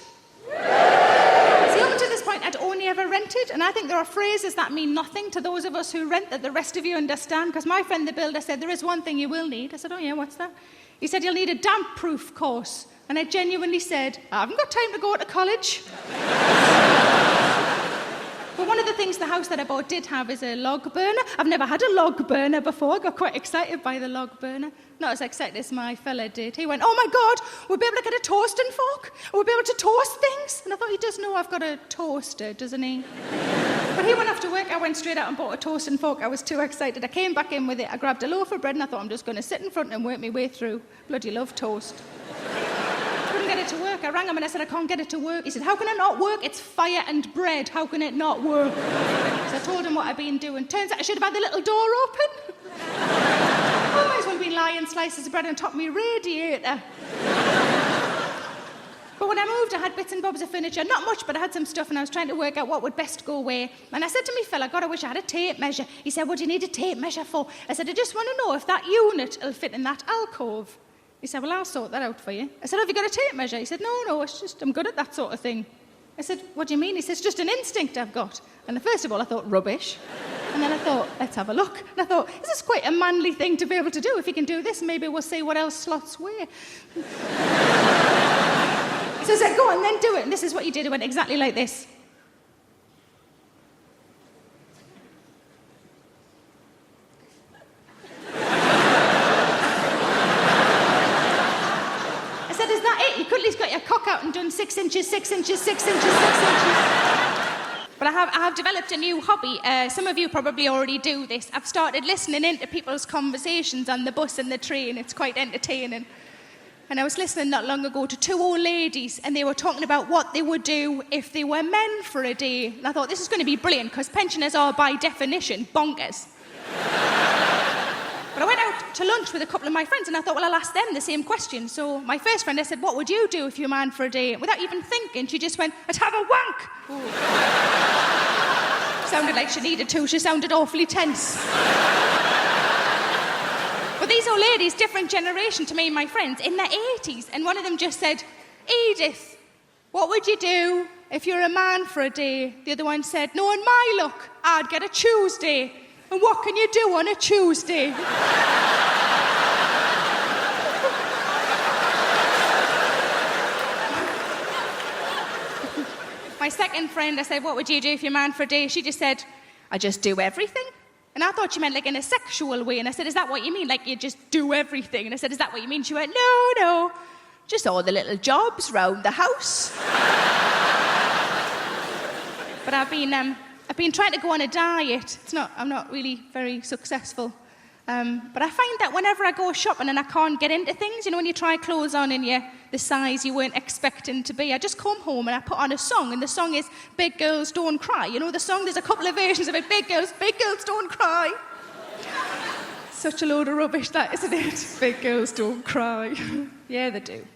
See, up to this point I'd only ever rented, and I think there are phrases that mean nothing to those of us who rent that the rest of you understand, because my friend the builder said, there is one thing you will need. I said, oh yeah, what's that? He said, you'll need a damp-proof course. And I genuinely said, I haven't got time to go to college. But one of the things the house that I bought did have is a log burner. I've never had a log burner before. I got quite excited by the log burner. Not as excited as my fella did. He went, oh my God, we'll be able to get a toasting fork. We'll be able to toast things. And I thought, he does know I've got a toaster, doesn't he? But he went off to work. I went straight out and bought a toasting fork. I was too excited. I came back in with it. I grabbed a loaf of bread and I thought, I'm just going to sit in front and work my way through. Bloody love toast. Couldn't get it to work. I rang him and I said, I can't get it to work. He said, how can it not work? It's fire and bread. How can it not work? So I told him what I'd been doing. Turns out I should have had the little door open. I might as well have been lying slices of bread on top of my radiator. But when I moved, I had bits and bobs of furniture. Not much, but I had some stuff and I was trying to work out what would best go where. And I said to me fella, God, I wish I had a tape measure. He said, what do you need a tape measure for? I said, I just want to know if that unit will fit in that alcove. He said, well, I'll sort that out for you. I said, have you got a tape measure? He said, no, it's just, I'm good at that sort of thing. I said, what do you mean? He said, it's just an instinct I've got. And first of all, I thought, rubbish. And then I thought, let's have a look. And I thought, this is quite a manly thing to be able to do. If he can do this, maybe we'll see what else slots where. So I said, go on, then do it. And this is what he did. It went exactly like this. You could at least got your cock out and done 6 inches, 6 inches, 6 inches, 6 inches. But I have developed a new hobby. Some of you probably already do this. I've started listening into people's conversations on the bus and the train. It's quite entertaining. And I was listening not long ago to 2 old ladies, and they were talking about what they would do if they were men for a day. And I thought, this is going to be brilliant, because pensioners are, by definition, bonkers. But I went out to lunch with a couple of my friends and I thought, well, I'll ask them the same question. So my first friend, I said, what would you do if you're a man for a day? Without even thinking, she just went, I'd have a wank. Sounded like she needed to. She sounded awfully tense. But these old ladies, different generation to me and my friends, in their 80s, and one of them just said, Edith, what would you do if you're a man for a day? The other one said, knowing my luck, I'd get a Tuesday. And what can you do on a Tuesday? My second friend, I said, what would you do if you're a man for a day? She just said, I just do everything. And I thought she meant like in a sexual way. And I said, is that what you mean? Like you just do everything? And I said, is that what you mean? She went, no, just all the little jobs round the house. But I've been trying to go on a diet. I'm not really very successful. But I find that whenever I go shopping and I can't get into things, you know, when you try clothes on and you're the size you weren't expecting to be, I just come home and I put on a song, and the song is Big Girls Don't Cry. You know the song? There's a couple of versions of it. Big girls don't cry. Such a load of rubbish, that, isn't it? Big girls don't cry. Yeah, they do.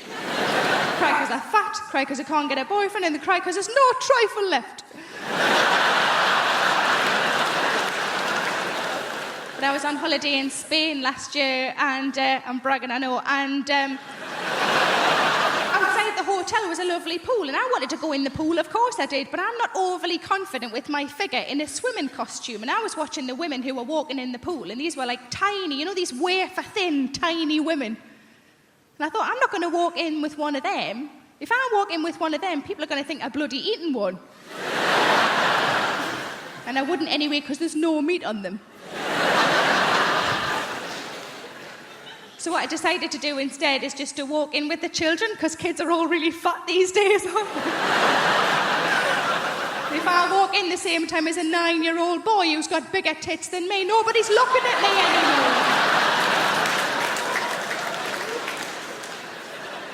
Cry because they're fat, cry because they can't get a boyfriend, and they cry because there's no trifle left. But I was on holiday in Spain last year, and I'm bragging, I know, and outside the hotel was a lovely pool, and I wanted to go in the pool, of course I did, but I'm not overly confident with my figure in a swimming costume, and I was watching the women who were walking in the pool, and these were like tiny, you know, these wafer-thin, tiny women. And I thought, I'm not going to walk in with one of them. If I walk in with one of them, people are going to think I've bloody eaten one. And I wouldn't anyway, because there's no meat on them. So what I decided to do instead is just to walk in with the children, because kids are all really fat these days. If I walk in the same time as a 9-year-old boy who's got bigger tits than me, nobody's looking at me anymore.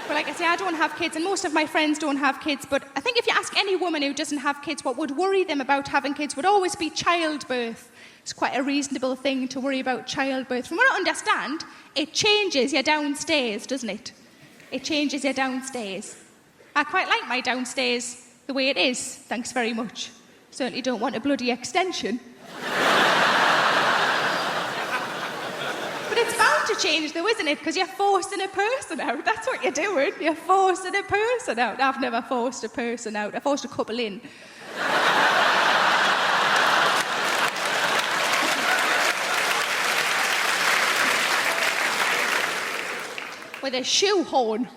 But like I say, I don't have kids, and most of my friends don't have kids, but I think if you ask any woman who doesn't have kids what would worry them about having kids would always be childbirth. It's quite a reasonable thing to worry about childbirth. From what I understand, it changes you downstairs, doesn't it? It changes you downstairs. I quite like my downstairs the way it is, thanks very much. Certainly don't want a bloody extension. But it's bound to change though, isn't it? Because you're forcing a person out. That's what you're doing. You're forcing a person out. I've never forced a person out. I forced a couple in. With a shoehorn.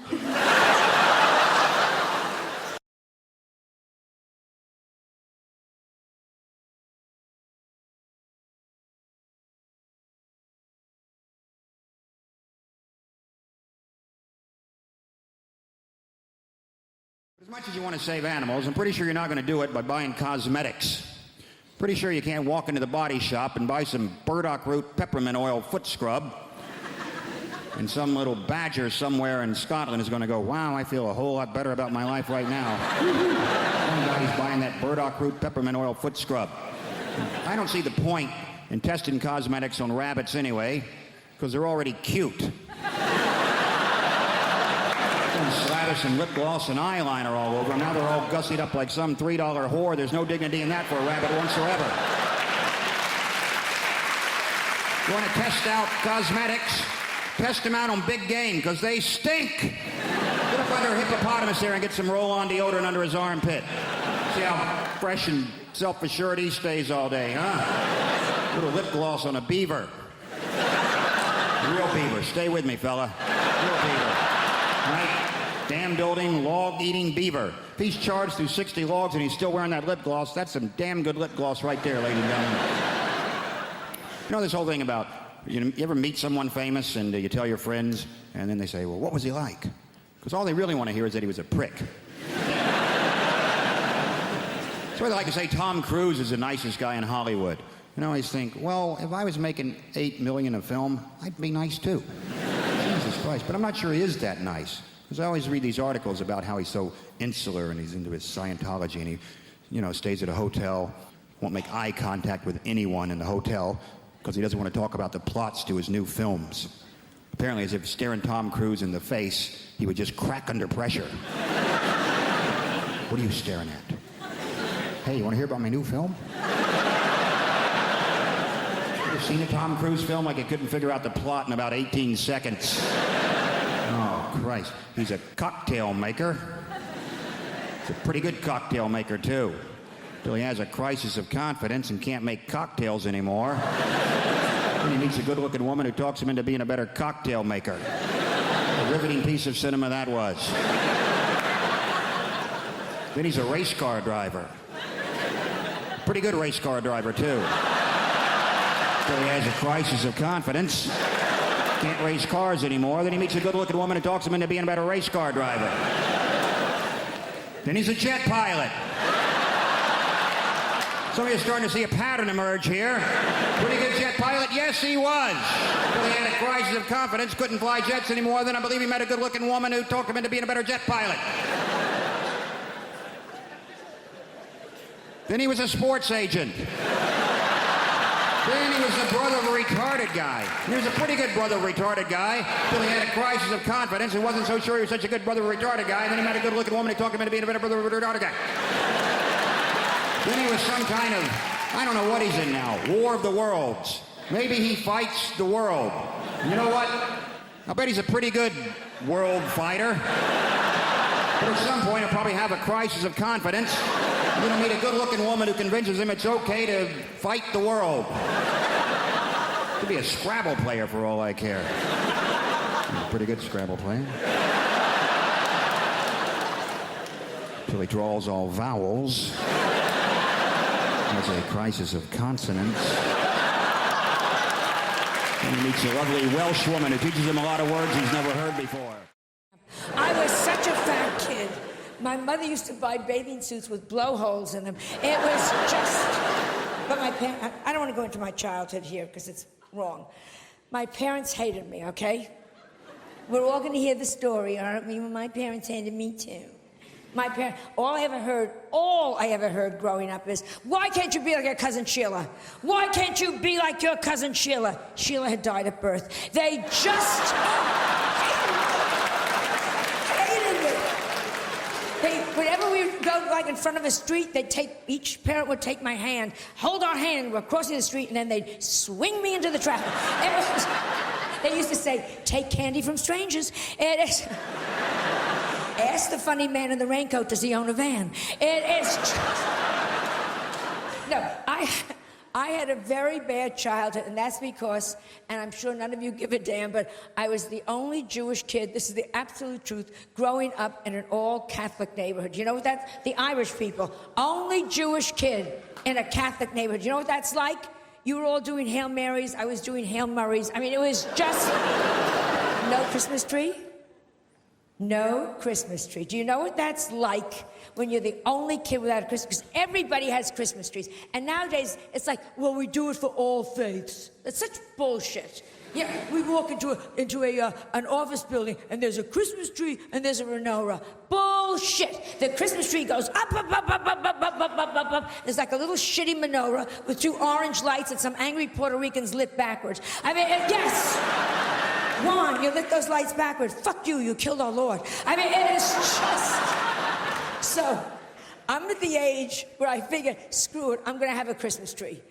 As much as you want to save animals, I'm pretty sure you're not going to do it by buying cosmetics. Pretty sure you can't walk into the body shop and buy some burdock root peppermint oil foot scrub. And some little badger somewhere in Scotland is going to go, wow, I feel a whole lot better about my life right now. Somebody's buying that burdock root peppermint oil foot scrub. I don't see the point in testing cosmetics on rabbits anyway, because they're already cute. Slather some lip gloss and eyeliner all over. Now they're all gussied up like some $3 whore. There's no dignity in that for a rabbit whatsoever. You want to test out cosmetics? Test them out on big game, because they stink. Get up under a hippopotamus there and get some roll-on deodorant under his armpit. See how fresh and self-assured he stays all day, huh? Little lip gloss on a beaver. Real beaver. Stay with me, fella. Real beaver. Right? Dam building, log-eating beaver. If he's charged through 60 logs and he's still wearing that lip gloss, that's some damn good lip gloss right there, ladies and gentlemen. You know this whole thing about, you ever meet someone famous and you tell your friends, and then they say, well, what was he like? Because all they really want to hear is that he was a prick. That's why they like to say Tom Cruise is the nicest guy in Hollywood. And I always think, well, if I was making $8 million a film, I'd be nice too. Jesus Christ. But I'm not sure he is that nice. Because I always read these articles about how he's so insular and he's into his Scientology and he, stays at a hotel, won't make eye contact with anyone in the hotel. because he doesn't want to talk about the plots to his new films. Apparently, as if staring Tom Cruise in the face, he would just crack under pressure. What are you staring at? Hey, you want to hear about my new film? You ever seen a Tom Cruise film? Like, he couldn't figure out the plot in about 18 seconds. Oh, Christ. He's a cocktail maker. He's a pretty good cocktail maker, too. Till he has a crisis of confidence and can't make cocktails anymore. Then he meets a good-looking woman who talks him into being a better cocktail maker. A riveting piece of cinema that was. Then he's a race car driver. Pretty good race car driver, too. Till he has a crisis of confidence. Can't race cars anymore. Then he meets a good-looking woman who talks him into being a better race car driver. Then he's a jet pilot. So you're starting to see a pattern emerge here. Pretty good jet pilot? Yes, he was. Till he had a crisis of confidence, couldn't fly jets anymore. Then I believe he met a good-looking woman who talked him into being a better jet pilot. Then he was a sports agent. Then he was the brother of a retarded guy. He was a pretty good brother of a retarded guy till he had a crisis of confidence and wasn't so sure he was such a good brother of a retarded guy. And then he met a good-looking woman who talked him into being a better brother of a retarded guy. Then he was some kind of, I don't know what he's in now, War of the Worlds. Maybe he fights the world. You know what? I bet he's a pretty good world fighter. But at some point, he'll probably have a crisis of confidence. You're going to meet a good-looking woman who convinces him it's okay to fight the world. Could be a Scrabble player for all I care. He's a pretty good Scrabble player. Till he draws all vowels. Has a crisis of consonants. And he meets a lovely Welsh woman who teaches him a lot of words he's never heard before. I was such a fat kid. My mother used to buy bathing suits with blowholes in them. It was just... But my parents... I don't want to go into my childhood here because it's wrong. My parents hated me, okay? We're all going to hear the story, aren't we? My parents hated me too. My parents, all I ever heard growing up is, why can't you be like your cousin Sheila? Why can't you be like your cousin Sheila? Sheila had died at birth. They just hated me. Whenever we would go like in front of a street, each parent would take my hand, hold our hand, we're crossing the street, and then they'd swing me into the traffic. They used to say, take candy from strangers. Ask the funny man in the raincoat, does he own a van? It is just... No, I had a very bad childhood, and that's because, and I'm sure none of you give a damn, but I was the only Jewish kid, this is the absolute truth, growing up in an all-Catholic neighborhood. You know what that's... The Irish people, only Jewish kid in a Catholic neighborhood. You know what that's like? You were all doing Hail Marys, I was doing Hail Murrays. I mean, it was just... No Christmas tree? No Christmas tree. Do you know what that's like when you're the only kid without a Christmas? Because everybody has Christmas trees. And nowadays, it's like, well, we do it for all faiths. That's such bullshit. Yeah, we walk into an office building, and there's a Christmas tree, and there's a menorah. Bullshit. The Christmas tree goes up, up, up, up, up, up, up, up, up, up, up. There's like a little shitty menorah with 2 orange lights that some angry Puerto Ricans lit backwards. I mean, yes. Juan, you lit those lights backwards. Fuck you, you killed our Lord. I mean, it is just... So, I'm at the age where I figure, screw it, I'm gonna have a Christmas tree.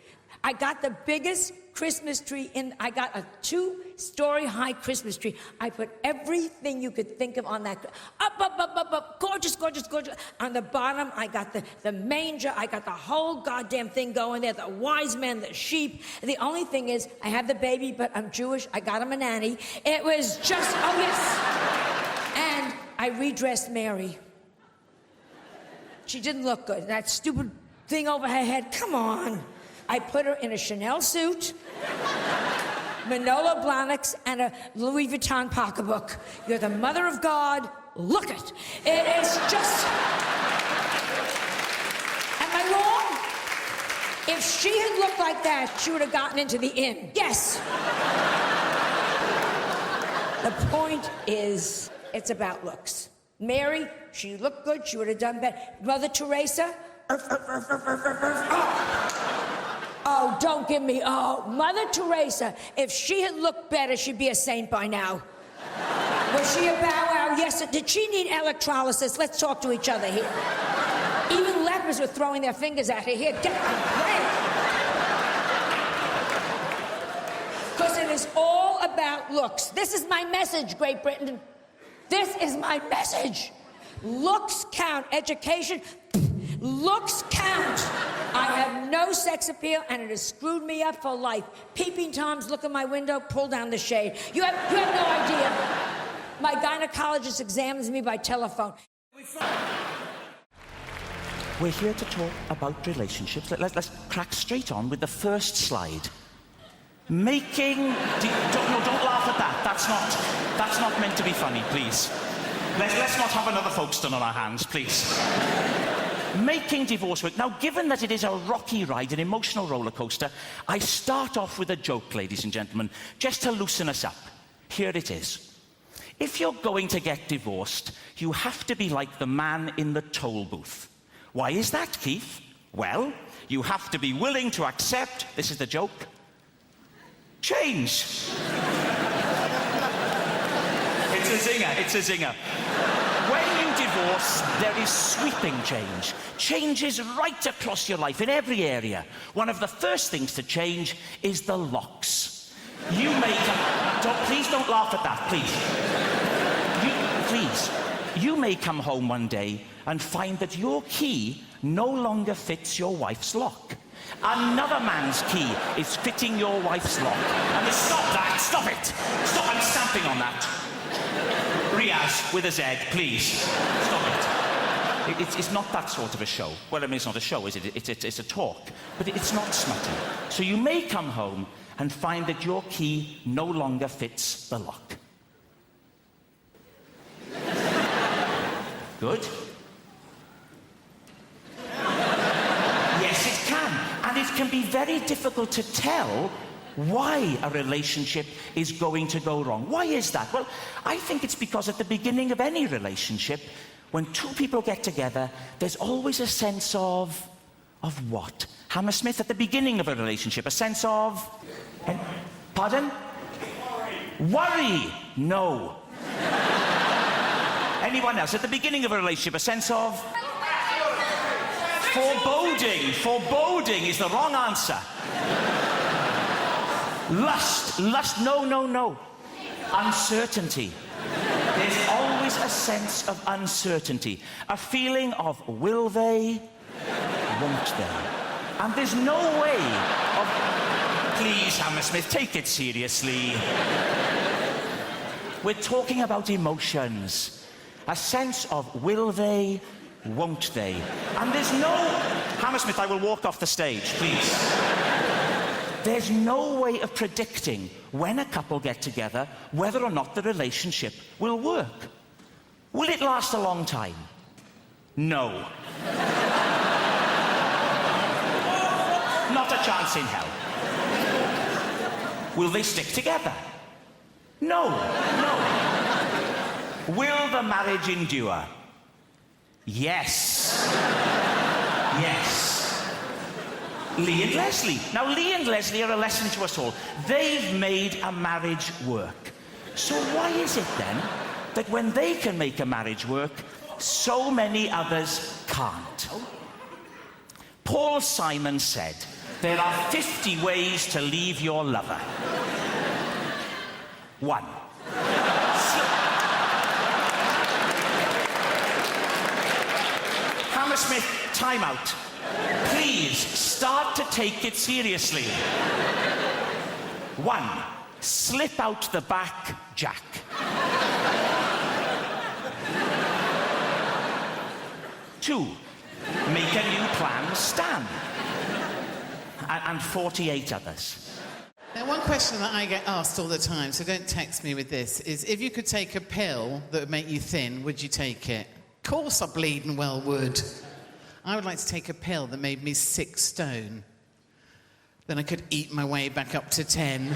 I got the biggest Christmas tree I got a 2-story high Christmas tree. I put everything you could think of on that. Up, up, up, up, up, gorgeous, gorgeous, gorgeous. On the bottom, I got the manger. I got the whole goddamn thing going there. The wise men, the sheep. The only thing is, I have the baby, but I'm Jewish. I got him a nanny. It was just, oh yes. And I redressed Mary. She didn't look good. That stupid thing over her head, come on. I put her in a Chanel suit, Manolo Blahniks, and a Louis Vuitton pocketbook. You're the mother of God. Look it. It is just... Am I wrong? If she had looked like that, she would have gotten into the inn. Yes. The point is, it's about looks. Mary, she looked good. She would have done better. Mother Teresa, Oh, don't give me, oh. Mother Teresa, if she had looked better, she'd be a saint by now. Was she a bow wow? Yes. Did she need electrolysis? Let's talk to each other here. Even lepers were throwing their fingers at her. Here, get because it is all about looks. This is my message, Great Britain. This is my message. Looks count. Education, looks count. I have no sex appeal, and it has screwed me up for life. Peeping Toms look in my window, pull down the shade. You have no idea. My gynecologist examines me by telephone. We're here to talk about relationships. Let's crack straight on with the first slide. Making... Don't laugh at that. That's not meant to be funny, please. Let's not have another Folkestone on our hands, please. Making divorce work. Now, given that it is a rocky ride, an emotional roller coaster, I start off with a joke, ladies and gentlemen, just to loosen us up. Here it is. If you're going to get divorced, you have to be like the man in the toll booth. Why is that, Keith? Well, you have to be willing to accept, this is the joke, change. It's a zinger. When you divorce, there is sweeping change. Change is right across your life in every area. One of the first things to change is the locks. You may please don't laugh at that, please. You may come home one day and find that your key no longer fits your wife's lock. Another man's key is fitting your wife's lock. And stop that, stop it. Stop, I'm stamping on that. Riaz, with a Z, please. Stop it. It's not that sort of a show. Well, I mean, it's not a show, is it? It's a talk. But it's not smutty. So you may come home and find that your key no longer fits the lock. Good. Yes, it can. And it can be very difficult to tell why a relationship is going to go wrong. Why is that? Well, I think it's because at the beginning of any relationship, when two people get together, there's always a sense of what? Hammersmith, at the beginning of a relationship, a sense of... Pardon? Worry. No. Anyone else? At the beginning of a relationship, a sense of... Foreboding. Foreboding is the wrong answer. Lust. No. Uncertainty. There's always a sense of uncertainty. A feeling of will they, won't they? And there's no way of... Please, Hammersmith, take it seriously. We're talking about emotions. A sense of will they, won't they? And there's no... Hammersmith, I will walk off the stage, please. There's no way of predicting when a couple get together whether or not the relationship will work. Will it last a long time? No. Not a chance in hell. Will they stick together? No. Will the marriage endure? Yes. Lee and Leslie. Now, Lee and Leslie are a lesson to us all. They've made a marriage work. So why is it then that when they can make a marriage work, so many others can't? Paul Simon said, there are 50 ways to leave your lover. 1. Hammersmith, time out. Please, start to take it seriously. 1. Slip out the back, Jack. 2. Make a new plan, Stan. And 48 others. Now, one question that I get asked all the time, so don't text me with this, is if you could take a pill that would make you thin, would you take it? Of course I bleeding well would. I would like to take a pill that made me 6 stone. Then I could eat my way back up to 10.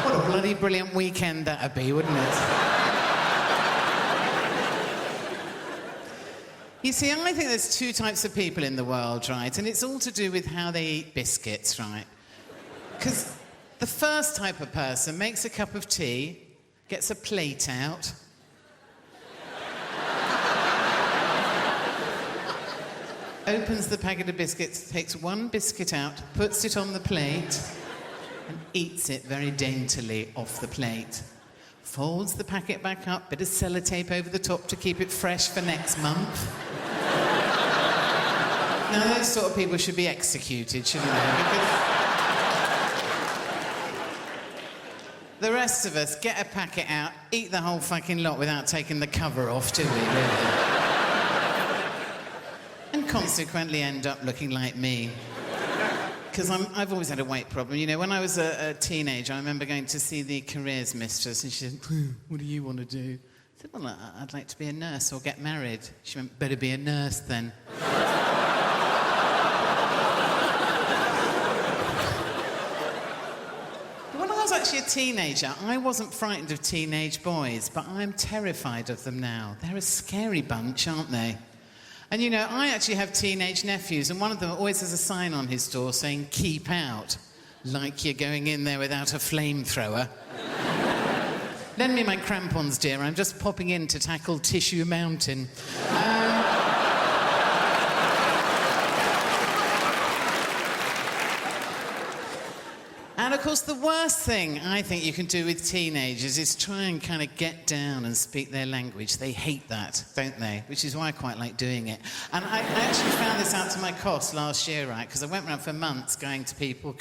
What a bloody brilliant weekend that'd be, wouldn't it? You see, I think there's two types of people in the world, right? And it's all to do with how they eat biscuits, right? Because the first type of person makes a cup of tea, gets a plate out, opens the packet of biscuits, takes one biscuit out, puts it on the plate, and eats it very daintily off the plate. Folds the packet back up, bit of sellotape over the top to keep it fresh for next month. Now, those sort of people should be executed, shouldn't they? Because the rest of us get a packet out, eat the whole fucking lot without taking the cover off, do we, really? And consequently end up looking like me. Because I've always had a weight problem. You know, when I was a teenager, I remember going to see the careers mistress, and she said, what do you want to do? I said, well, I'd like to be a nurse or get married. She went, better be a nurse then. When I was actually a teenager, I wasn't frightened of teenage boys, but I'm terrified of them now. They're a scary bunch, aren't they? And, you know, I actually have teenage nephews, and one of them always has a sign on his door saying, keep out, like you're going in there without a flamethrower. Lend me my crampons, dear. I'm just popping in to tackle Tissue Mountain. And, of course, the worst thing I think you can do with teenagers is try and kind of get down and speak their language. They hate that, don't they? Which is why I quite like doing it. And I actually found this out to my cost last year, right? Because I went around for months going to people,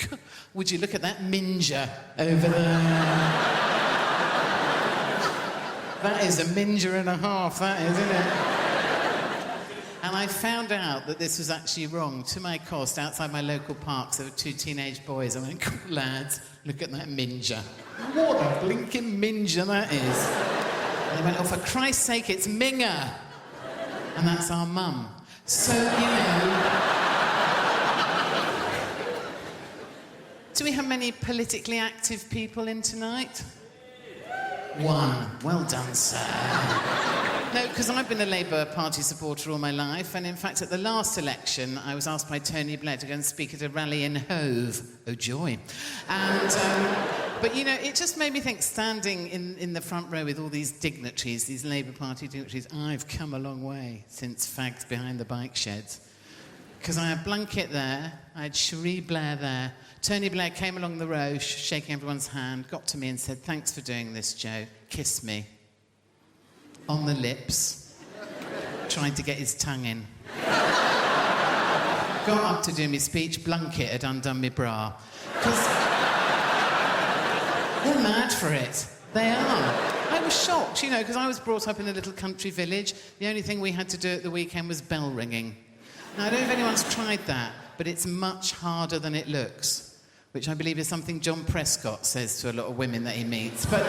would you look at that minja over there? That is a minja and a half, that is, isn't it? And I found out that this was actually wrong. To my cost, outside my local parks, there were two teenage boys. I went, lads, look at that minja. What a blinking minja that is. And they went, oh, for Christ's sake, it's Minga. And that's our mum. So, you know... Do we have many politically active people in tonight? One. Well done, sir. No, because I've been a Labour Party supporter all my life, and in fact, at the last election, I was asked by Tony Blair to go and speak at a rally in Hove. Oh, joy. And, but, you know, it just made me think, standing in the front row with all these dignitaries, these Labour Party dignitaries, I've come a long way since Fags Behind the Bike Sheds. Because I had Blunkett there, I had Cherie Blair there, Tony Blair came along the row, shaking everyone's hand, got to me and said, thanks for doing this, Joe. Kiss me. On the lips, trying to get his tongue in. Got up to do my speech, Blunkett had undone my bra. Because they're mad for it. They are. I was shocked, you know, because I was brought up in a little country village. The only thing we had to do at the weekend was bell ringing. Now, I don't know if anyone's tried that, but it's much harder than it looks, which I believe is something John Prescott says to a lot of women that he meets. But,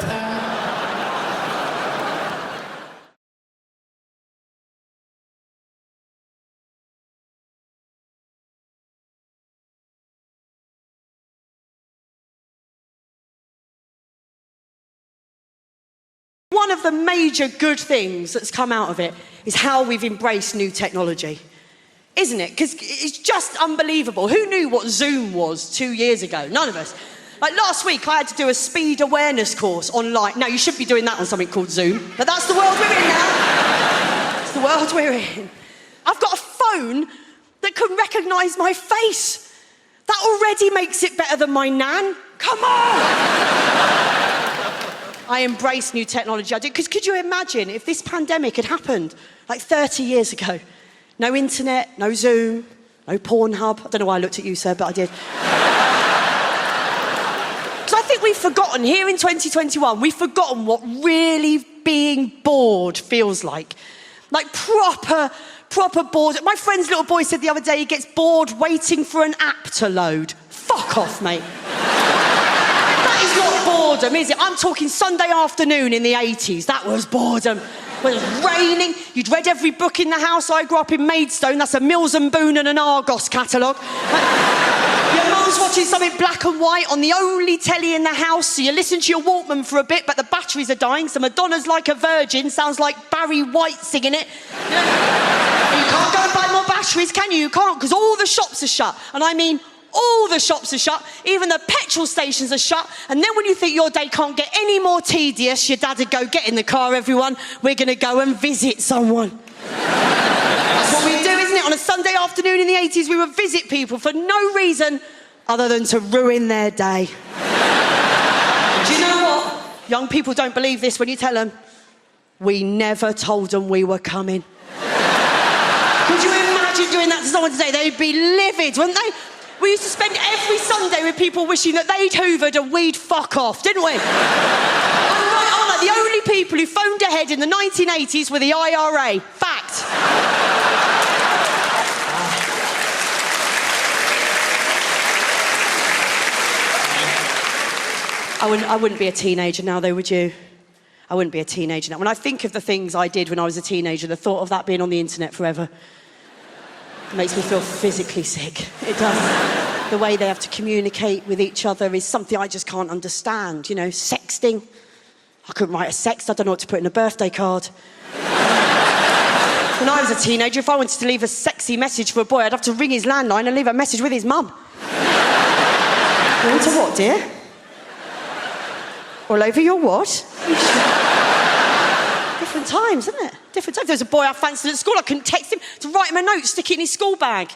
One of the major good things that's come out of it is how we've embraced new technology, isn't it? Because it's just unbelievable. Who knew what Zoom was 2 years ago? None of us. Like last week, I had to do a speed awareness course online. Now, you should be doing that on something called Zoom, but that's the world we're in now. It's the world we're in. I've got a phone that can recognise my face. That already makes it better than my nan. Come on! I embrace new technology. I do, because could you imagine if this pandemic had happened like 30 years ago? No internet, no Zoom, no Pornhub. I don't know why I looked at you, sir, but I did. Because I think we've forgotten, here in 2021, we've forgotten what really being bored feels like. Like proper bored. My friend's little boy said the other day he gets bored waiting for an app to load. Fuck off, mate. That is not boredom, is it? I'm talking Sunday afternoon in the 80s. That was boredom. When it was raining, you'd read every book in the house. I grew up in Maidstone. That's a Mills and Boon and an Argos catalogue. Your mum's watching something black and white on the only telly in the house, so you listen to your Walkman for a bit, but the batteries are dying, so Madonna's Like a Virgin sounds like Barry White singing it. You batteries, can you? You can't, because all the shops are shut. And I mean, all the shops are shut. Even the petrol stations are shut. And then when you think your day can't get any more tedious, your dad would go, get in the car, everyone. We're going to go and visit someone. That's what we do, isn't it? On a Sunday afternoon in the 80s, we would visit people for no reason other than to ruin their day. Do you know what? Young people don't believe this when you tell them. We never told them we were coming. Could you imagine doing that to someone today? They'd be livid, wouldn't they? We used to spend every Sunday with people wishing that they'd hoovered and we'd fuck off, didn't we? The only people who phoned ahead in the 1980s were the IRA. Fact. I wouldn't be a teenager now, though, would you? I wouldn't be a teenager now. When I think of the things I did when I was a teenager, the thought of that being on the internet forever makes me feel physically sick. It does. The way they have to communicate with each other is something I just can't understand. You know, sexting. I couldn't write a sext. I don't know what to put in a birthday card. When I was a teenager, if I wanted to leave a sexy message for a boy, I'd have to ring his landline and leave a message with his mum. Going to what, dear? All over your what? Different times, isn't it? Different times. There was a boy I fancied at school. I couldn't text him to write him a note, stick it in his school bag.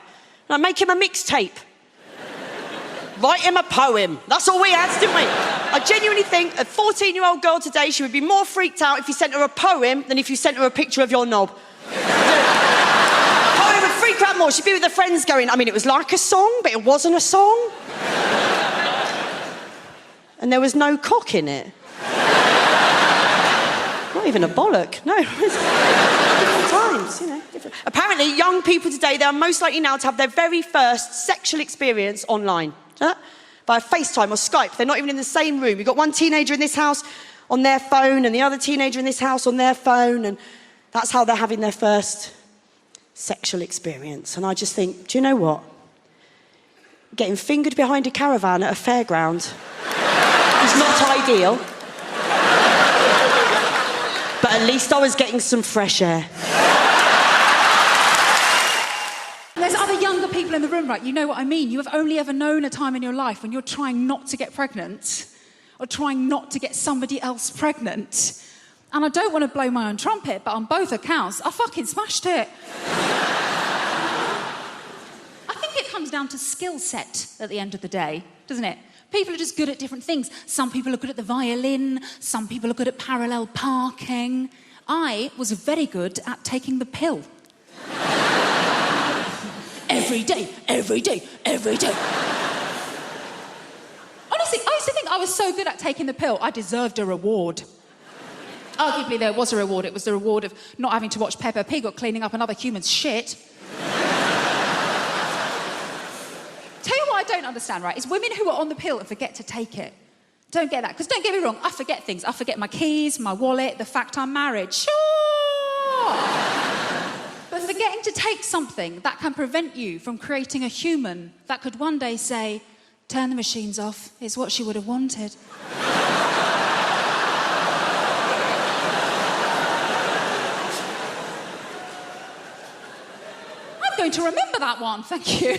And I'd make him a mixtape. Write him a poem. That's all we had, didn't we? I genuinely think a 14-year-old girl today, she would be more freaked out if you sent her a poem than if you sent her a picture of your knob. Poem would freak her out more. She'd be with her friends going, I mean, it was like a song, but it wasn't a song. And there was no cock in it. Not even a bollock, no. Different times, you know. Different. Apparently, young people today, they are most likely now to have their very first sexual experience online. By FaceTime or Skype. They're not even in the same room. You've got one teenager in this house on their phone and the other teenager in this house on their phone, and that's how they're having their first sexual experience. And I just think, do you know what? Getting fingered behind a caravan at a fairground is not ideal. But at least I was getting some fresh air. There's other younger people in the room, right? You know what I mean. You have only ever known a time in your life when you're trying not to get pregnant or trying not to get somebody else pregnant. And I don't want to blow my own trumpet, but on both accounts, I fucking smashed it. I think it comes down to skill set at the end of the day, doesn't it? People are just good at different things. Some people are good at the violin. Some people are good at parallel parking. I was very good at taking the pill. Every day, every day, every day. Honestly, I used to think I was so good at taking the pill, I deserved a reward. Arguably, there was a reward. It was the reward of not having to watch Peppa Pig or cleaning up another human's shit. Tell you what I don't understand, right, is women who are on the pill and forget to take it. Don't get that. Because don't get me wrong, I forget things. I forget my keys, my wallet, the fact I'm married. Sure! But forgetting to take something that can prevent you from creating a human that could one day say, turn the machines off, is what she would have wanted. I'm going to remember that one, thank you.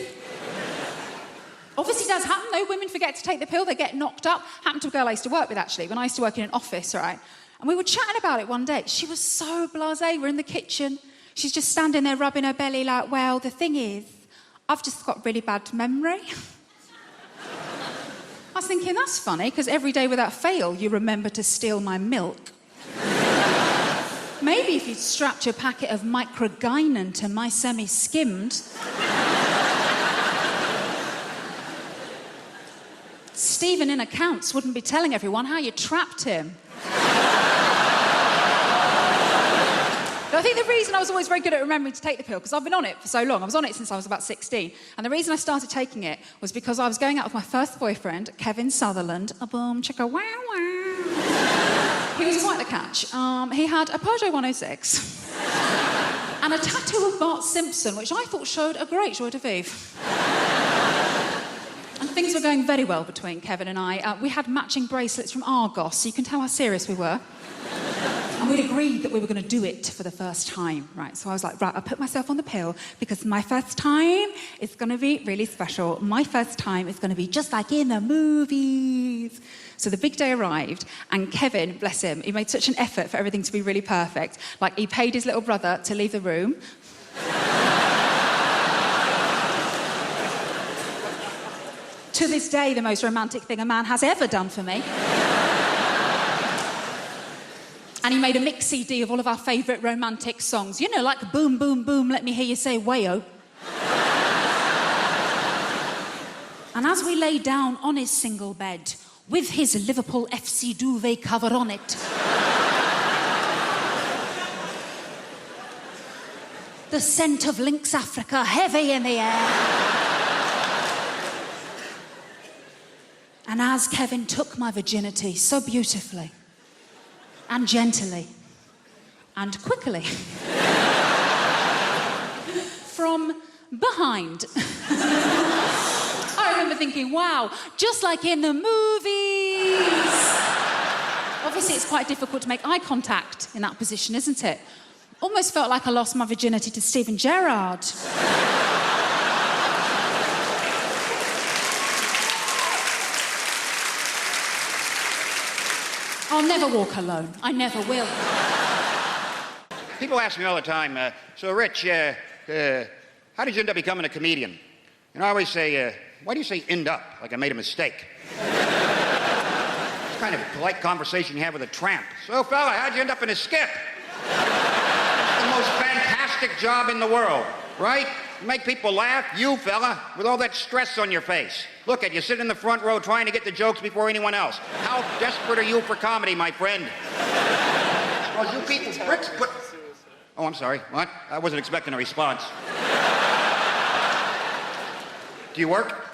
Obviously does happen, though. Women forget to take the pill, they get knocked up. Happened to a girl I used to work with, actually, when I used to work in an office, all right? And we were chatting about it one day. She was so blasé. We're in the kitchen. She's just standing there rubbing her belly like, well, the thing is, I've just got really bad memory. I was thinking, that's funny, because every day without fail, you remember to steal my milk. Maybe if you'd strapped your packet of microgynon to my semi-skimmed... Stephen in accounts wouldn't be telling everyone how you trapped him. But I think the reason I was always very good at remembering to take the pill, because I've been on it for so long. I was on it since I was about 16. And the reason I started taking it was because I was going out with my first boyfriend, Kevin Sutherland. A boom, chicka, wow, wow. He was quite the catch. He had a Peugeot 106 and a tattoo of Bart Simpson, which I thought showed a great joie de vivre. And things were going very well between Kevin and I. We had matching bracelets from Argos, so you can tell how serious we were. And we'd agreed that we were going to do it for the first time, right? So I was like, right, I'll put myself on the pill because my first time is going to be really special. My first time is going to be just like in the movies. So the big day arrived, and Kevin, bless him, he made such an effort for everything to be really perfect. Like, he paid his little brother to leave the room. To this day, the most romantic thing a man has ever done for me. And he made a mix CD of all of our favourite romantic songs. You know, like Boom, Boom, Boom, Let Me Hear You Say Wayo. And as we lay down on his single bed, with his Liverpool FC duvet cover on it, the scent of Lynx Africa heavy in the air. And as Kevin took my virginity so beautifully, and gently, and quickly, from behind, I remember thinking, wow, just like in the movies. Obviously, it's quite difficult to make eye contact in that position, isn't it? Almost felt like I lost my virginity to Stephen Gerrard. I'll never walk alone. I never will. People ask me all the time, so Rich, how did you end up becoming a comedian? And I always say, why do you say end up, like I made a mistake? It's kind of a polite conversation you have with a tramp. So fella, how'd you end up in a skip? It's the most fantastic job in the world, right? You make people laugh, you fella, with all that stress on your face. Look at you, sitting in the front row trying to get the jokes before anyone else. How desperate are you for comedy, my friend? Well, you people bricks put... Oh, I'm sorry, what? I wasn't expecting a response. Do you work?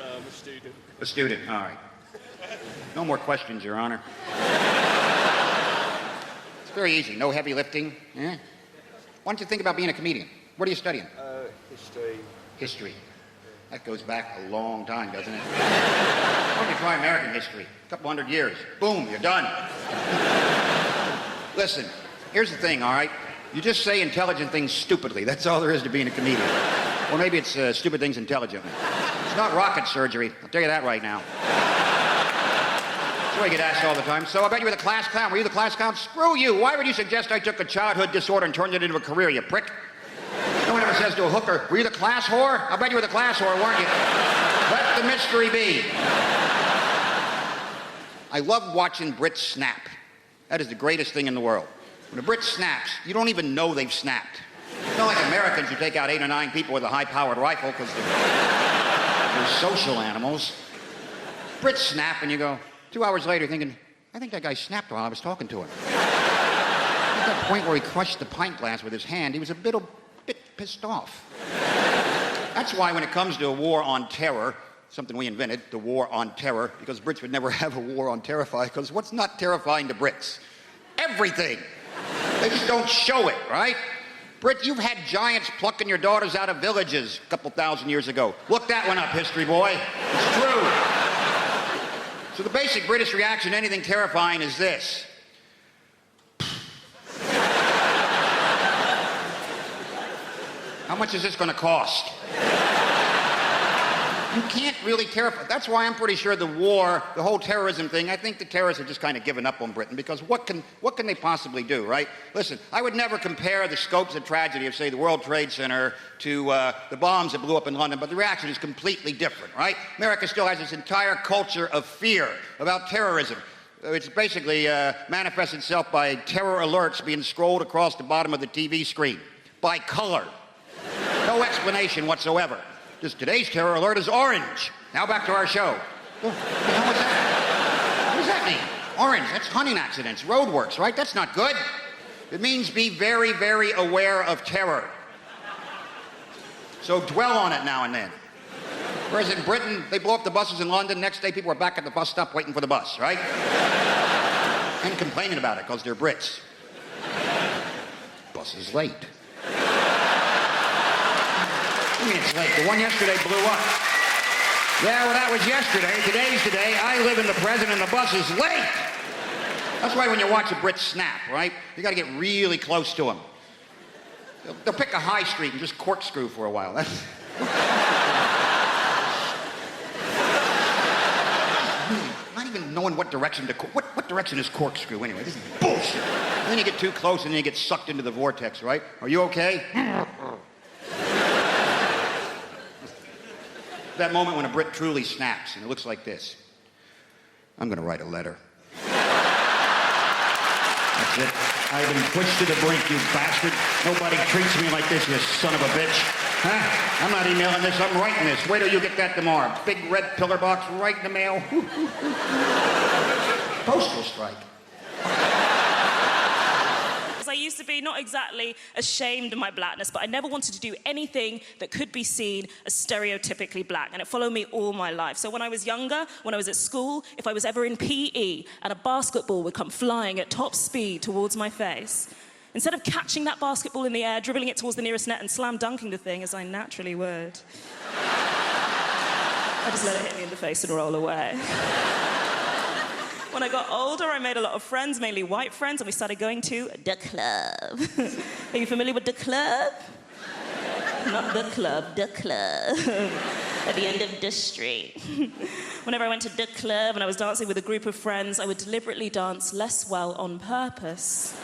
I'm a student. A student, all right. No more questions, Your Honor. It's very easy, no heavy lifting. Yeah? Why don't you think about being a comedian? What are you studying? History. History. That goes back a long time, doesn't it? Why don't you try American history? A couple hundred years. Boom, you're done. Listen, here's the thing, all right? You just say intelligent things stupidly. That's all there is to being a comedian. Or maybe it's stupid things intelligently. It's not rocket surgery. I'll tell you that right now. That's what I get asked all the time. So I bet you were the class clown. Were you the class clown? Screw you. Why would you suggest I took a childhood disorder and turned it into a career, you prick? No one ever says to a hooker, were you the class whore? I bet you were the class whore, weren't you? Let the mystery be. I love watching Brits snap. That is the greatest thing in the world. When a Brit snaps, you don't even know they've snapped. It's not like Americans who take out 8 or 9 people with a high-powered rifle because they're social animals. Brits snap and you go, 2 hours later thinking, I think that guy snapped while I was talking to him. At that point where he crushed the pint glass with his hand, he was a bit pissed off. That's why when it comes to a war on terror, something we invented, the war on terror, because Brits would never have a war on terrify, because what's not terrifying to Brits? Everything. They just don't show it, right? Brit, you've had giants plucking your daughters out of villages a couple thousand years ago. Look that one up, history boy. It's true. So the basic British reaction to anything terrifying is this. How much is this going to cost? You can't really terrify. That's why I'm pretty sure the war, the whole terrorism thing, I think the terrorists have just kind of given up on Britain, because what can they possibly do, right? Listen, I would never compare the scopes of tragedy of, say, the World Trade Center to the bombs that blew up in London, but the reaction is completely different, right? America still has this entire culture of fear about terrorism. It's basically manifests itself by terror alerts being scrolled across the bottom of the TV screen by color. No explanation whatsoever. Just today's terror alert is orange. Now back to our show. What the hell was that? What does that mean? Orange, that's hunting accidents, roadworks, right? That's not good. It means be very, very aware of terror. So dwell on it now and then. Whereas in Britain, they blow up the buses in London, next day people are back at the bus stop waiting for the bus, right? And complaining about it because they're Brits. Bus is late. I mean, it's late. The one yesterday blew up. Yeah, well, that was yesterday. Today's today. I live in the present and the bus is late. That's why when you watch a Brit snap, right, you got to get really close to them. They'll pick a high street and just corkscrew for a while. That's... Not even knowing what direction to... What direction is corkscrew anyway? This is bullshit. And then you get too close and then you get sucked into the vortex, right? Are you okay? That moment when a Brit truly snaps and it looks like this. I'm going to write a letter. That's it. I've been pushed to the brink, you bastard. Nobody treats me like this, you son of a bitch. Huh? I'm not emailing this, I'm writing this. Wait till you get that tomorrow. Big red pillar box right in the mail. Postal strike. I used to be not exactly ashamed of my blackness, but I never wanted to do anything that could be seen as stereotypically black, and it followed me all my life. So when I was younger, when I was at school, if I was ever in PE and a basketball would come flying at top speed towards my face, instead of catching that basketball in the air, dribbling it towards the nearest net and slam dunking the thing as I naturally would, I just let it hit me in the face and roll away. When I got older, I made a lot of friends, mainly white friends, and we started going to the club. Are you familiar with the club? Not the club, the club. At the end of the street. Whenever I went to the club and I was dancing with a group of friends, I would deliberately dance less well on purpose.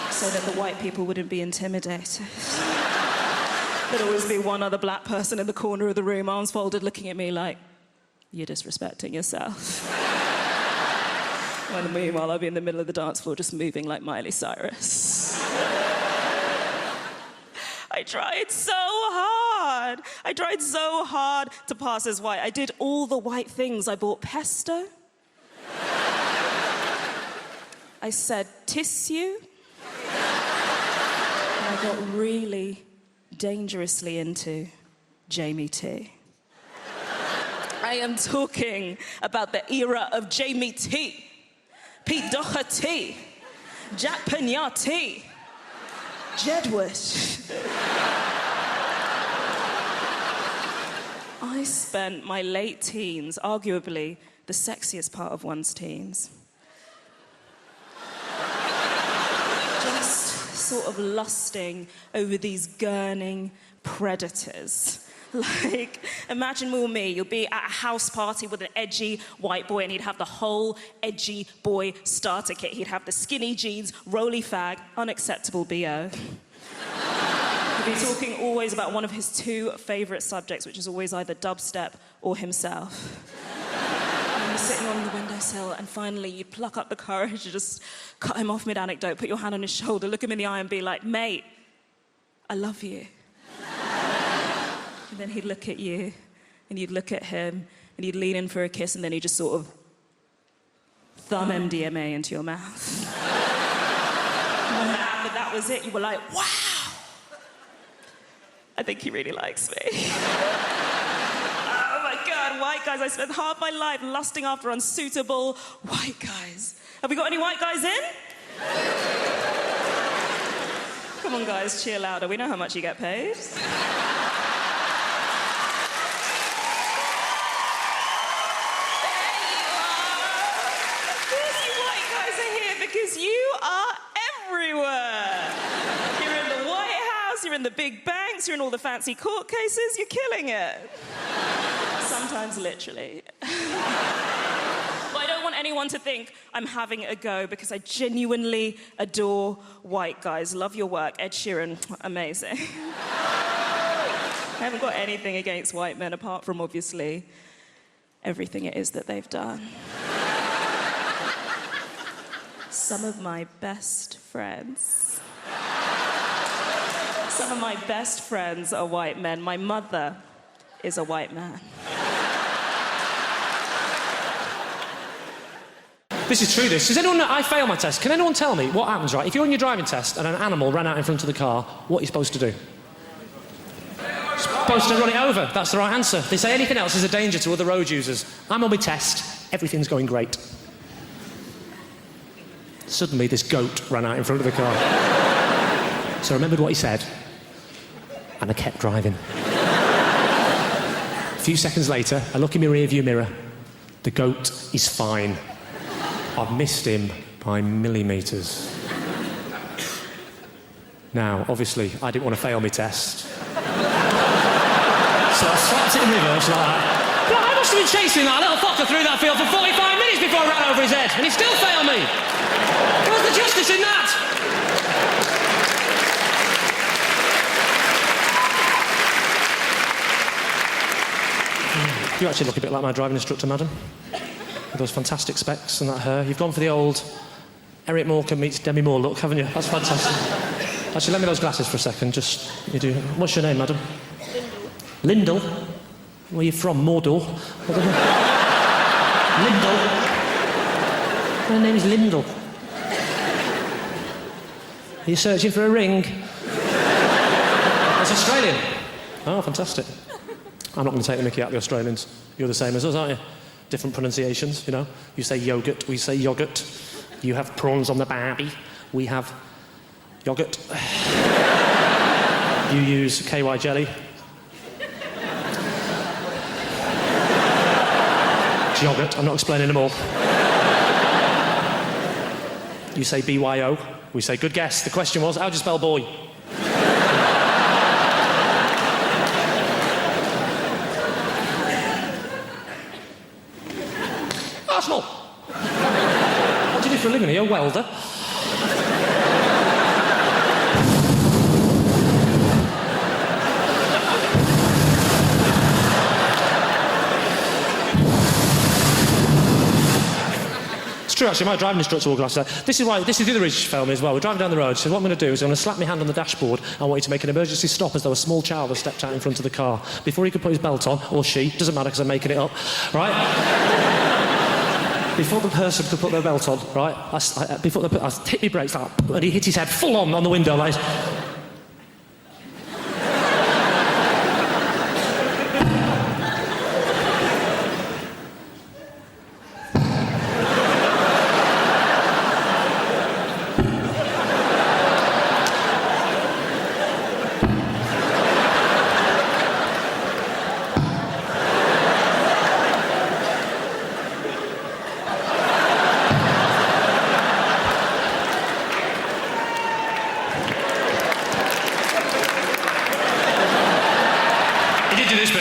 So that the white people wouldn't be intimidated. There'd always be one other black person in the corner of the room, arms folded, looking at me like, you're disrespecting yourself. When meanwhile, I'd be in the middle of the dance floor just moving like Miley Cyrus. I tried so hard. I tried so hard to pass as white. I did all the white things. I bought pesto. I said tissue. And I got really dangerously into Jamie T. I am talking about the era of Jamie T, Pete Doherty, Jack Pignati, Jedward. I spent my late teens, arguably the sexiest part of one's teens, just sort of lusting over these gurning predators. Like, imagine more me, you'll be at a house party with an edgy white boy and he'd have the whole edgy boy starter kit. He'd have the skinny jeans, roly fag, unacceptable BO. He'd be talking always about one of his two favourite subjects, which is always either dubstep or himself. And you're sitting on the windowsill and finally you'd pluck up the courage to just cut him off mid-anecdote, put your hand on his shoulder, look him in the eye and be like, mate, I love you. And then he'd look at you, and you'd look at him, and you'd lean in for a kiss, and then he'd just sort of thumb MDMA into your mouth. And after that was it, you were like, wow! I think he really likes me. Oh my God, white guys. I spent half my life lusting after unsuitable white guys. Have we got any white guys in? Come on, guys, cheer louder. We know how much you get paid. Because you are everywhere. You're in the White House, you're in the big banks, you're in all the fancy court cases, you're killing it. Sometimes literally. But I don't want anyone to think I'm having a go because I genuinely adore white guys. Love your work. Ed Sheeran, amazing. I haven't got anything against white men apart from, obviously, everything it is that they've done. Some of my best friends. Some of my best friends are white men. My mother is a white man. This is true, this. Does anyone know? I failed my test. Can anyone tell me what happens, right? If you're on your driving test and an animal ran out in front of the car, what are you supposed to do? Supposed to run it over. That's the right answer. If they say anything else is a danger to other road users. I'm on my test. Everything's going great. Suddenly, this goat ran out in front of the car. So I remembered what he said, and I kept driving. A few seconds later, I look in my rearview mirror. The goat is fine. I've missed him by millimetres. Now, obviously, I didn't want to fail my test. So I slapped it in reverse like that. But I must have been chasing that little fucker through that field for 45 minutes before I ran over his head, and he still failed me. Where's the justice in that? You actually look a bit like my driving instructor, madam. With those fantastic specs and that hair. You've gone for the old Eric Morecambe meets Demi Moore look, haven't you? That's fantastic. Actually, lend me those glasses for a second. Just, you do. What's your name, madam? Lyndall. Where are you from? Mordor? Lyndall. My name is Lyndall. Are you searching for a ring? That's Australian. Oh, fantastic. I'm not going to take the mickey out of the Australians. You're the same as us, aren't you? Different pronunciations, you know. You say yogurt, we say yoghurt. You have prawns on the barbie, we have yoghurt. You use KY jelly. It's yoghurt, I'm not explaining them all. You say BYO, we say good guess. The question was, how do you spell boy? Arsenal. What do you do for a living? Are you a welder? It's true, actually. My driving instructor walked last night. This is the other reason she failed me as well. We're driving down the road. She said, what I'm going to do is I'm going to slap my hand on the dashboard. I want you to make an emergency stop as though a small child has stepped out in front of the car. Before he could put his belt on, or she, doesn't matter because I'm making it up, right? Before the person could put their belt on, right, I hit my brakes up, and he hit his head full on the window like...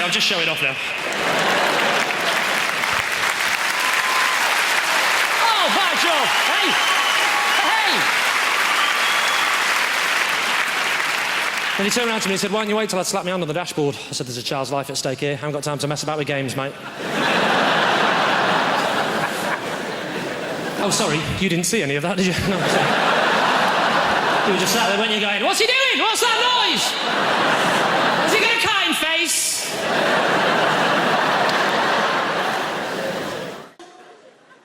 I'll just show it off now. Oh, by Joe! Hey! Hey! Then he turned around to me and said, why don't you wait till I slap my hand on the dashboard? I said, there's a child's life at stake here. I haven't got time to mess about with games, mate. Oh, sorry, you didn't see any of that, did you? No, sorry. You were just sat there, weren't you, going, what's he doing? What's that noise? Has he got a kind face?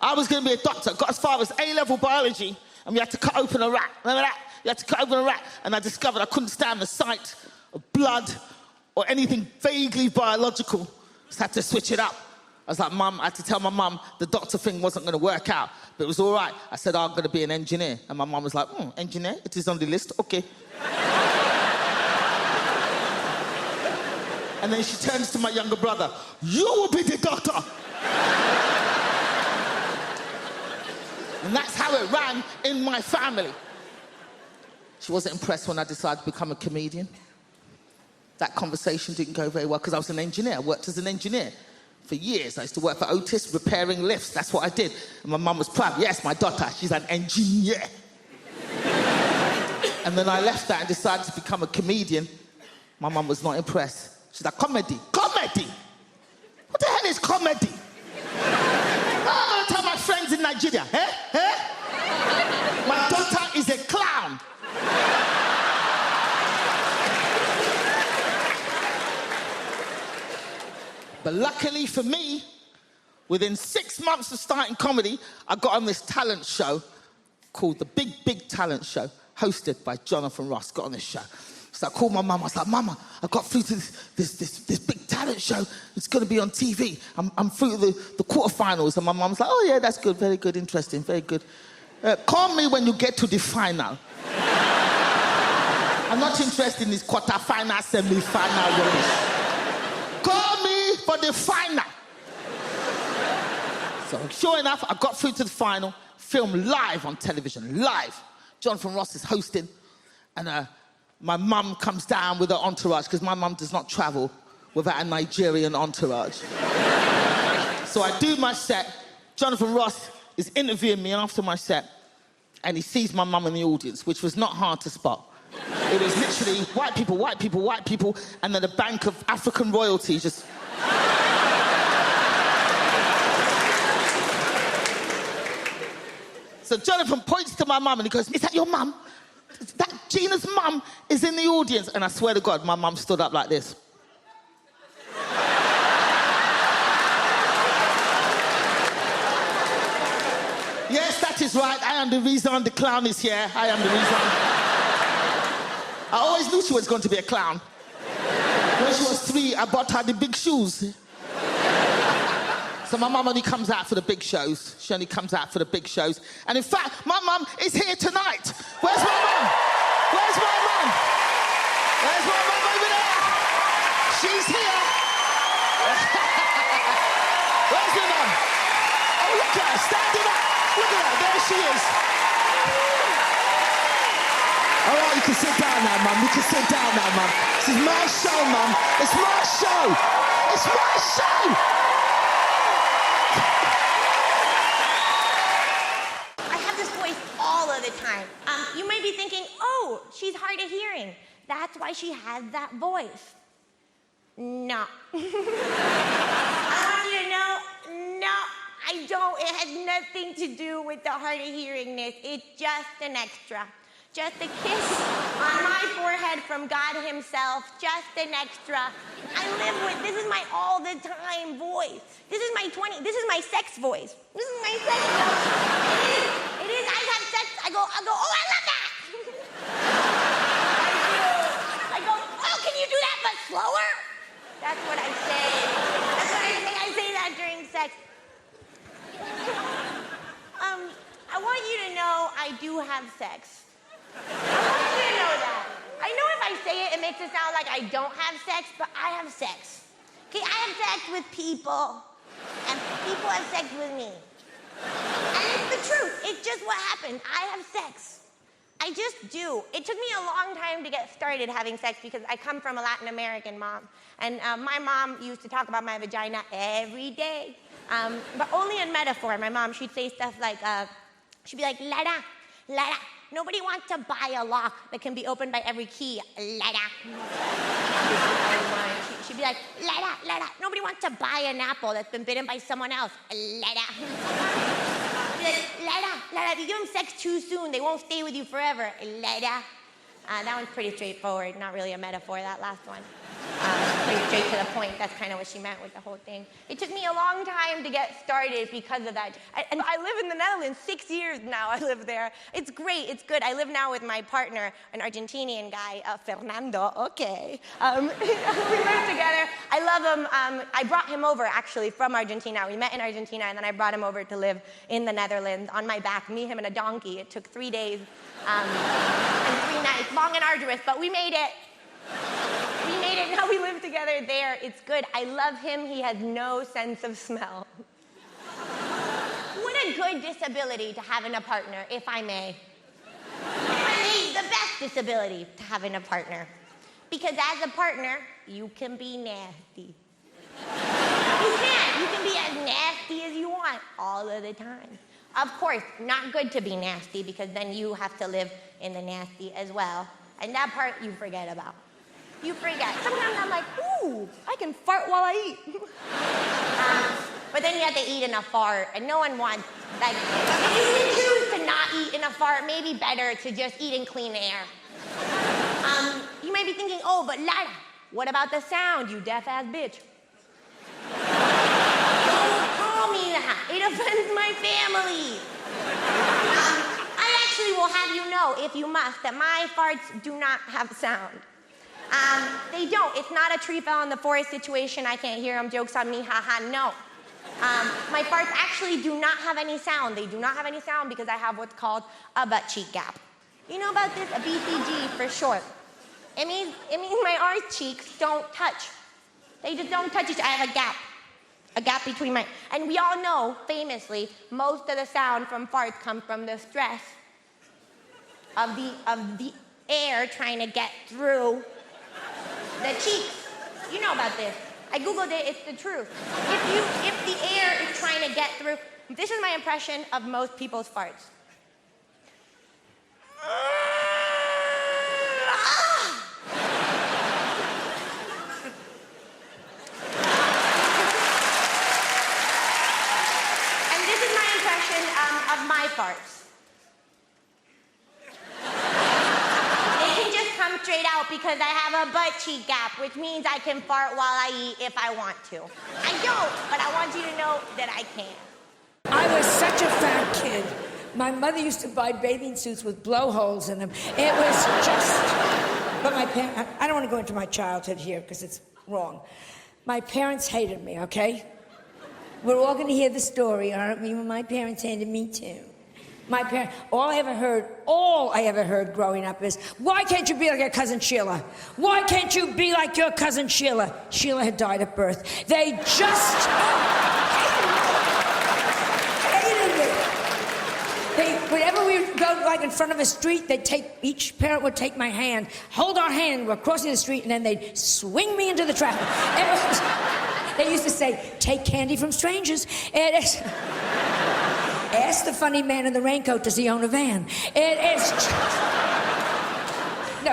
I was going to be a doctor, got as far as A-level biology, and we had to cut open a rat. Remember that? You had to cut open a rat, and I discovered I couldn't stand the sight of blood or anything vaguely biological. Just had to switch it up. I was like, Mum, I had to tell my mum the doctor thing wasn't going to work out, but it was all right. I said, I'm going to be an engineer. And my mum was like, engineer? It is on the list? Okay. And then she turns to my younger brother, you will be the doctor. And that's how it ran in my family. She wasn't impressed when I decided to become a comedian. That conversation didn't go very well because I was an engineer. I worked as an engineer for years. I used to work for Otis, repairing lifts. That's what I did. And my mum was proud. Yes, my daughter, she's an engineer. And then I left that and decided to become a comedian. My mum was not impressed. She's like, comedy. Comedy? What the hell is comedy? I'm going to tell my friends in Nigeria, My daughter is a clown. But luckily for me, within 6 months of starting comedy, I got on this talent show called The Big, Big Talent Show, hosted by Jonathan Ross. Got on this show. So I called my mum. I was like, Mama, I got through to this big talent show. It's going to be on TV. I'm through the quarterfinals. And my mum's like, oh, yeah, that's good. Very good. Interesting. Very good. Call me when you get to the final. I'm not interested in this quarterfinal, semi-final rubbish. Call me for the final. So sure enough, I got through to the final. filmed live on television, live. Jonathan Ross is hosting, and my mum comes down with her entourage, because my mum does not travel without a Nigerian entourage. So I do my set. Jonathan Ross is interviewing me after my set, and he sees my mum in the audience, which was not hard to spot. It was literally white people, white people, white people, and then a bank of African royalty just... So Jonathan points to my mum and he goes, "Is that your mum? That Gina's mum is in the audience." And I swear to God, my mum stood up like this. Yes, that is right. I am the reason the clown is here. I am the reason. I always knew she was going to be a clown. When she was 3, I bought her the big shoes. So my mum only comes out for the big shows. She only comes out for the big shows. And in fact, my mum is here tonight. Where's my mum? Where's my mum? Where's my mum over there? She's here. Where's your mum? Oh, look at her, standing up. Look at her, there she is. All right, you can sit down now, mum. You can sit down now, mum. This is my show, mum. It's my show. It's my show. The time. You may be thinking, oh, she's hard of hearing. That's why she has that voice. No. I want you to know, no, I don't. It has nothing to do with the hard of hearingness. It's just an extra. Just a kiss on my forehead from God himself. Just an extra. I live with, this is my all the time voice. This is my sex voice. This is my sex voice. It is, I have sex, I go, oh, I love that. I go, oh, can you do that but slower? That's what I say. That's what I say. I say that during sex. I want you to know I do have sex. I want you to know that. I know if I say it, it makes it sound like I don't have sex, but I have sex. Okay, I have sex with people, and people have sex with me. And it's the truth. It's just what happened. I have sex. I just do. It took me a long time to get started having sex because I come from a Latin American mom. And my mom used to talk about my vagina every day, but only in metaphor. My mom, she'd say stuff like, she'd be like, Lara, nobody wants to buy a lock that can be opened by every key. Lara. She'd be like, Lara, nobody wants to buy an apple that's been bitten by someone else. Lara. She'd be like, Lara, if you give them sex too soon, they won't stay with you forever. Lara. That one's pretty straightforward, not really a metaphor, that last one. Pretty straight to the point. That's kind of what she meant with the whole thing. It took me a long time to get started because of that. And I live in the Netherlands, 6 years now I live there. It's great, it's good. I live now with my partner, an Argentinian guy, Fernando, okay. We live together. I love him. I brought him over, actually, from Argentina. We met in Argentina, and then I brought him over to live in the Netherlands on my back, me, him, and a donkey. It took 3 days and 3 nights, long and arduous, but we made it. We made it. Now we live together there. It's good. I love him. He has no sense of smell. What a good disability to have in a partner, if I may. The best disability to have in a partner. Because as a partner, you can be nasty. You can. You can be as nasty as you want all of the time. Of course, not good to be nasty because then you have to live in the nasty as well. And that part you forget about. You forget. Sometimes I'm like, ooh, I can fart while I eat. But then you have to eat in a fart, and no one wants, like, if you can choose to not eat in a fart, maybe better to just eat in clean air. You might be thinking, oh, but Lara, what about the sound, you deaf-ass bitch? Don't call me that. It offends my family. I actually will have you know, if you must, that my farts do not have sound. They don't. It's not a tree fell in the forest situation. I can't hear them. Joke's on me. Haha. No. My farts actually do not have any sound. They do not have any sound because I have what's called a butt cheek gap. You know about this? A BCG for short. It means my arse cheeks don't touch. They just don't touch each other. I have a gap. A gap between my... And we all know, famously, most of the sound from farts come from the stress of the air trying to get through the cheeks. You know about this. I Googled it, it's the truth. If the air is trying to get through... This is my impression of most people's farts. Of my farts. They can just come straight out because I have a butt cheek gap, which means I can fart while I eat if I want to. I don't, but I want you to know that I can. I was such a fat kid. My mother used to buy bathing suits with blowholes in them. It was just... But my parents... I don't want to go into my childhood here because it's wrong. My parents hated me, okay? We're all going to hear the story, aren't we? When my parents hated me too. My parents, all I ever heard growing up is, why can't you be like your cousin Sheila? Why can't you be like your cousin Sheila? Sheila had died at birth. They just hated me. Whenever we would go like in front of a street, each parent would take my hand, hold our hand, we're crossing the street, and then they'd swing me into the traffic. They used to say, take candy from strangers. Ask the funny man in the raincoat, does he own a van? No,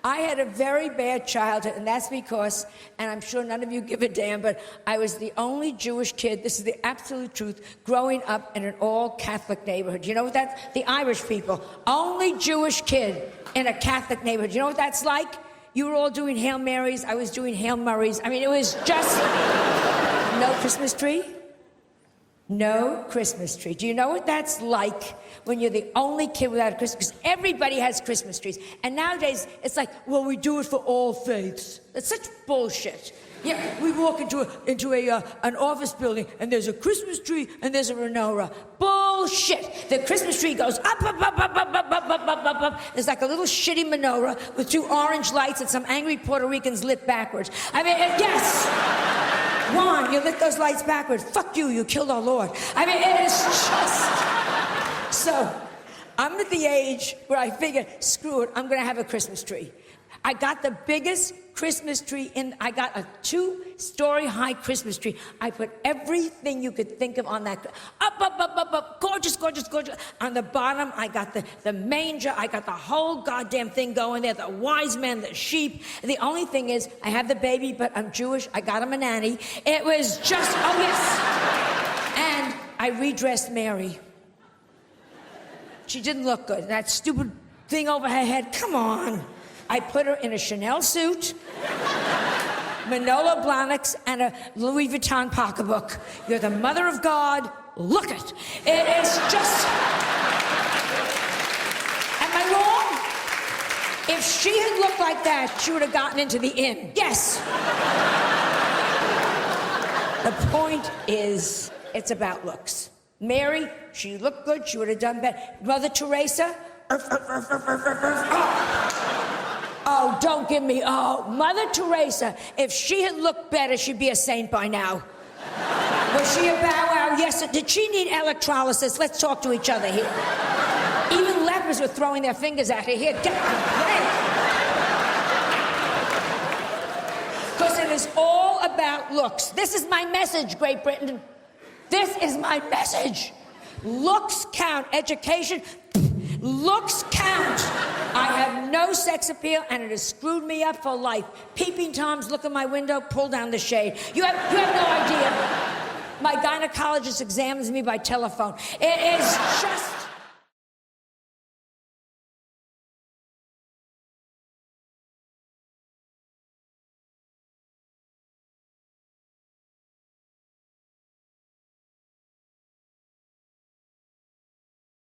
I had a very bad childhood, and that's because, and I'm sure none of you give a damn, but I was the only Jewish kid, this is the absolute truth, growing up in an all-Catholic neighborhood. You know what that's? The Irish people. Only Jewish kid in a Catholic neighborhood. You know what that's like? You were all doing Hail Marys, I was doing Hail Murrays. I mean, it was just... No Christmas tree? No Christmas tree. Do you know what that's like when you're the only kid without a Christmas? Because everybody has Christmas trees. And nowadays, it's like, well, we do it for all faiths. That's such bullshit. Yeah, we walk into an office building, and there's a Christmas tree, and there's a menorah. Bullshit. The Christmas tree goes up, up, up, up, up, up, up, up, up, up. There's like a little shitty menorah with 2 orange lights that some angry Puerto Ricans lit backwards. I mean, yes. Juan, you lit those lights backwards. Fuck you, you killed our Lord. I mean, it is just... So, I'm at the age where I figured, screw it, I'm going to have a Christmas tree. I got the biggest Christmas tree I got a 2-story high Christmas tree. I put everything you could think of on that. Up, up, up, up, up. Gorgeous, gorgeous, gorgeous. On the bottom, I got the manger. I got the whole goddamn thing going there. The wise men, the sheep. The only thing is, I have the baby, but I'm Jewish. I got him a nanny. It was just, oh yes. And I redressed Mary. She didn't look good. That stupid thing over her head, come on. I put her in a Chanel suit, Manolo Blahniks, and a Louis Vuitton pocketbook. You're the mother of God. Look it. It is just... Am I wrong? If she had looked like that, she would have gotten into the inn. Yes. The point is, it's about looks. Mary, she looked good. She would have done better. Mother Teresa... Oh, don't give me, Mother Teresa, if she had looked better, she'd be a saint by now. Was she a bow wow? Yes. Did she need electrolysis? Let's talk to each other here. Even lepers were throwing their fingers at her. Here, get because it is all about looks. This is my message, Great Britain. This is my message. Looks count. Education, looks count. I have no sex appeal, and it has screwed me up for life. Peeping Toms look in my window, pull down the shade. You have no idea. My gynecologist examines me by telephone. It is just...